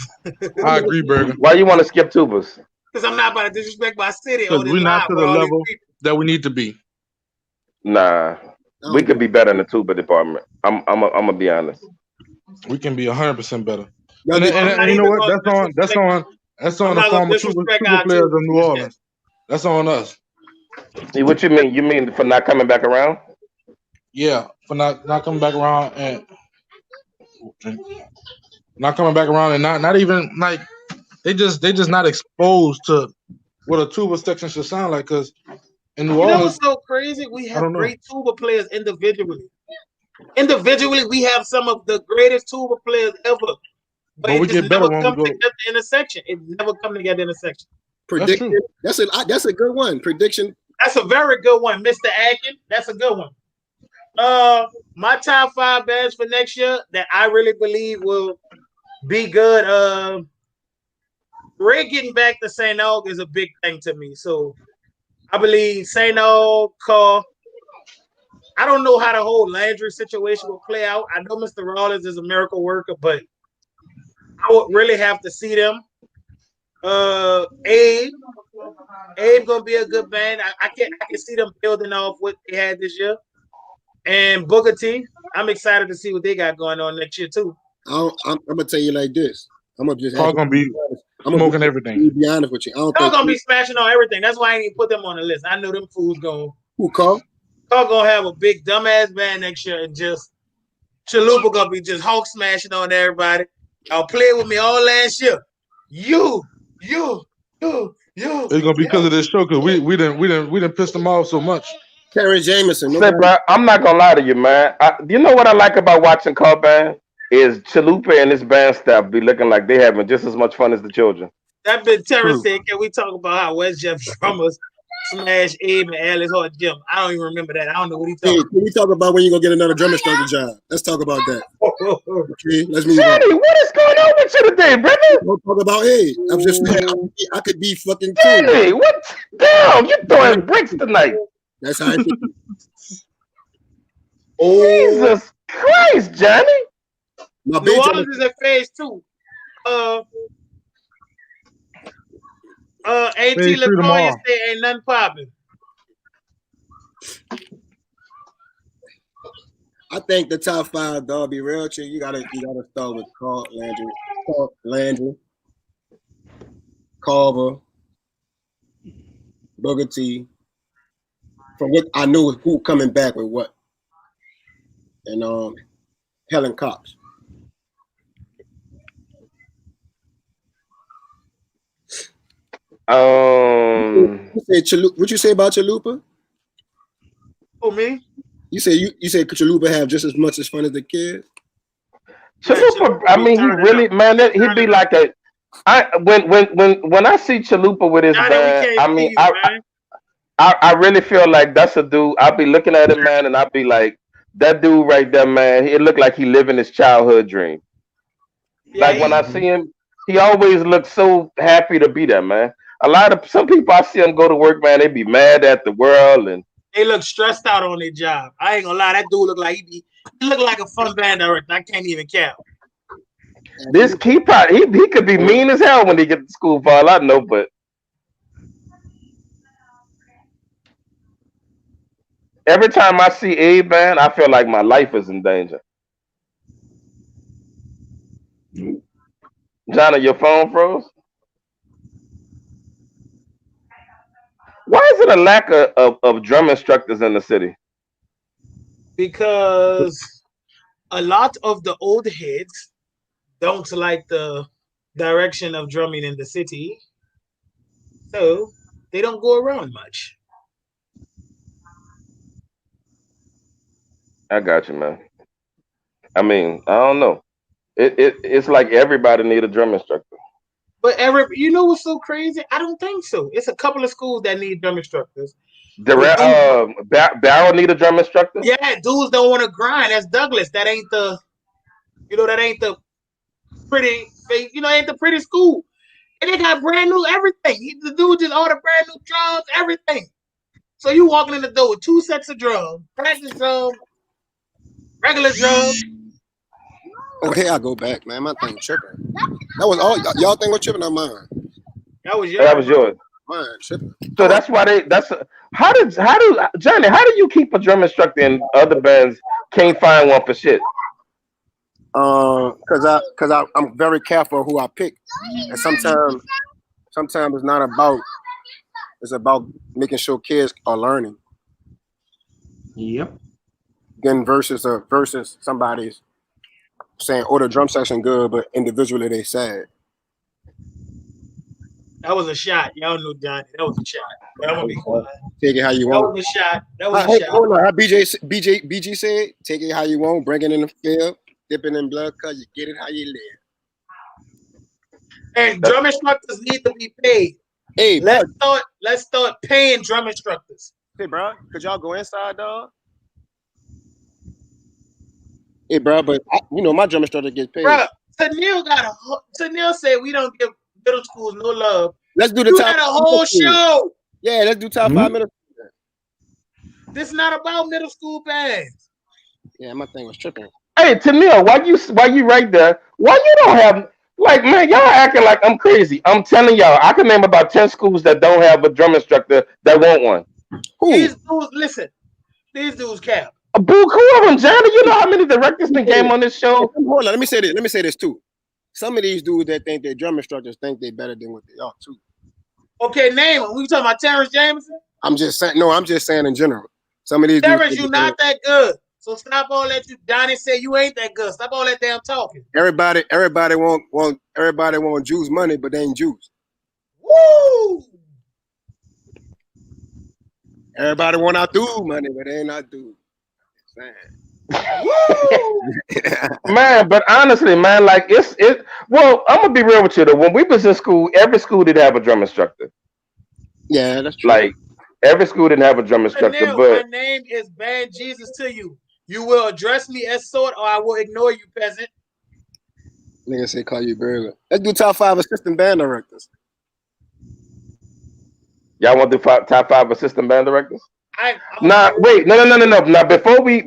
I agree, Burger. Why you want to skip tubas? Because I'm not about to disrespect my city. Because we're not to the level that we need to be. Nah, we could be better in the tuba department. I'm gonna be honest. We can be 100% better. And you know what? That's on the former tuba players of New Orleans. That's on us. See what you mean? You mean for not coming back around? Yeah, for not coming back around and not coming back around and not even like they just not exposed to what a tuba section should sound like. Because in New You know what's Orleans, so crazy? We I have don't know, great tuba players individually. Individually, we have some of the greatest tuba players ever. But but it we just get better never when we come go. together in a section. It never come together in a section. That's Prediction. true. That's a good one. Prediction. That's a very good one, Mr. Akin. That's a good one. My top 5 bands for next year that I really believe will be good. Ray getting back to St. Aug is a big thing to me. So I believe St. Aug, I don't know how the whole Landry situation will play out. I know Mr. Rollins is a miracle worker, but I would really have to see them. Abe gonna be a good band. I can see them building off what they had this year. And Booker T, I'm excited to see what they got going on next year too. I'm gonna tell you like this. I'm gonna just Carl gonna be I'm smoking everything. be honest with you. I don't They're think gonna be smashing on everything. That's why I ain't even put them on the list. I know them fools going. who call. They're gonna have a big dumbass band next year and just Chalupa gonna be just Hulk smashing on everybody. I'll play with me all last year. You. It's gonna be because of this show because we didn't piss them off so much. Karen Jameson. Say, bro, I'm not gonna lie to you, man. You know what I like about watching car band is Chalupa and his band staff be looking like they having just as much fun as the children. That been Terrence True. said, can we talk about how West Jeff drummers smash Abe and Alice Hart Jim? I don't even remember that. I don't know what he Hey, talking can we talk about when you gonna get another drum instructor job? Let's talk about that. about. Okay, let's move on. Johnny, what is going on with you today, brother? Don't talk about hey. I'm just saying I could be fucking cool. Johnny, what? Damn, you throwing bricks tonight. That's how I think. Jesus Christ, Johnny. My New big drum Orleans is in phase 2. AT Phase 3 LaToya tomorrow. said ain't nothing popping. I think the top 5, dog, be real to you. You gotta start with Landry, Carver, Booker T. From what I know who coming back with what. And Helen Cox. What you say about Chalupa? Who, me? You say Chalupa have just as much as fun as the kids? Chalupa, I mean, he really, man, he'd be like a. When I see Chalupa with his Johnny, band, I mean, man. I really feel like that's a dude. I'll be looking at him, man, and I'll be like, that dude right there, man. It looked like he living his childhood dream. Yeah, Like when I see him, he always looks so happy to be there, man. Some people I see him go to work, man, they be mad at the world and they look stressed out on their job. I ain't gonna lie, that dude look like he look like a fun band director. I can't even count. this he could be mean as hell when he get to school for all I know, but every time I see Abe, man, I feel like my life is in danger. Johnny, your phone froze? Why is it a lack of drum instructors in the city? Because a lot of the old heads don't like the direction of drumming in the city, so they don't go around much. I got you, man. I mean, I don't know. It's like everybody need a drum instructor. But you know what's so crazy? I don't think so. It's a couple of schools that need drum instructors. Barrel need a drum instructor. Yeah, dudes don't want to grind. That's Douglas. That ain't the pretty, ain't the pretty school. And they got brand new everything. The dude just ordered brand new drums, everything. So you walking in the door with 2 sets of drums, practice drums, regular drums. Oh, here I go back, man. My thing tripping. That was all y'all think was tripping on mine. That was yours. Mine tripping. So that's why how do Johnny? How do you keep a drum instructor and other bands can't find one for shit? Cause I'm very careful who I pick, and sometimes it's not about. It's about making sure kids are learning. Yep. then versus somebody's saying, "Oh, the drum section good," but individually they sad. That was a shot. Y'all knew Johnny. That was a shot. But I'm gonna be quiet. Take it how you That want. was a shot. That was a Hey, shot. hold on. How BG said, "Take it how you want, bring it in the field, dip it in blood, cause you get it how you live." And drum instructors need to be paid. Hey, Let's start paying drum instructors. Hey, bro, could y'all go inside, dog? Hey, bro, but my drum instructor gets paid. Bro, Tennille said we don't give middle schools no love. Let's do the you top. Had a whole show. Yeah, let's do top 5 middle school. This is not about middle school bands. Yeah, my thing was tripping. Hey, Tennille, why you right there? Why you don't have like, man, y'all acting like I'm crazy. I'm telling y'all, I can name about 10 schools that don't have a drum instructor that want one. Who? These dudes, listen. These dudes cap. A buku of them, Johnny. You know how many directors that came on this show? Hold on, let me say this too. Some of these dudes that think they're drum instructors think they're better than what they are too. Okay, name them. We talking about Terrence Jameson? I'm just saying in general. Some of these Terrence, dudes you not that good. So stop all that. Johnny said you ain't that good. Stop all that damn talking. Everybody want Jews money, but they ain't Jews. Woo! Everybody want our dude money, but they ain't our dude. Man, but honestly, man, like it. Well, I'm gonna be real with you though. When we was in school, every school did have a drum instructor. Yeah, that's true. Like every school didn't have a drum instructor, but my name is Bad Jesus to you. You will address me as sort, or I will ignore you, peasant. Nigga say call you burger. Let's do top 5 assistant band directors. Y'all want to do top 5 assistant band directors? No. Now before we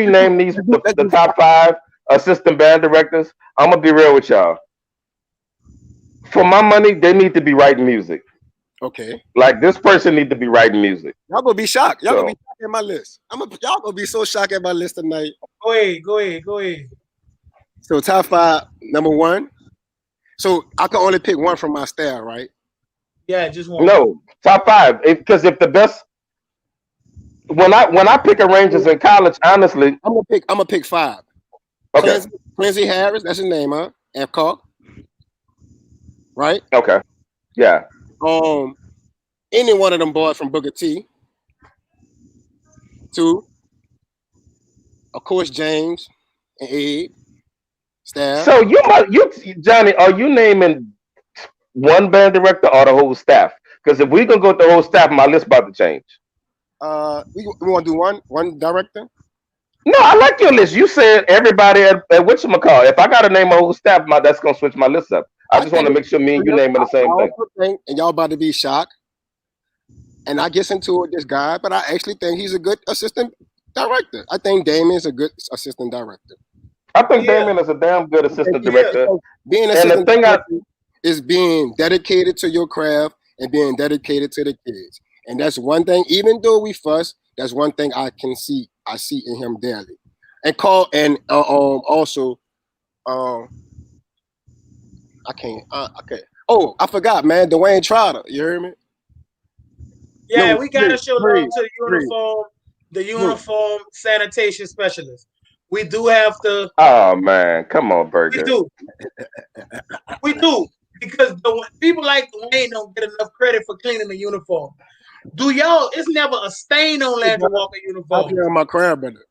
name these the top 5 assistant band directors, I'm gonna be real with y'all. For my money, they need to be writing music. Okay. Like this person need to be writing music. Y'all gonna be shocked. Y'all gonna be shocked at my list. Y'all gonna be so shocked at my list tonight. Go ahead. So top 5, number 1. So I can only pick one from my staff, right? Yeah, just one. No, top 5. Because if the best, when I pick arrangers in college, honestly, I'm gonna pick 5. Okay. Quincy Harris, that's his name, huh? F. Cock. Right? Okay. Yeah. Any one of them boys from Booker T. 2. Of course, James and Ed. Staff. So Johnny, are you naming one band director or the whole staff? Because if we gonna go with the whole staff, my list about to change. We want to do one director. No, I like your list. You said everybody at whatchamacall. If I gotta name a whole staff, that's gonna switch my list up. I just want to make sure me and you naming the same thing. And y'all about to be shocked. And I guess into it, this guy, but I actually think he's a good assistant director. I think Damien's a good assistant director. I think Damien is a damn good assistant director. Being an assistant director is being dedicated to your craft and being dedicated to the kids. And that's one thing, even though we fuss, that's one thing I see in him daily. And also I can't okay. Oh, I forgot, man. Dwayne Trotter. You heard me? Yeah, we gotta show love to the uniform sanitation specialist. We do have to. Oh man, come on, Burger. We do because people like Dwayne don't get enough credit for cleaning the uniform. Do y'all? It's never a stain on Landry Walker uniform. I'm my crab brother.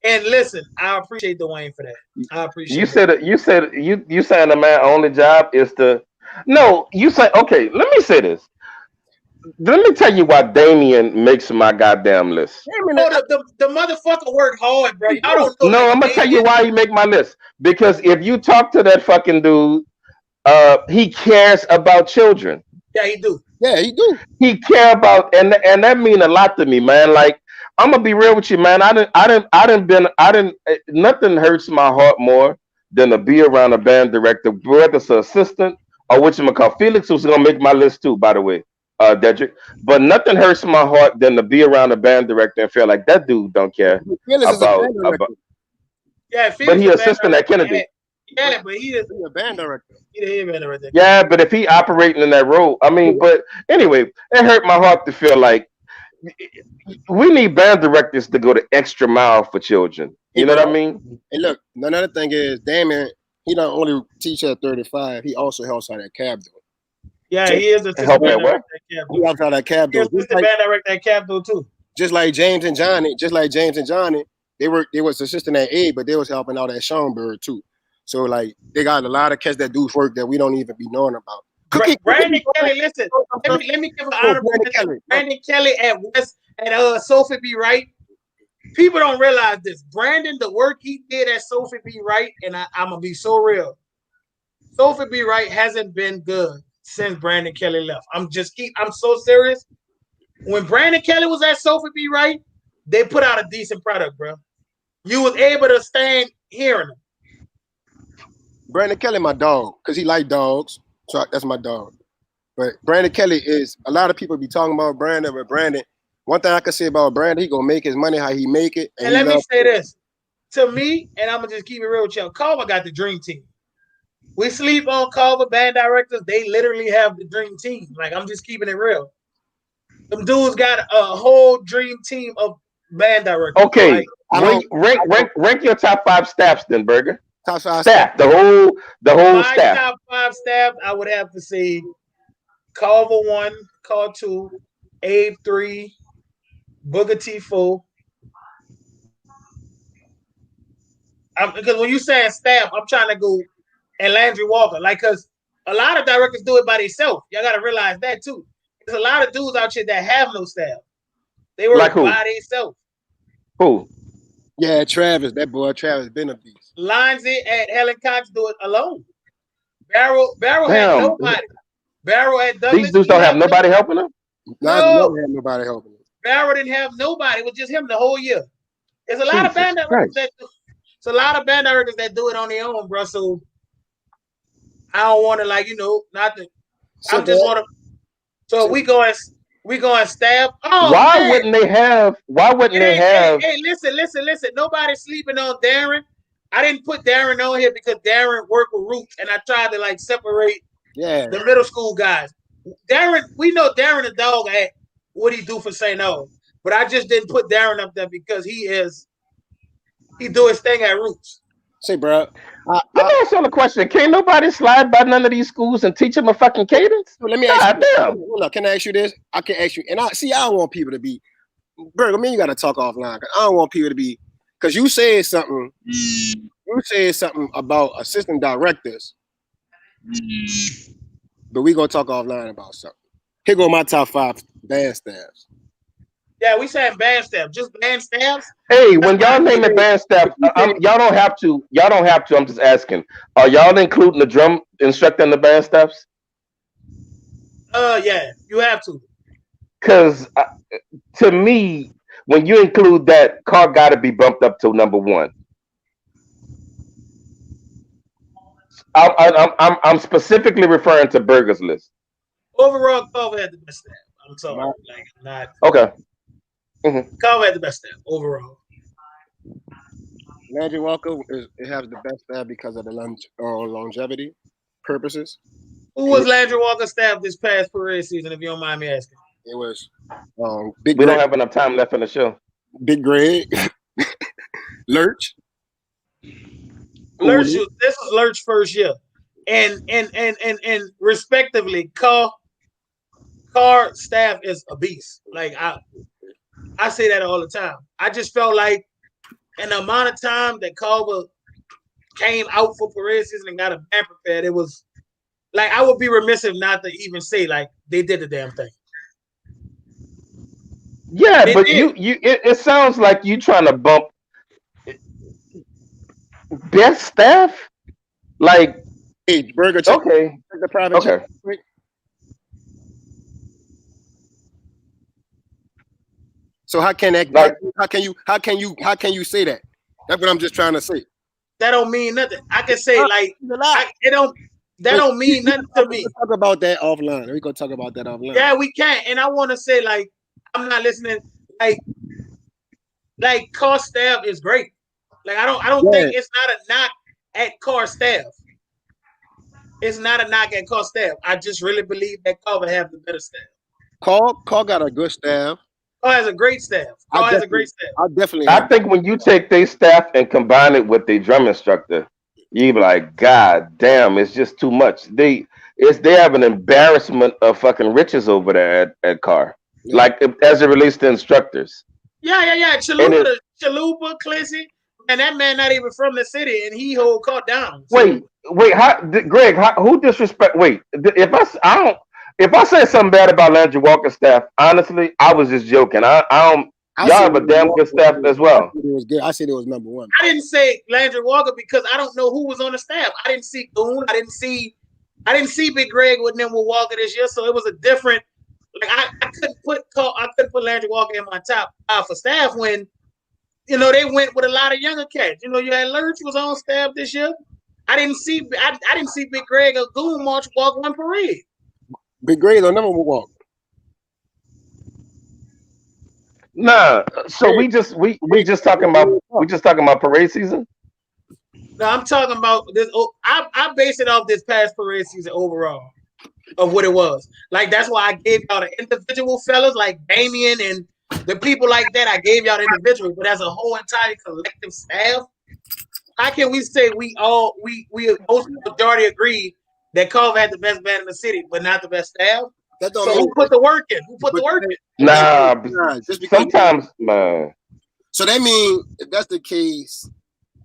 And listen, I appreciate Dwayne for that. I appreciate. You said you saying the man's only job is to. No, you say okay. Let me say this. Let me tell you why Damien makes my goddamn list. The motherfucker worked hard, bro. I don't know. No, I'm gonna tell you why he make my list. Because if you talk to that fucking dude, he cares about children. Yeah, he do. Yeah, he do. He care about and that mean a lot to me, man. Like I'm gonna be real with you, man. Nothing hurts my heart more than to be around a band director, whether it's an assistant or whatchamacall. Felix was gonna make my list too, by the way. Dedrick, but nothing hurts my heart than to be around a band director and feel like that dude don't care about. Yeah, but he assistant at Kennedy. Yeah, but he is a band director. He a band director. Yeah, but if he operating in that role, I mean, but anyway, it hurt my heart to feel like we need band directors to go the extra mile for children. Hey, You know bro. what I mean? And look, another thing is, Damon, he don't only teach at 35, he also helps out at cab door. Yeah, Just, he is assistant Help band at what? director at Cap. he helps out at cab He is door. assistant band director at Cap too. Just like James and Johnny, they was assistant at A, but they was helping out at Schaumburg too. So like they got a lot of cats that do work that we don't even be knowing about. Brandon Kelly, listen, let me give an honorable mention. Brandon Kelly at West at Sophie B. Wright. People don't realize this. Brandon, the work he did at Sophie B. Wright, and I'm gonna be so real. Sophie B. Wright hasn't been good since Brandon Kelly left. I'm so serious. When Brandon Kelly was at Sophie B. Wright, they put out a decent product, bro. You was able to stand hearing them. Brandon Kelly, my dog, because he like dogs. So that's my dog. But Brandon Kelly is, a lot of people be talking about Brandon, but Brandon, one thing I can say about Brandon, he gonna make his money how he make it. And let me say this. To me, and I'm gonna just keep it real with y'all, Carver got the dream team. We sleep on Carver band directors. They literally have the dream team. Like, I'm just keeping it real. Them dudes got a whole dream team of band directors. Okay, like, rank your top 5 staffs then, Burger. Top 5 staff. The whole my staff. top 5 staff, I would have to say Carver 1, Carver 2, Abe 3, Booker T 4. Because when you say staff, I'm trying to go and Landry Walker, like, because a lot of directors do it by themselves. Y'all got to realize that too. There's a lot of dudes out here that have no staff. They work like by themselves. Who? Yeah, Travis. That boy Travis been a beast. Lindsay and Helen Cox do it alone. Barrow had nobody. Barrow at Douglas. These dudes don't have nobody helping them? No, never had nobody helping him. Barrow didn't have nobody. It was just him the whole year. There's a lot of band directors that do. It's a lot of band directors that do it on their own, bro. So I don't want to, like, not to. I just want to. So we going staff. Oh, why wouldn't they have? Hey, listen. Nobody's sleeping on Darren. I didn't put Darren on here because Darren worked with Roots, and I tried to like separate the middle school guys. Darren, we know Darren the dog at what he do for St. O, but I just didn't put Darren up there because he do his thing at Roots. Say, bro. Let me ask you a question. Can't nobody slide by none of these schools and teach them a fucking cadence? Let me ask you. Look, can I ask you this? I can ask you, and I don't want people to be. Burger, you got to talk offline. I don't want people to be, because you said something. You said something about assistant directors, but we gonna talk offline about something. Here go my top 5 band staffs. Yeah, we saying band staff, just band staffs. Hey, when y'all name it band staff, y'all don't have to. Y'all don't have to. I'm just asking. Are y'all including the drum instructor in the band staffs? Yeah, you have to. Because to me, when you include that, car got to be bumped up to number 1. I'm specifically referring to Burger's list. Overall, Carver had the best staff. I'm sorry, like, not okay. Mm-hmm. Carver had the best staff overall. Landry Walker it has the best staff because of the longevity purposes. Who was Landry Walker's staff this past parade season, if you don't mind me asking? It was Big. We don't have enough time left in the show. Big Greg, Lurch. Lurch. This was Lurch's first year, and respectively, Carr staff is a beast. Like I say that all the time. I just felt like in the amount of time that Carver came out for parade season and got a band prepared, it was like I would be remiss if not to even say like they did the damn thing. Yeah, but it sounds like you trying to bump best staff, like Burger. Okay, the private. Okay. So how can that? Like, how can you say that? That's what I'm just trying to say. That don't mean nothing. I can say like that don't mean nothing to me. Talk about that offline. We gonna talk about that offline. Yeah, we can. And I want to say like I'm not listening. Like car staff is great. Like I don't think it's not a knock at car staff. It's not a knock at car staff. I just really believe that Carver have the better staff. Carl got a good staff. has a great staff. Carl has a great staff. I definitely. I think when you take their staff and combine it with their drum instructor, you be like, God damn, it's just too much. They have an embarrassment of fucking riches over there at Carr. Yeah. Like as it relates to instructors. Yeah. Chalupa, Clancy, and that man not even from the city, and he hold Carr down. So. Wait, Greg, who disrespect? Wait, if I say something bad about Landry Walker's staff, honestly, I was just joking. I don't. Y'all have a damn good staff as well. It was good. I said it was number one. I didn't say Landry Walker because I don't know who was on the staff. I didn't see Goon. I didn't see Big Greg with them with Walker this year. So it was a different. Like I couldn't put Landry Walker in my top 5 for staff when, they went with a lot of younger cats. You had Lurch was on staff this year. I didn't see Big Greg or Goon march walk one parade. Big Greg don't never walk. Nah, so we just talking about parade season. No, I'm talking about this. I base it off this past parade season overall of what it was. Like that's why I gave y'all the individual fellas like Damien and the people like that. I gave y'all the individual, but as a whole entire collective staff, how can we say we most majority agree that Culver had the best band in the city, but not the best staff? So who put the work in? Nah, just because sometimes, man. So that means if that's the case,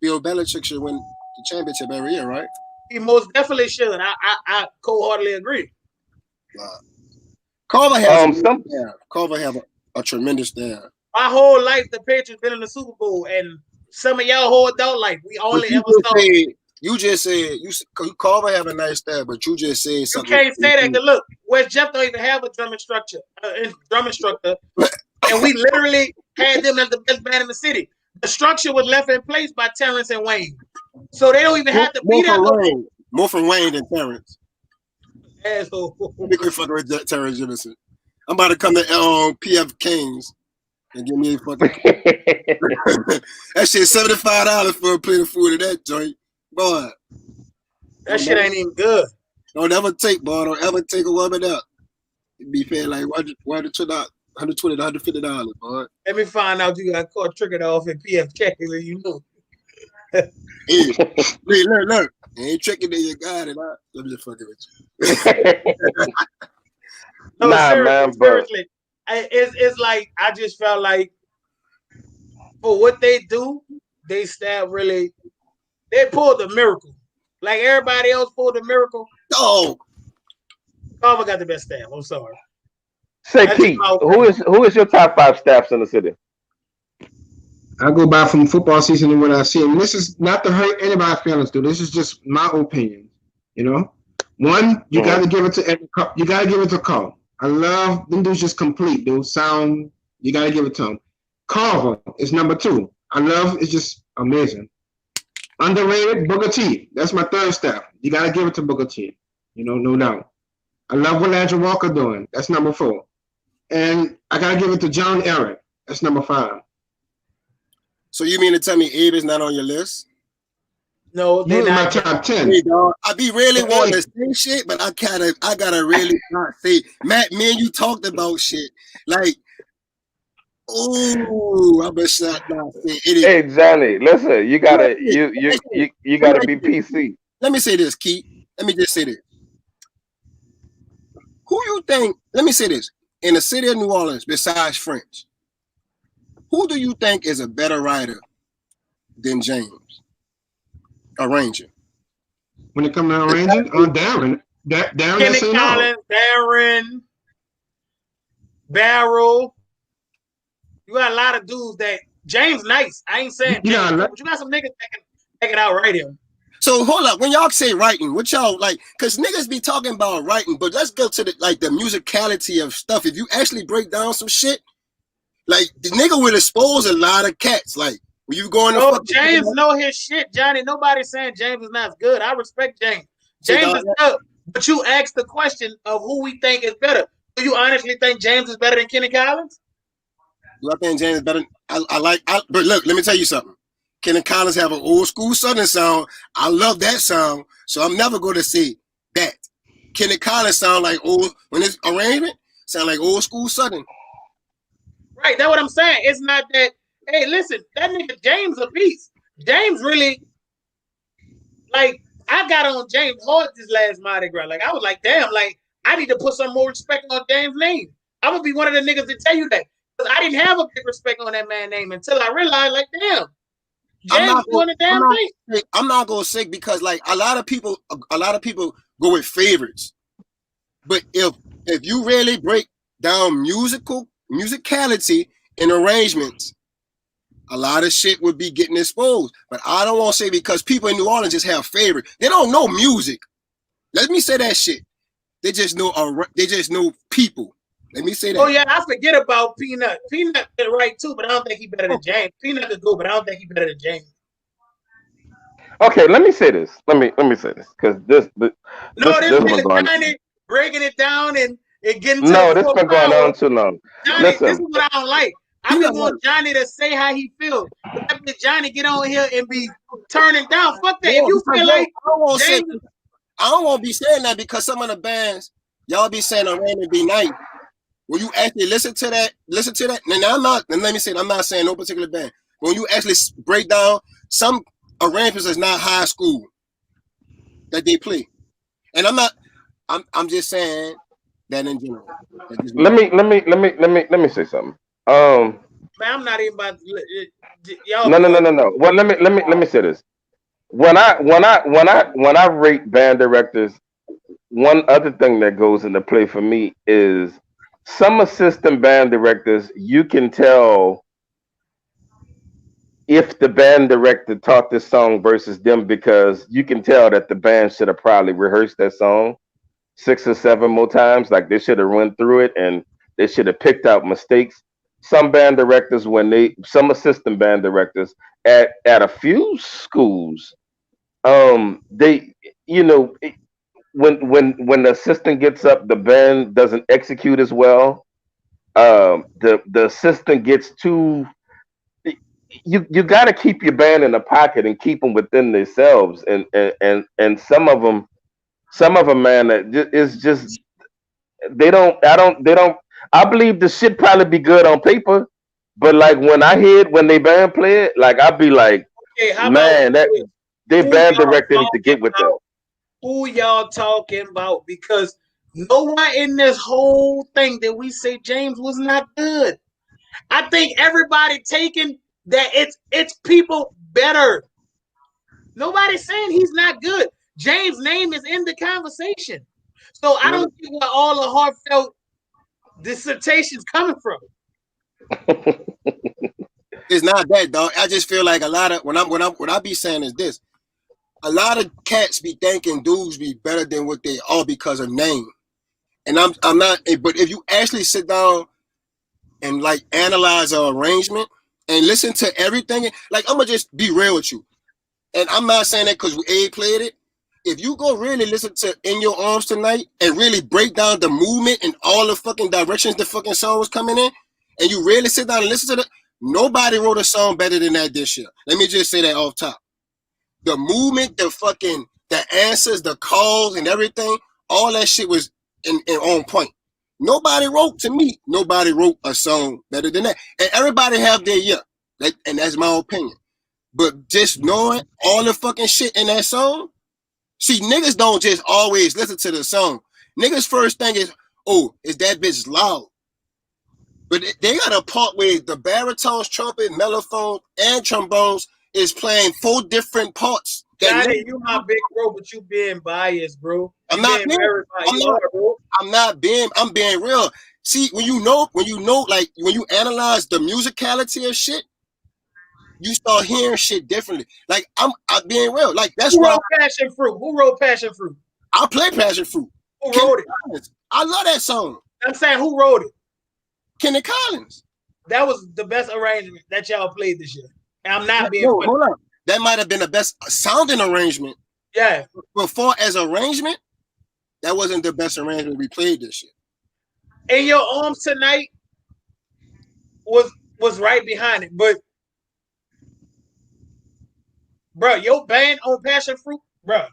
Bill Belichick should win the championship every year, right? He most definitely should. I wholeheartedly agree. Culver has Culver have a tremendous staff. My whole life, the Patriots been in the Super Bowl, and some of y'all whole adult life, we only ever saw. You just said Culver have a nice staff, but you just said something. You can't say that. Cause look, West Jeff don't even have a drum instructor, and we literally had them as the best band in the city. The structure was left in place by Terrence and Wayne, so they don't even have to be that. More from Wayne than Terrence. Asshole. We can fuck with Terrence Jefferson. I'm about to come to PF Kings and give me a fucking. That shit $75 for a plate of food at that joint. Boy, that shit ain't even good. Don't ever take a woman out. It'd be paying like $120, $150, boy. Let me find out you got caught tricking off in PFK, and you know. Hey, look. You ain't tricking, then you got it. Let me just fucking with you. No, seriously. It's like I just felt like for what they do, they staff really. They pulled the miracle. Like everybody else pulled the miracle. Oh. Carver got the best staff. I'm sorry. Say, Pete, who is your top 5 staffs in the city? I go by from football season and what I see. And this is not to hurt anybody's feelings, dude. This is just my opinion. One, you got to give it to Carl. I love them dudes just complete, dude. Sound, you got to give it to him. Carver is number 2. It's just amazing. Underrated, Booker T. That's my 3rd staff. You got to give it to Booker T. No doubt. I love what Landry Walker doing. That's number 4. And I got to give it to John Eric. That's number 5. So you mean to tell me Abe is not on your list? No, they're not. My top 10. Hey, dog, I be really wanting to say shit, but I gotta really not say. Matt, me and you talked about shit. Like, oh, I bet not say it. Hey, Johnny, listen, you gotta be PC. Let me say this, Keith. Let me just say this. Who you think? Let me say this. In the city of New Orleans, besides French, who do you think is a better writer than James? Arranger. When it comes to arranging, Darren. Kenny Collins, Darren, Barrel. You got a lot of dudes that James nice. I ain't saying James, but you got some niggas that can take it out right here. So hold up, when y'all say writing, what y'all like? Cause niggas be talking about writing, but let's go to the musicality of stuff. If you actually break down some shit, like the nigga will expose a lot of cats. Like when you going to James know his shit, Johnny. Nobody's saying James is not good. I respect James. James is good, but you asked the question of who we think is better. Do you honestly think James is better than Kenny Collins? Do I think James is better? But look, let me tell you something. Kenny Collins have an old school Southern sound. I love that sound, so I'm never going to say that. Kenny Collins sound like old when it's arrangement, sound like old school Southern. Right, that's what I'm saying. It's not that. Hey, listen, that nigga James a beast. James really like. I got on James hard this last Mardi Gras. Like I was like, damn, like I need to put some more respect on James' name. I'm gonna be one of the niggas to tell you that because I didn't have a big respect on that man's name until I realized, like, damn, James doing the damn thing. I'm not gonna say because like a lot of people go with favorites, but if you really break down musicality and arrangements, a lot of shit would be getting exposed. But I don't want to say because people in New Orleans just have favorites. They don't know music. Let me say that shit. They just know people. Let me say that. Oh yeah, I forget about Peanut. Peanut is right too, but I don't think he better than James. Peanut is good, but I don't think he better than James. Okay, let me say this. Let me say this because this nigga one going. Johnny breaking it down and getting to No, the this full been going power. on too long. Johnny, Listen, this is what I don't like. I be want Johnny to say how he feels. But that bitch Johnny get on here and be turning down. Fuck that. If you feel like James, I don't want to be saying that because some of the bands y'all be saying a random be nice. When you actually listen to that, now I'm not. And let me say, I'm not saying no particular band. When you actually break down some arrangements, is not high school that they play, and I'm not. I'm just saying that in general. let me say something. Um, man, I'm not even about y'all no, no, no, boys. no, no. Well, let me say this. When I rate band directors, one other thing that goes into play for me is some assistant band directors. You can tell if the band director taught this song versus them because you can tell that the band should have probably rehearsed that song 6 or 7 more times. Like they should have run through it and they should have picked out mistakes. Some band directors, some assistant band directors at a few schools, they, you know, when the assistant gets up, the band doesn't execute as well. The assistant gets too. You got to keep your band in the pocket and keep them within themselves, and some of them, man, is just they don't. I don't. They don't. I believe the shit probably be good on paper, but like when I hear it when they band play it, like I'd be like, Okay, how about man, that they who band y'all director need to talking get with that. about? Who y'all talking about? Because no one in this whole thing that we say James was not good. I think everybody taking that it's people better. Nobody's saying he's not good. James' name is in the conversation. So I don't see where all the heartfelt dissertations coming from. It's not that, dog. I just feel like a lot of what I be saying is this: a lot of cats be thinking dudes be better than what they are because of name, and I'm not. But if you actually sit down and like analyze our arrangement and listen to everything, like I'm gonna just be real with you, and I'm not saying that because A played it. If you go really listen to In Your Arms Tonight and really break down the movement and all the fucking directions the fucking song was coming in, and you really sit down and listen to it, nobody wrote a song better than that this year. Let me just say that off top. The movement, the answers, the calls and everything, all that shit was in on point. Nobody wrote a song better than that. And everybody have their year. And that's my opinion. But just knowing all the fucking shit in that song, see, niggas don't just always listen to the song. Niggas' first thing is, oh, is that bitch loud? But they got a part where the baritones, trumpet, mellophone, and trombones is playing 4 different parts. Johnny, you my big bro, but you being biased, bro. I'm not being, I'm being real. See, when you know, like when you analyze the musicality of shit, you start hearing shit differently. Like I'm being real. Like that's who why wrote Passion Fruit? Who wrote Passion Fruit? I play Passion Fruit. Who wrote it? Collins. I love that song. I'm saying who wrote it? Kenny Collins. That was the best arrangement that y'all played this year. And I'm not being funny. Hold up. That might have been the best sounding arrangement. Yeah. But for as arrangement, that wasn't the best arrangement we played this year. In Your Arms Tonight was right behind it. But bro, your band on Passion Fruit, bro,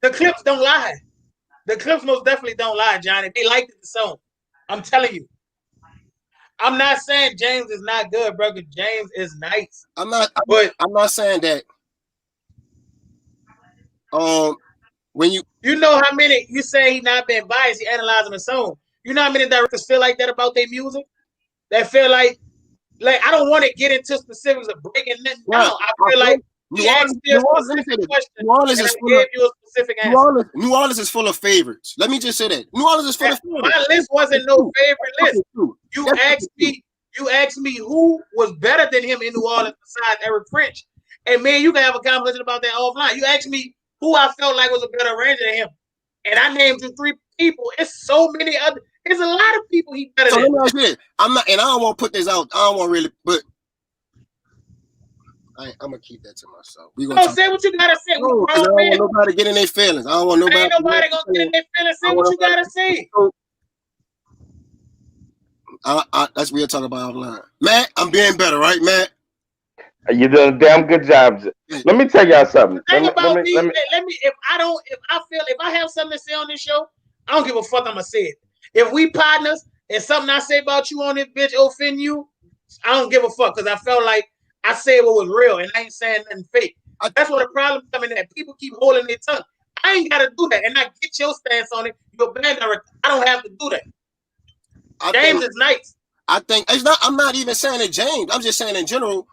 the clips don't lie. The clips most definitely don't lie, Johnny. They liked the song. I'm telling you. I'm not saying James is not good, bro. James is nice. I'm not saying that. When you know how many you say he not been biased, he analyzing the song. You know how many directors feel like that about their music? That feel like I don't want to get into specifics of breaking nothing down. I feel like he asked me a specific question, and I gave you a specific answer. New Orleans is full of favorites. Let me just say that New Orleans is full of favorites. My list wasn't no favorite list. You asked me who was better than him in New Orleans besides Eric French, and man, you can have a conversation about that offline. You asked me who I felt like was a better arranger than him, and I named you 3 people. It's so many other. There's a lot of people he better than. I'm not, and I don't want to put this out. I don't want really, but I'm gonna keep that to myself. Say what you gotta say. I don't want nobody to get in their feelings. I don't want nobody. Ain't nobody gonna get in their feelings. Say what you gotta say. That's what we'll talk about offline. Matt, I'm being better, right, Matt? You're doing a damn good job. Let me tell y'all something. If I have something to say on this show, I don't give a fuck. I'ma say it. If we partners and something I say about you on this bitch offend you, I don't give a fuck because I felt like I said what was real and I ain't saying nothing fake. That's what the problem coming at. People keep holding their tongue. I ain't gotta do that, and I get your stance on it. You're band director. I don't have to do that. James is nice. I think it's not. I'm not even saying it, James. I'm just saying in general.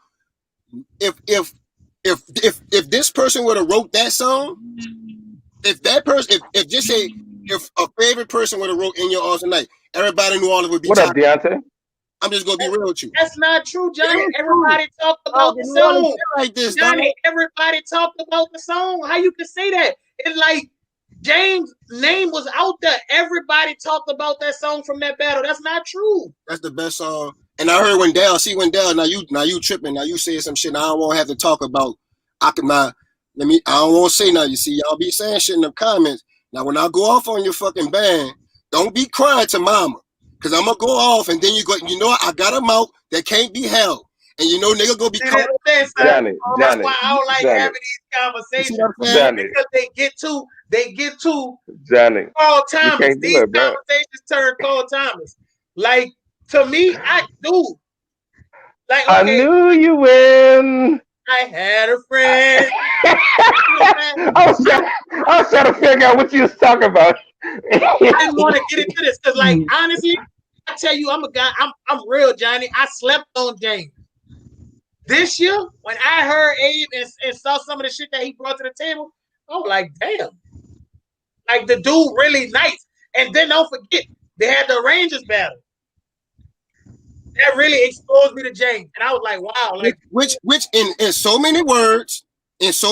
If this person would have wrote that song, if a favorite person would have wrote In Your Arms Tonight, everybody in New Orleans would be. What up, Deontay? I'm just gonna be real with you. That's not true, Johnny. Everybody talked about the song. Like this, Johnny. Everybody talked about the song. How you can say that? It's like James' name was out there. Everybody talked about that song from that battle. That's not true. That's the best song. And I heard Wendell, now you tripping. Now you say some shit. Now I don't want to have to talk about. I don't want to say now. You see, y'all be saying shit in the comments. Now when I go off on your fucking band, don't be crying to mama. Cause I'm gonna go off and then I got a mouth that can't be held. And nigga gonna be Johnny. That's why I don't like having these conversations. Johnny. Because they get to Johnny. Carl Thomas. These conversations turn Carl Thomas. Like to me, I do. Like okay, I knew you when I had a friend. I was trying to figure out what you was talking about. I didn't want to get into this because, like, honestly, I tell you, I'm a guy. I'm real, Johnny. I slept on James. This year, when I heard Abe and saw some of the shit that he brought to the table, I was like, damn. Like, the dude really nice. And then don't forget, they had the Rangers battle. That really exposed me to James. And I was like, wow. Like, which in so many words, nigga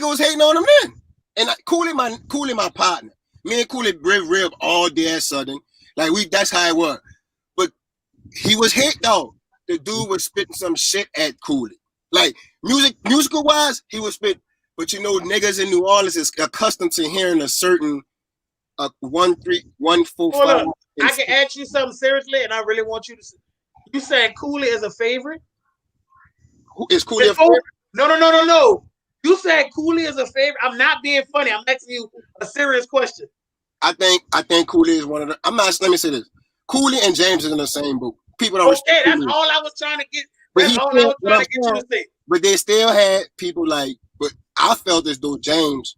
was hating on him then. And Cooley my partner. Me and Cooley rib all day at Southern. Like, that's how it was. But he was hit, though. The dude was spitting some shit at Cooley. Like, musical wise, he was spit. But niggas in New Orleans is accustomed to hearing a certain 1, 3, 1, 4, 5. I can ask you something seriously, and I really want you to. You said Cooley is a favorite? Is Cooley a favorite? No. You said Cooley is a favorite. I'm not being funny. I'm asking you a serious question. I think Cooley is one of the. Let me say this. Cooley and James is in the same boat. People don't. Okay, that's all I was trying to get. That's all I was trying to get you to say. But they still had people like. But I felt as though James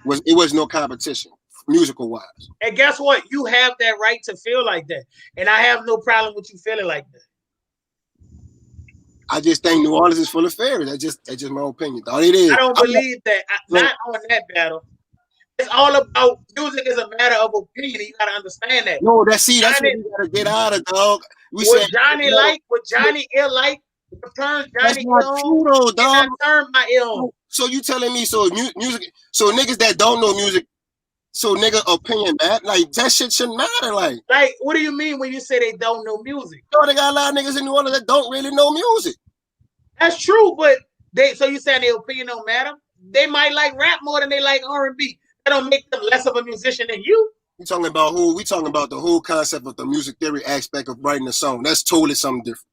was no competition, musical wise. And guess what? You have that right to feel like that, and I have no problem with you feeling like that. I just think New Orleans is full of fairies. That's just my opinion. All it is. I don't believe that. Not on that battle. It's all about music is a matter of opinion. You gotta understand that. No, that's what you gotta get out of, dog. Would Johnny ill like the term Johnny ill on? Turn my ill. So you telling me music? So niggas that don't know music, so nigga opinion, man, like that shit shouldn't matter. Like what do you mean when you say they don't know music? No, they got a lot of niggas in New Orleans that don't really know music. That's true, but so you saying their opinion don't matter? They might like rap more than they like R&B. That don't make them less of a musician than you. We talking about who? We talking about the whole concept of the music theory aspect of writing a song. That's totally something different.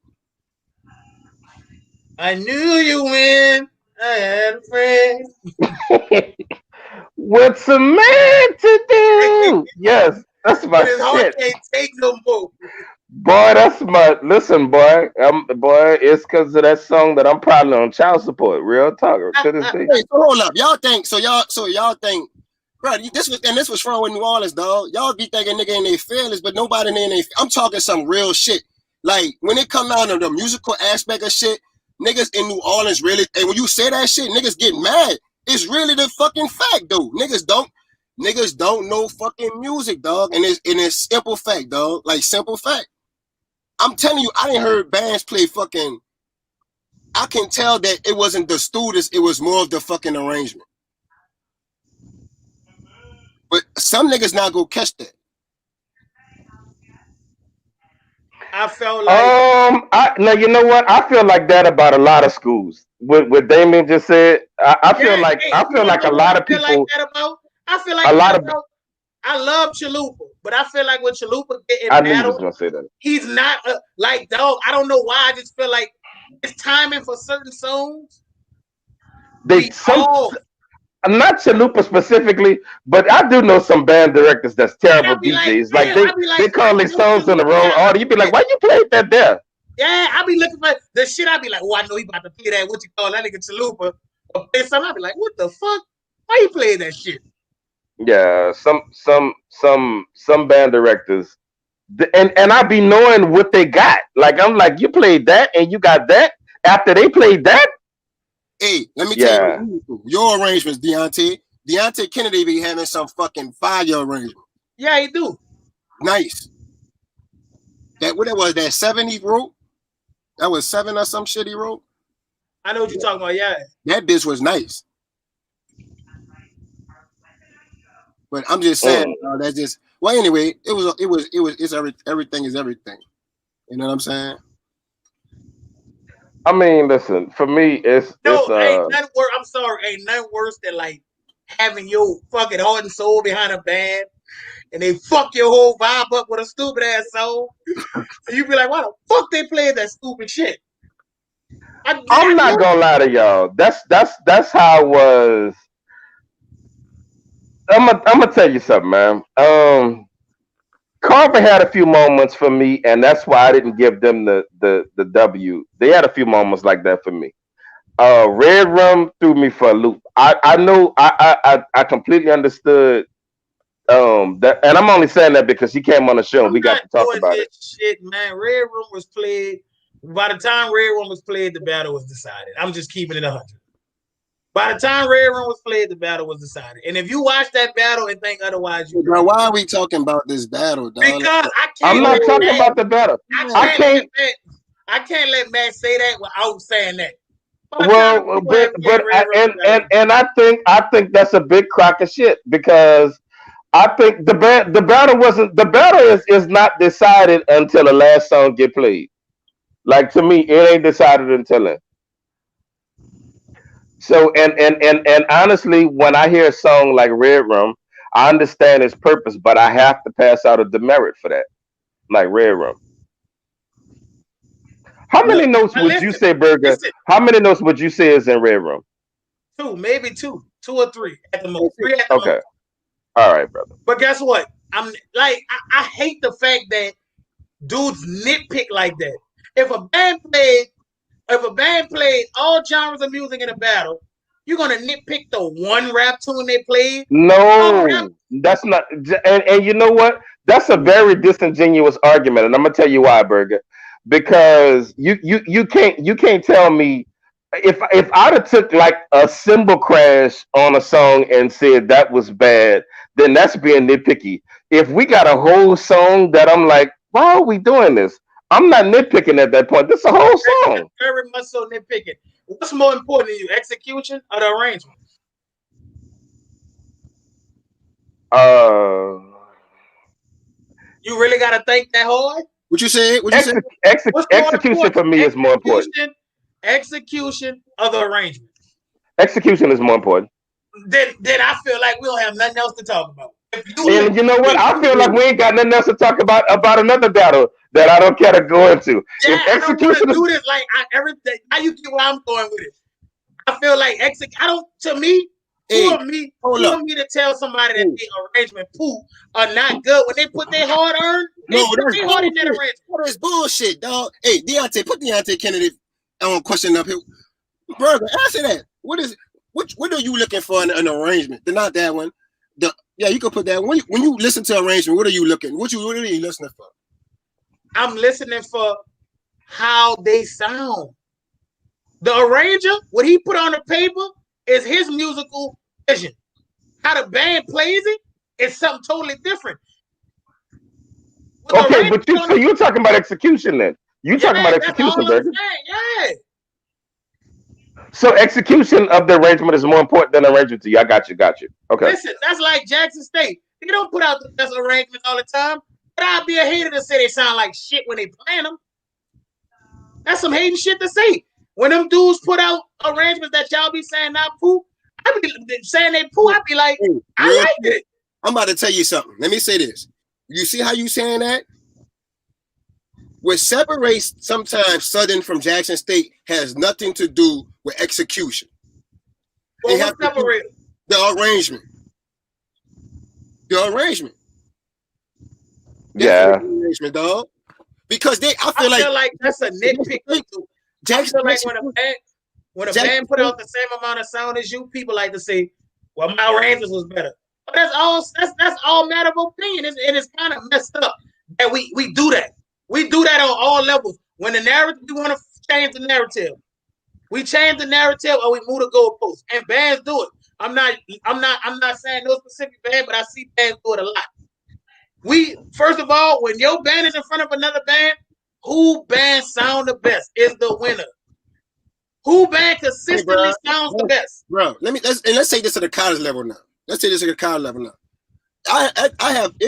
I knew you when I had a friend. What's a man to do? Yes. That's my But his heart shit. can't take no more. Boy, that's my listen, boy. Boy, it's because of that song that I'm probably on child support. Real talk to this day. Hey, so hold up. Y'all think, bro, this was from New Orleans, dog. Y'all be thinking nigga in their feelings, but nobody in their I'm talking some real shit. Like when it come down to the musical aspect of shit, niggas in New Orleans really, and when you say that shit, niggas get mad. It's really the fucking fact, though. Niggas don't know fucking music, dog. And it's simple fact, dog. Like simple fact. I'm telling you, I didn't heard bands play fucking. I can tell that it wasn't the students, it was more of the fucking arrangement. But some niggas not gonna catch that. I felt like now you know what? I feel like that about a lot of schools. What Damien just said, I feel like a lot of people. I feel like A lot of I love Chalupa, but I feel like when Chalupa get in I knew you was battle, gonna say that. he's not like dog. I don't know why. I just feel like it's timing for certain songs. I'm not Chalupa specifically, but I do know some band directors that's terrible DJs. Like they call their songs in the wrong order. You be like, why you played that there? Yeah, I be looking for the shit. I be like, oh, I know he about to play that. What you call that nigga Chalupa? Or play something. I be like, what the fuck? Why you playing that shit? Yeah, some band directors, and I be knowing what they got. Like I'm like, you played that and you got that after they played that. Hey, let me tell you your arrangements, Deontay. Deontay Kennedy be having some fucking fire arrangement. Yeah, he do. Nice. That what it was, that 7 he wrote? That was 7 or some shit he wrote? I know what you're talking about, yeah. That bitch was nice. But I'm just saying, that's just well anyway, everything is everything. You know what I'm saying? I mean, listen, for me, ain't nothing worse. I'm sorry, ain't nothing worse than like having your fucking heart and soul behind a band, and they fuck your whole vibe up with a stupid ass song, and you be like, why the fuck they played that stupid shit? I'm not gonna lie to y'all. That's how it was. I'm gonna tell you something, man. Carver had a few moments for me, and that's why I didn't give them the W. They had a few moments like that for me. Red Rum threw me for a loop. I know I completely understood that, and I'm only saying that because he came on the show and we got to talk about it. Shit, man. Red Room was played. By the time Red Room was played, the battle was decided. I'm just keeping it 100. By the time Red Room was played, the battle was decided. And if you watch that battle and think otherwise, you bro, why are we talking about this battle, dog? Because I'm not talking about the battle. I can't let Matt say that without saying that. Well, and I think that's a big crock of shit because I think the battle is not decided until the last song get played. Like to me, it ain't decided until then. So and honestly, when I hear a song like Red Rum, I understand its purpose, but I have to pass out a demerit for that, like Red Rum. How many notes would you say, Burger? How many notes would you say is in Red Rum? 2, maybe 2 or 3 at the most. 3 at the most. All right, brother. But guess what? I'm like, I hate the fact that dudes nitpick like that. If a band played all genres of music in a battle, you're gonna nitpick the one rap tune they played? No, that's not. And you know what? That's a very disingenuous argument, and I'm gonna tell you why, Burger. Because you can't tell me if I'd have took like a cymbal crash on a song and said that was bad, then that's being nitpicky. If we got a whole song that I'm like, why are we doing this? I'm not nitpicking at that point. This is a whole song. Very much so nitpicking. What's more important to you, execution or the arrangement? You really gotta think that hard? What you say? Execution for me is more important. Execution of the arrangement. Execution is more important. Then I feel like we don't have nothing else to talk about. And you know what? I feel like we ain't got nothing else to talk about another battle that I don't care to go into. Yeah, if execution I don't want to do this like everything. How you get where I'm going with it? I feel like to me, Hey, who are me to tell somebody that the arrangement poo are not good when they put their hard earned? They put their heart in that arrangement. That is bullshit, dog. Hey, Deontay, put Deontay Kennedy on question up here. Brother, answer that. What are you looking for in an arrangement? Not that one. You can put that one. When you listen to arrangement, what are you looking? What are you listening for? I'm listening for how they sound. The arranger, what he put on the paper is his musical vision. How the band plays it is something totally different. Okay, but you're talking about execution then. You talking about execution, Burger. Yeah. So execution of the arrangement is more important than arrangement to you. I got you. Okay. Listen, that's like Jackson State. They don't put out the best arrangements all the time. But I'd be a hater to say they sound like shit when they playing them. That's some hating shit to say. When them dudes put out arrangements that y'all be saying not poo, I be saying they poo, I be like, I like it. I'm about to tell you something. Let me say this. You see how you saying that? What separates sometimes Southern from Jackson State has nothing to do with execution. Well, what separates? The arrangement. Yeah. The arrangement, dog. Because I feel like that's a nitpick. I feel like when a band put out the same amount of sound as you, people like to say, "Well, my arrangements was better." But that's all matter of opinion. It's kind of messed up that we do that. We do that on all levels. When the narrative, we want to change the narrative. We change the narrative or we move the goalposts. And bands do it. I'm not saying no specific band, but I see bands do it a lot. First of all, when your band is in front of another band, who band sound the best is the winner. Who band consistently sounds the best? Bro, let's say this at the college level now. It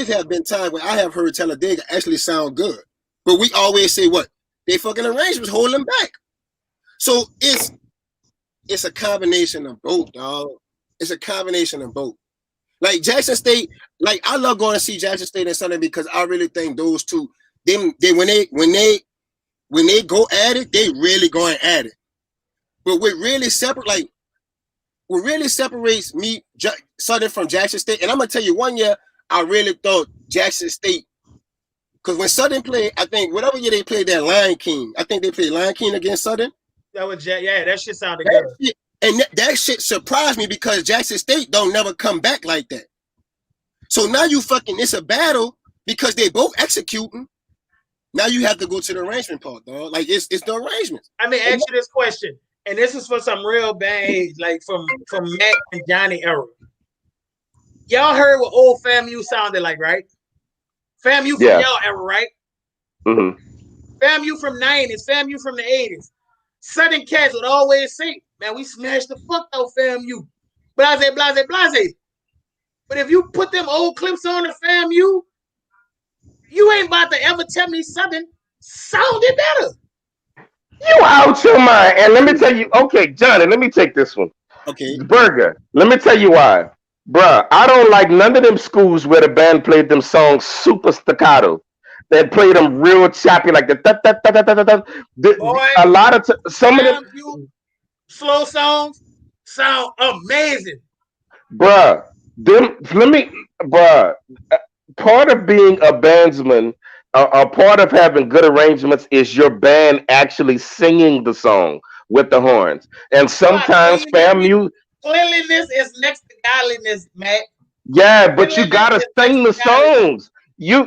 have been times where I have heard Talladega actually sound good. But we always say what? They fucking arrangements hold them back. So it's a combination of both, dog. It's a combination of both. Like Jackson State, like I love going to see Jackson State and Southern because I really think those two, when they go at it, they really going at it. But what really separates me, Southern from Jackson State, and I'm gonna tell you, one year I really thought Jackson State, because when Southern played, I think whatever year they played that Lion King, I think they played Lion King against Southern. That shit sounded good. And that shit surprised me because Jackson State don't never come back like that. So now it's a battle because they both executing. Now you have to go to the arrangement part, dog. Like it's the arrangements. I mean, ask you this question, and this is for some real band, like from Mac and Johnny era. Y'all heard what old FAMU sounded like, right? FAMU from y'all era, right? Mm-hmm. FAMU from 90s, FAMU from the 80s. Southern cats would always say, man, we smashed the fuck out FAMU. Blase, blase, blase. But if you put them old clips on the FAMU, you ain't about to ever tell me Southern sounded better. You out your mind. And let me tell you, okay, Johnny, let me take this one. Okay. Burger, let me tell you why. Bruh, I don't like none of them schools where the band played them songs super staccato. They played them real choppy, like the da, da, da, da, da, da. Boy, a lot of some of them slow songs sound amazing. Bruh, part of being a bandsman, a part of having good arrangements is your band actually singing the song with the horns. And sometimes FAMU cleanliness is next to godliness, Matt. Yeah, but you gotta sing the songs. You're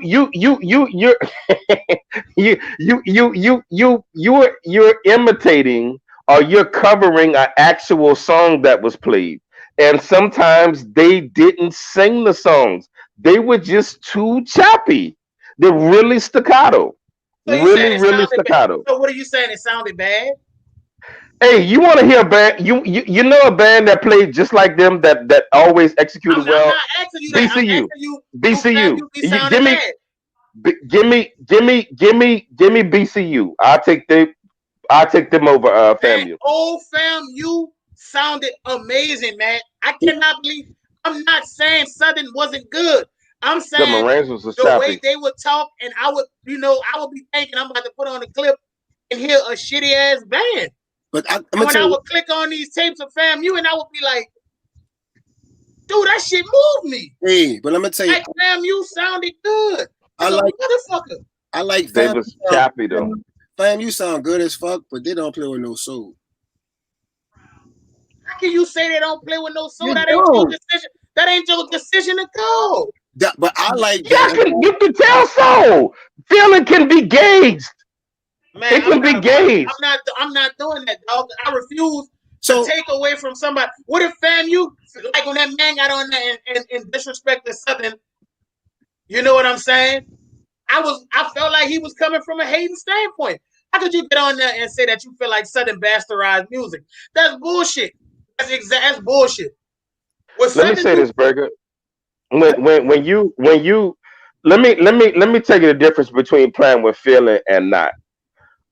imitating or you're covering an actual song that was played. And sometimes they didn't sing the songs. They were just too choppy. They're really staccato. So really staccato. So what are you saying? It sounded bad? Hey, you want to hear a band? You know a band that played just like them that always executed well? I'm not asking you that. BCU. Give me BCU. I'll take them over FAMU. Old FAMU sounded amazing, man. I cannot believe. I'm not saying Southern wasn't good. I'm saying the way they would talk, and I would be thinking I'm about to put on a clip and hear a shitty ass band. But I would click on these tapes of FAMU, and I would be like, Dude, that shit moved me. Hey, but let me tell you, Like, fam, you sounded good. I As a like motherfucker. I like They fam. was choppy though. Fam, you sound good as fuck, but they don't play with no soul. How can you say they don't play with no soul? You That ain't your don't. decision. That ain't your decision to go. But I like Yeah, that. you can tell so. Feeling can be gauged. Man, It can be gauged. I'm not doing that, dog. I refuse So to take away from somebody. What if fam you like when that man got on there and disrespected Southern? You know what I'm saying? I felt like he was coming from a hating standpoint. How could you get on there and say that you feel like Southern bastardized music? That's bullshit. That's bullshit. What Let me Southern say do? this, Burger. When you let me tell you the difference between playing with feeling and not.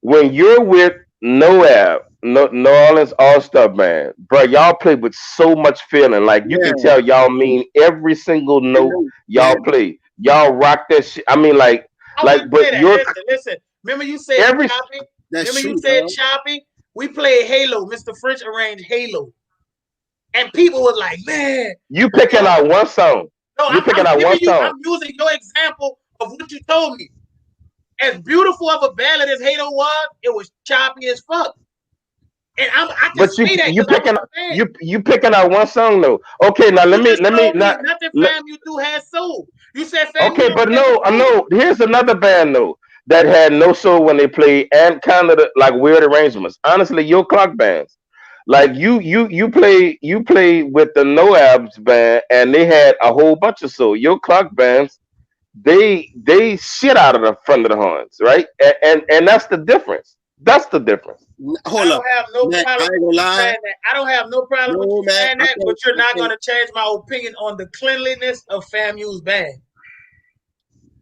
When you're with Noab, New Orleans All Star Band, bro, y'all play with so much feeling. Like you can yeah, tell y'all mean every single note yeah, y'all play. Y'all rock that shit. I mean, I wouldn't say but that. you're Listen. Remember you said every choppy? that's Remember you true, said dog. choppy? We played Halo. Mr. French arranged Halo. And people were like, man, you picking dog. out one song. No, You picking out one song. I'm using your example of what you told me. As beautiful of a ballad as Halo was, it was choppy as fuck. And I can But say that you because I was picking a fan. you picking out one song though. Okay, now But you just let me told me not. nothing Let, fam you do has soul. You said fam you okay, don't but play with no, I soul. know. Here's another band though that had no soul when they played and kind of like weird arrangements. Honestly, your clock bands. Like you play with the Noabs band and they had a whole bunch of soul. Your clock bands they shit out of the front of the horns, right? And that's the difference. That's the difference. I Hold up, don't have no man. I problem ain't with gonna you lie. saying that. I don't have no problem with No, you man. saying I that, can't. but you're I not can't. going to change my opinion on the cleanliness of FAMU's band.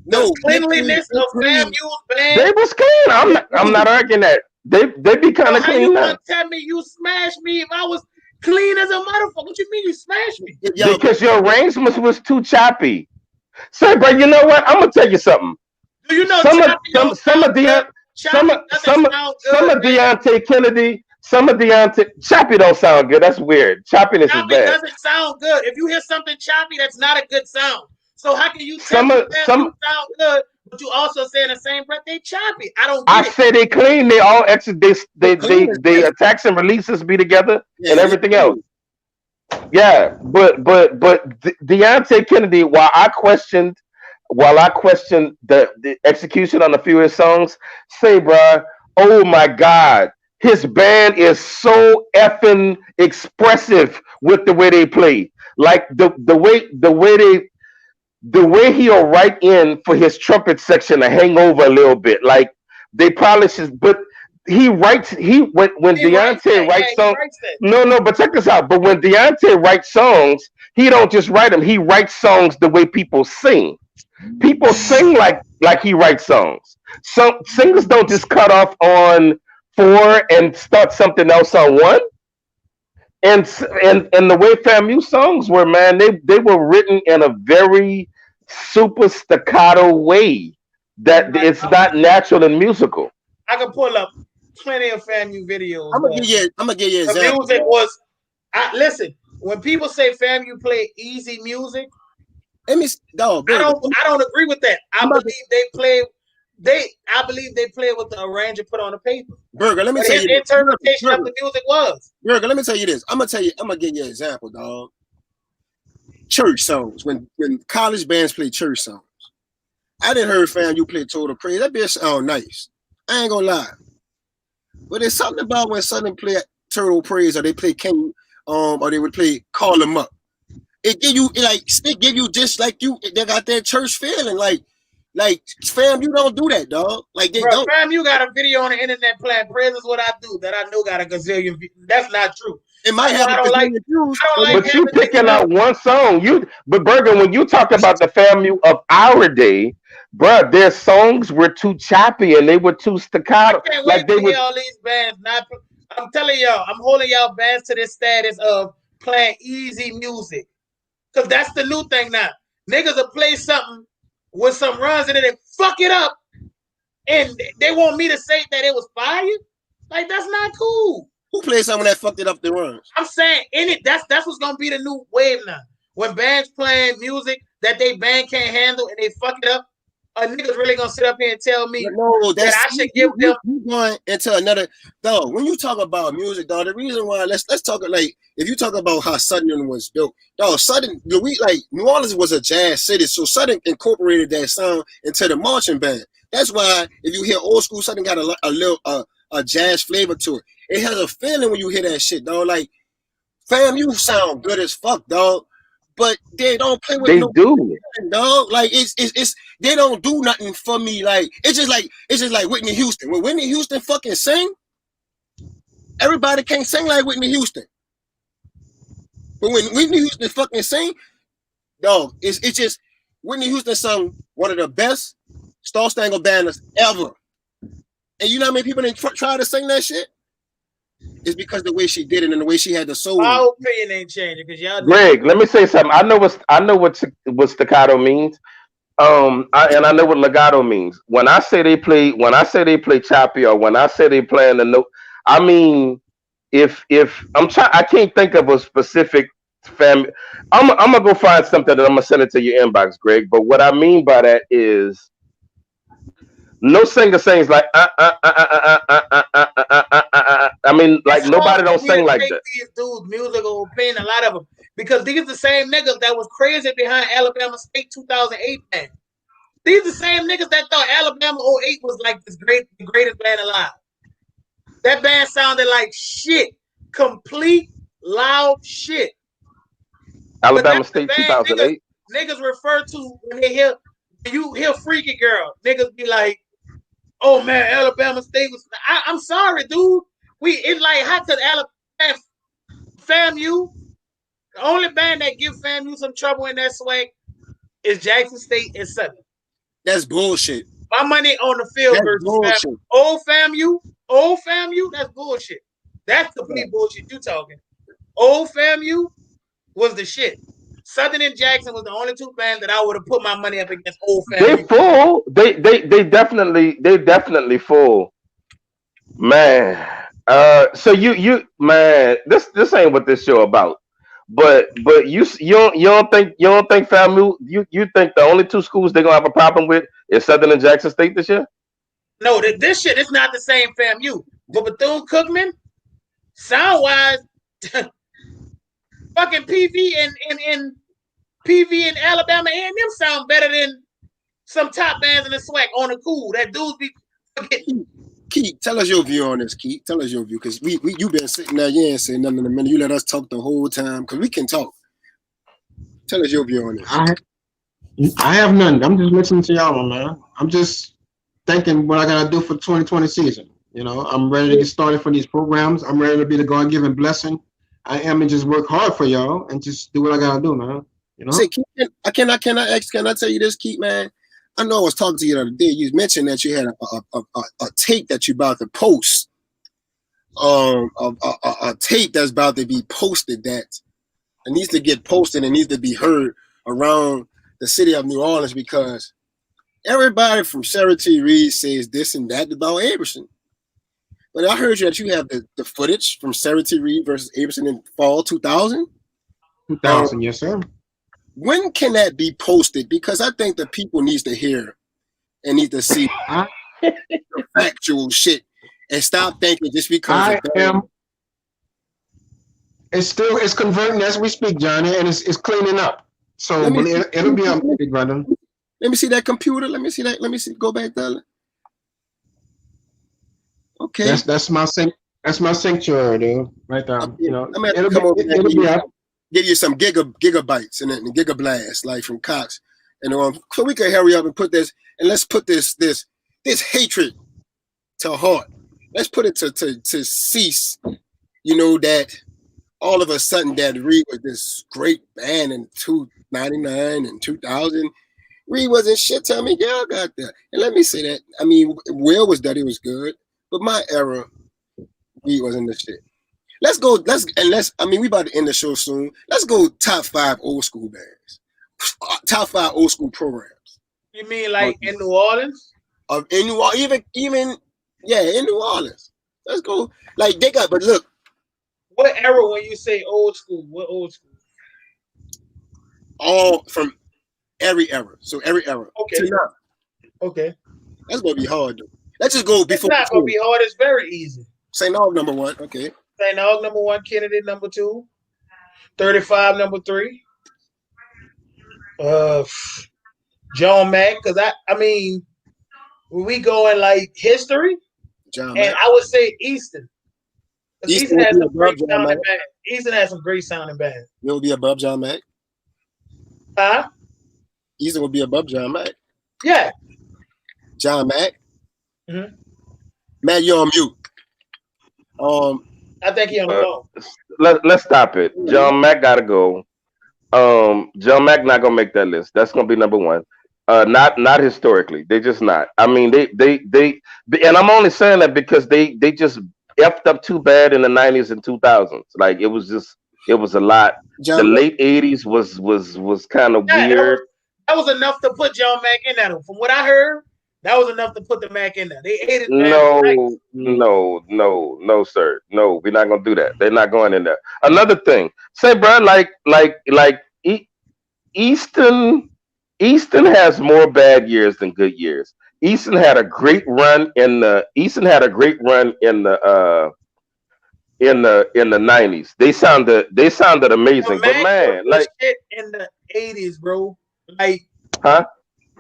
The No, cleanliness of please. FAMU's band They was clean. is I'm beautiful. not arguing that. They be So kind of how you clean gonna now. tell me you smashed me if I was clean as a motherfucker? What you mean you smashed me? Yo, Because your arrangements was too choppy. Say, bro, you know what? I'm gonna tell you something. Do you know Some of choppy don't some sound of good? Deon, Choppy doesn't sound some good, of man. Deontay Kennedy, some of Deontay choppy don't sound good. That's weird. Choppiness is Choppy bad. doesn't sound good. If you hear something choppy, that's not a good sound. So how can you tell Some me of that some you sound good, but you also say in the same breath they choppy? I don't I get it. say they clean. They all exit. they clean is They different. attacks and releases be together and Yeah, they everything else. clean. Yeah, but Deontay Kennedy, while I questioned the execution on a few of his songs, say, bruh, oh my God, his band is so effing expressive with the way they play. Like the way he'll write in for his trumpet section to hang over a little bit. Like they probably should, but when He writes Deontay that. Yeah, writes he songs. writes that. No, but check this out. But when Deontay writes songs, he don't just write them. He writes songs the way people sing. People sing like he writes songs. Some singers don't just cut off on four and start something else on one. And the way FAMU songs were, man, they were written in a very super staccato way that it's not natural and musical. I can pull up plenty of FAMU videos I'm gonna where give you. I'm gonna give you an the example, music dog. was. Listen, when people say FAMU play easy music, Let me, dog, I Burger. don't. I don't agree with that. I'm I about to, believe they play. I believe they play what the arranger put on the paper. Burger. Let me But tell his you this. interpretation of Burger, the music was. Burger. Let me tell you this. I'm gonna tell you. I'm gonna give you an example, dog. Church songs. When college bands play church songs, I didn't heard fam you play Total Praise. That bitch sound nice. I ain't gonna lie. But there's something about when Southern play Turtle Praise or they play King, or they would play Call 'Em Up. It give you it give you just like you they got that church feeling. Like fam, you don't do that, dog. Like they Bro, don't. fam, you got a video on the internet playing "Praise is what I do" that I know got a gazillion views. That's not true. It might That's why have a I don't like. gazillion views, I don't but like But you having niggas picking on. out one song, but Bergen, when you talk about the FAMU of our day, bruh, their songs were too choppy and they were too I staccato. can't wait Like they to hear would. all these bands. Not, I'm telling y'all, I'm holding y'all bands to this status of playing easy music, cause that's the new thing now. Niggas will play something with some runs in it and fuck it up, and they want me to say that it was fire. Like that's not cool. who played someone that fucked it up the runs? I'm saying in it. That's what's gonna be the new wave now. When bands playing music that they band can't handle and they fuck it up, a nigga's really gonna sit up here and tell me No, that that's I should give them. you going into another dog. When you talk about music, dog, the reason why let's talk like if you talk about how Southern was built, dog, Southern like New Orleans was a jazz city, so Southern incorporated that sound into the marching band. That's why if you hear old school Southern got a little a jazz flavor to it. It has a feeling when you hear that shit, dog. Like, fam, you sound good as fuck, dog. But they don't play with They no do. dog. Like it's they don't do nothing for me. Like it's just like Whitney Houston. When Whitney Houston fucking sing, everybody can't sing like Whitney Houston. But when Whitney Houston fucking sing, dog, it's just Whitney Houston sung one of the best Star Spangled Banners ever. And you know how many people didn't try to sing that shit? It's because the way she did it and the way she had the soul. My opinion ain't changing because y'all. Greg, let me say something. I know what staccato means. And I know what legato means. When I say they play choppy, or when I say they playing the note, I mean if I can't think of a specific family. I'm gonna go find something that I'm gonna send it to your inbox, Greg. But what I mean by that is no singer sings like I mean, like nobody don't sing like that. These dudes' musical opinion, a lot of them, because these are the same niggas that was crazy behind Alabama State 2008 band. These are the same niggas that thought Alabama '08 was like the greatest band alive. That band sounded like shit, complete loud shit. Alabama State 2008. Niggas refer to when you hear Freaky Girl, niggas be like, oh man, Alabama State was. I'm sorry, dude. It's like how could Alabama FAMU? The only band that give FAMU some trouble in that swag is Jackson State and Southern. That's bullshit. My money on the field That's versus bullshit. Old FAMU. That's bullshit. That's complete bullshit. You talking? Old FAMU was the shit. Southern and Jackson was the only two bands that I would have put my money up against. Old FAMU. They full. They definitely full. Man. So you man, this ain't what this show about. But you don't think FAMU, you think the only two schools they're gonna have a problem with is Southern and Jackson State this year? No, this shit is not the same FAMU. But Bethune-Cookman, sound wise, fucking PV and Alabama A&M sound better than some top bands in the swag on the cool. That dudes be forgetting. Keith, tell us your view on this, Keith. Tell us your view, because you been sitting there, you ain't saying nothing in a minute. You let us talk the whole time, because we can talk. Tell us your view on this. I have none. I'm just listening to y'all, man. I'm just thinking what I gotta do for the 2020 season. You know, I'm ready to get started for these programs. I'm ready to be the God-given blessing. I am, and just work hard for y'all and just do what I gotta do, man. You know. Say, Keith, can I tell you this, Keith, man? I know I was talking to you the other day. You mentioned that you had a tape that you about to post. A tape that's about to be posted that it needs to get posted and needs to be heard around the city of New Orleans, because everybody from Sarah T. Reed says this and that about Aberson. But I heard that you have the footage from Sarah T. Reed versus Aberson in fall 2000. 2000, yes, sir. When can that be posted? Because I think the people needs to hear and need to see the factual shit and stop thinking just because it's converting as we speak, Johnny, and it's cleaning up. So it'll be up, brother. Let me see that computer. Let me see that. Let me see. Go back there. Okay. That's my sanctuary, dude. Right there. You know, it'll be up. Give you some gigabytes and then gigablast like from Cox, and so we can hurry up and put this, and let's put this hatred to heart. Let's put it to cease. You know that all of a sudden that Reed was this great band in 1999 and 2000. Reed wasn't shit. Tell me, y'all got that. And let me say that. I mean, Will was that he was good, but my era, Reed wasn't the shit. Let's go. I mean, we about to end the show soon. Let's go top 5 old school bands, top 5 old school programs. You mean like in New Orleans? In New Orleans, even in New Orleans. Let's go. Like they got, but look. What era when you say old school? What old school? all from every era. So every era. Okay. To now. Okay. That's gonna be hard though. Let's just go It's before. not gonna be hard. It's very easy. St. Aug number 1. Okay. St. Aug number 1, Kennedy number 2, 35 number 3. John Mack, because I mean, when we go in like history, John and Mack. I would say Easton. Easton Easton has will be some great above John sounding Mack. bands. Easton has some great sounding bands. It will be above John Mack. Huh? Easton will be above John Mack. Yeah. John Mack. Mhm. Matt, you're on mute. I think he on the phone. Let's stop it. John Mack gotta go. John Mack not gonna make that list. That's gonna be number 1. Not historically. They just not. I mean, they and I'm only saying that because they just effed up too bad in the 90s and 2000s. Like it was a lot. John The Mack. late 80s was kind of Yeah, weird. that was enough to put John Mack in there. From what I heard, that was enough to put the Mac in there. They ate it. No, sir. No, we're not gonna do that. They're not going in there. Another thing, say, bro, Easton has more bad years than good years. Easton had a great run in the in the 90s. They sounded amazing, but man, like shit in the 80s, bro. Like, huh?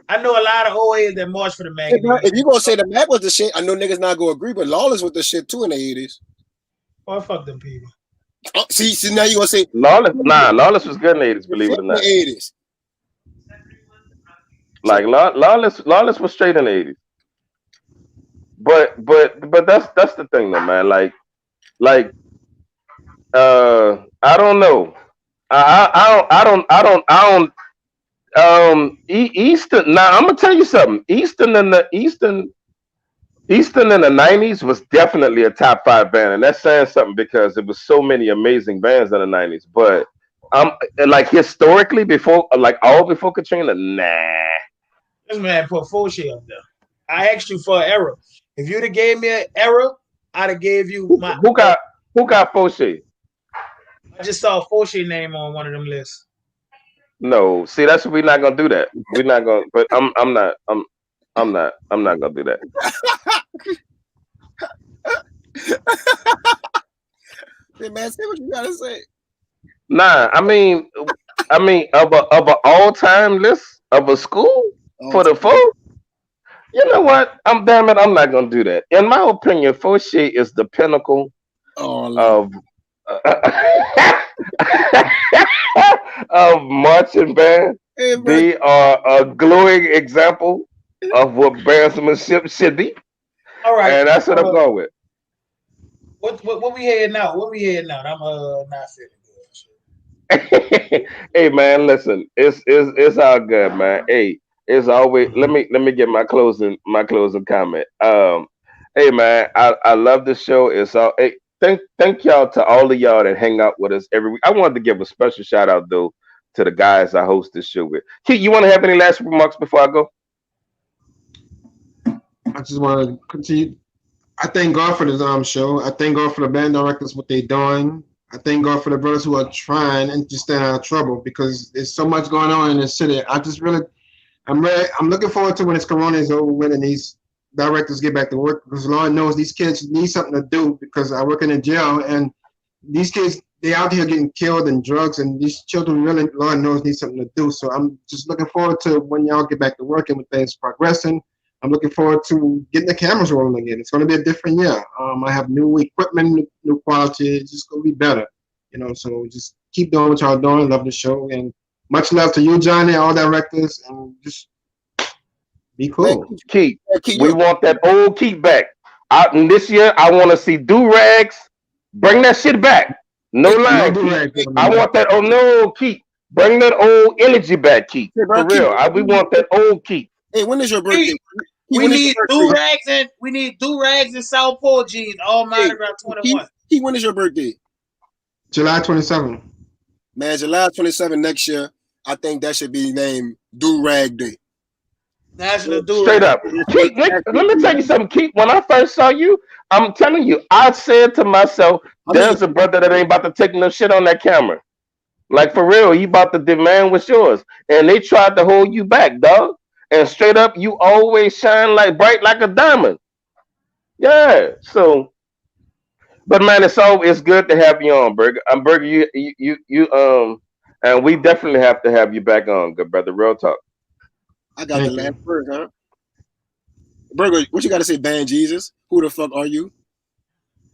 I know a lot of old heads that marched for the Mac. Hey, bro, if you gonna say the Mac was the shit, I know niggas not gonna agree, but Lawless was the shit too in the 80s. Oh, fuck them people. Oh, see, now you gonna say Lawless? Nah, Lawless was good in the 80s, believe it or not. In the 80s. Like Lawless was straight in the 80s. But that's the thing though, man. I don't know. I don't Easton. Now I'm gonna tell you something. Easton in the 90s was definitely a top 5 band, and that's saying something because there was so many amazing bands in the 90s. But like historically before Katrina, nah. This man put Fauché up there. I asked you for an error. If you'd have gave me an error, I'd have gave you my. Who got Fauché? I just saw Fauché name on one of them lists. No, see, that's we're not gonna do that. We're not gonna. But I'm not gonna do that. Hey man, say what you gotta say. Nah, I mean, of a all time list of a school for the four. You know what? Damn it, I'm not gonna do that. In my opinion, Fauché is the pinnacle of of marching band. Hey, they are a glowing example of what bandsmanship should be. All right, and that's what I'm going with. What we heading out? What we heading out? I'm not feeling good. Hey man, listen, it's all good, man. Hey, it's always let me get my closing comment. Hey man, I love the show. It's all hey, thank y'all to all of y'all that hang out with us every week. I wanted to give a special shout out though to the guys I host this show with. Keith, you want to have any last remarks before I go? I just want to continue. I thank God for this show. I thank God for the band directors, what they're doing. I thank God for the brothers who are trying and to stay out of trouble because there's so much going on in the city. I'm looking forward to when this corona is over with and these directors get back to work because Lord knows these kids need something to do because I work in a jail and these kids, they out here getting killed and drugs and these children really, Lord knows, need something to do. So I'm just looking forward to when y'all get back to work and when things progressing. I'm looking forward to getting the cameras rolling again. It's going to be a different year. I have new equipment, new quality. It's just going to be better, So just keep doing what y'all doing. Love the show and much love to you, Johnny, all directors, and just be cool. Keith, we want that old Keith back. And this year, I want to see do-rags. Bring that shit back. No lie. I want that. Oh no, Keith. Bring that old energy back, Keith. For real. We want that old Keith. Hey, when is your birthday? We need do-rags and South Pole jeans. All Mardi Gras 21. When is your birthday? July 27th. Man, July 27th next year. I think that should be named Do-Rag Day. National Do-Rag. Straight up. Keith, let me tell you something, Keith. When I first saw you, I'm telling you, I said to myself, there's a brother that ain't about to take no shit on that camera. Like for real, you about to demand what's yours, and they tried to hold you back, dog. And straight up, you always shine like bright like a diamond. Yeah. So, but man, it's good to have you on, Burger. Burger, and we definitely have to have you back on, good brother. Real talk. I got the Thank last you. word, huh? Burger, what you got to say, Ban Jesus? Who the fuck are you?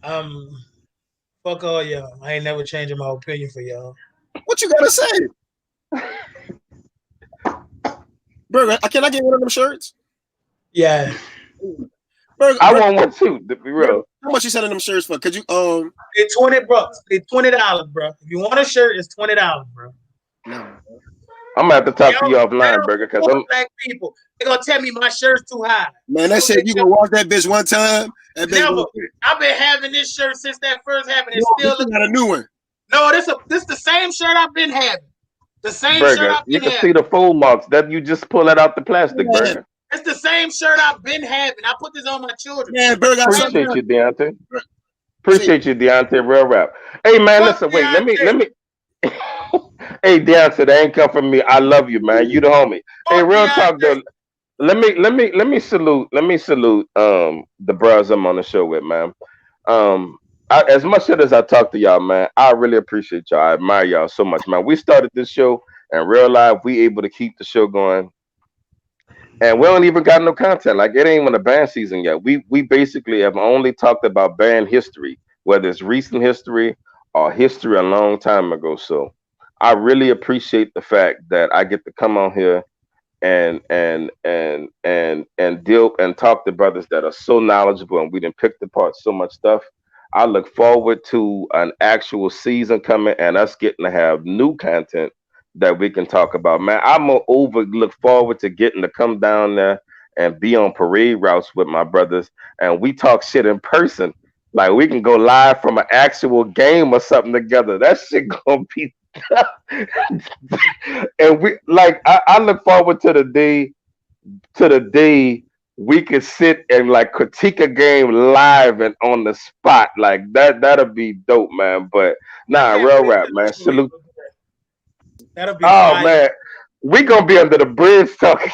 Um, fuck all y'all. I ain't never changing my opinion for y'all. What you got to say? Burger, can I get one of them shirts? Yeah, Burger, I want one too, to be real. how much you selling them shirts for? Could you it's $20. It's $20, bro. If you want a shirt, it's $20, bro. no. I'm gonna have to talk to you They offline, don't Burger, because support I'm. black people. They gonna tell me my shirt's too high. Man, that shit, you gonna watch that bitch one time? That bitch Never. gonna, I've been having this shirt since that first happened. It no, still you looks. got a new one. No, this the same shirt I've been having. The same shirt Burger, I've you been can having. see the fold marks that you just pull it out the plastic, Man, Burger. It's the same shirt I've been having. I put this on my children. man, Burger, I saw Appreciate you, Deontay. Say, Appreciate you, Deontay. Real rap. Hey man, Fuck listen, wait, Deontay. let me. Hey Deontay, that ain't come from me. I love you, man. You the homie. Hey, Fuck real talk Deontay. though. Let me salute the bros I'm on the show with, man. Um, as much shit as I talk to y'all, man, I really appreciate y'all. I admire y'all so much, man. We started this show and real life, we able to keep the show going, and we don't even got no content. Like it ain't even a band season yet. We basically have only talked about band history, whether it's recent history or history a long time ago. So I really appreciate the fact that I get to come on here and deal and talk to brothers that are so knowledgeable and we didn't pick apart so much stuff. I look forward to an actual season coming and us getting to have new content that we can talk about. Man, I'm over look forward to getting to come down there and be on parade routes with my brothers and we talk shit in person. Like we can go live from an actual game or something together. That shit gonna be and we like I look forward to the day we could sit and like critique a game live and on the spot. Like that'll be dope, man. But I nah, can't real wait rap, till man. next week. Salute. That'll be Oh fire. man. We gonna be under the bridge talking.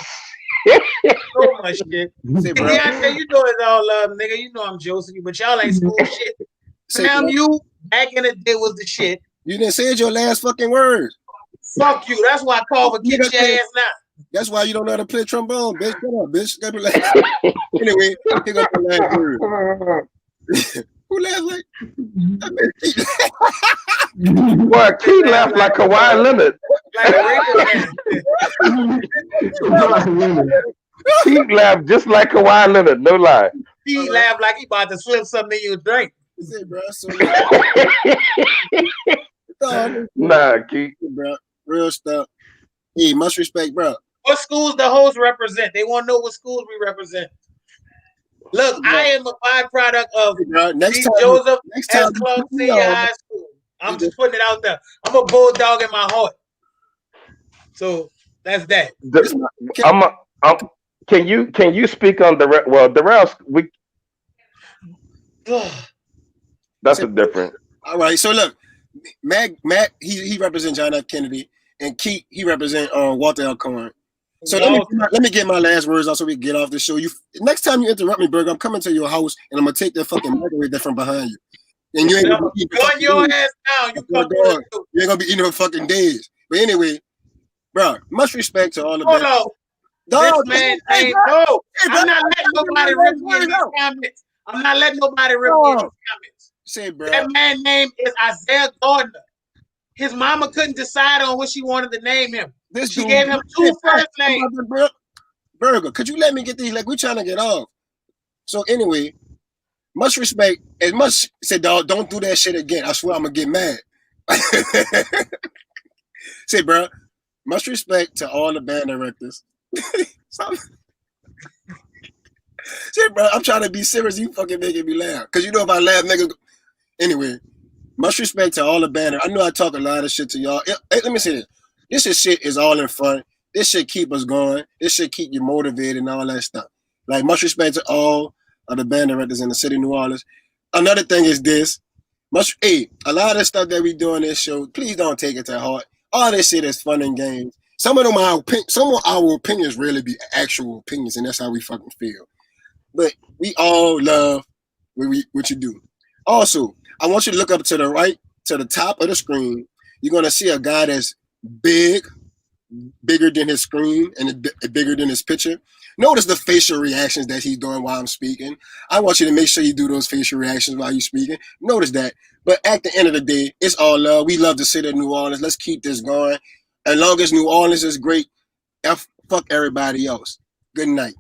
So much shit. say, bro. Deontay, you know it's all love, nigga. You know I'm joking you, but y'all ain't school shit. Say, Now bro. you back in the day was the shit. You didn't say your last fucking word. Fuck you. That's why I call for get your ass now. That's why you don't know how to play trombone, bitch. Shut up, bitch. Gotta be like, anyway, pick up the last word. Who laughs like? Boy, Keith laughed like Kawhi Leonard. Like a regular man. Keith laughed just like Kawhi Leonard, no lie. He laughed like he about to slip something in your drink. Say, bro, so Nah, Keith. bro, real stuff. Hey, much respect, bro. What schools the hosts represent? They want to know what schools we represent. Look, I am a byproduct of Bro, next D. time, Joseph next S. time, Clark Senior High School. I'm just putting it out there. I'm a bulldog in my heart. So that's that. Can you speak on the rest? That's a different. All right, so look, Matt, he represents John F. Kennedy, and Keith, he represent Walter L. Corn. So let me get my last words out so we can get off the show. You next time you interrupt me, Berg, I'm coming to your house and I'm gonna take that fucking microwave from behind you. And you ain't gonna be eating gun your ass down. You come you ain't gonna be eating for fucking days. But anyway, bro, much respect to all the Hold on. Dog, this man ain't no. I'm not letting nobody rip me in these comments. I'm not letting nobody rip me in these comments. Say, bro. That man's name is Isaiah Gardner. His mama couldn't decide on what she wanted to name him. She gave him 2 first names. Burger, could you let me get these? Like, we're trying to get off. So anyway, much respect. As much said, dog, don't do that shit again. I swear I'm gonna get mad. Say, bro, much respect to all the band directors. Say, bro, I'm trying to be serious. You fucking making me laugh. Cause you know if I laugh, nigga. Anyway, much respect to all the band. I know I talk a lot of shit to y'all. Hey, let me say this. This shit is all in fun. This shit keep us going. This shit keep you motivated and all that stuff. Like, much respect to all of the band directors in the city of New Orleans. Another thing is this. A lot of stuff that we do on this show, please don't take it to heart. All this shit is fun and games. Some of our opinions really be actual opinions, and that's how we fucking feel. But we all love what you do. Also, I want you to look up to the right, to the top of the screen. You're gonna see a guy that's bigger than his screen and bigger than his picture. Notice the facial reactions that he's doing while I'm speaking. I want you to make sure you do those facial reactions while you're speaking. Notice that. But at the end of the day, it's all love. We love the city of New Orleans. Let's keep this going. As long as New Orleans is great, fuck everybody else. Good night.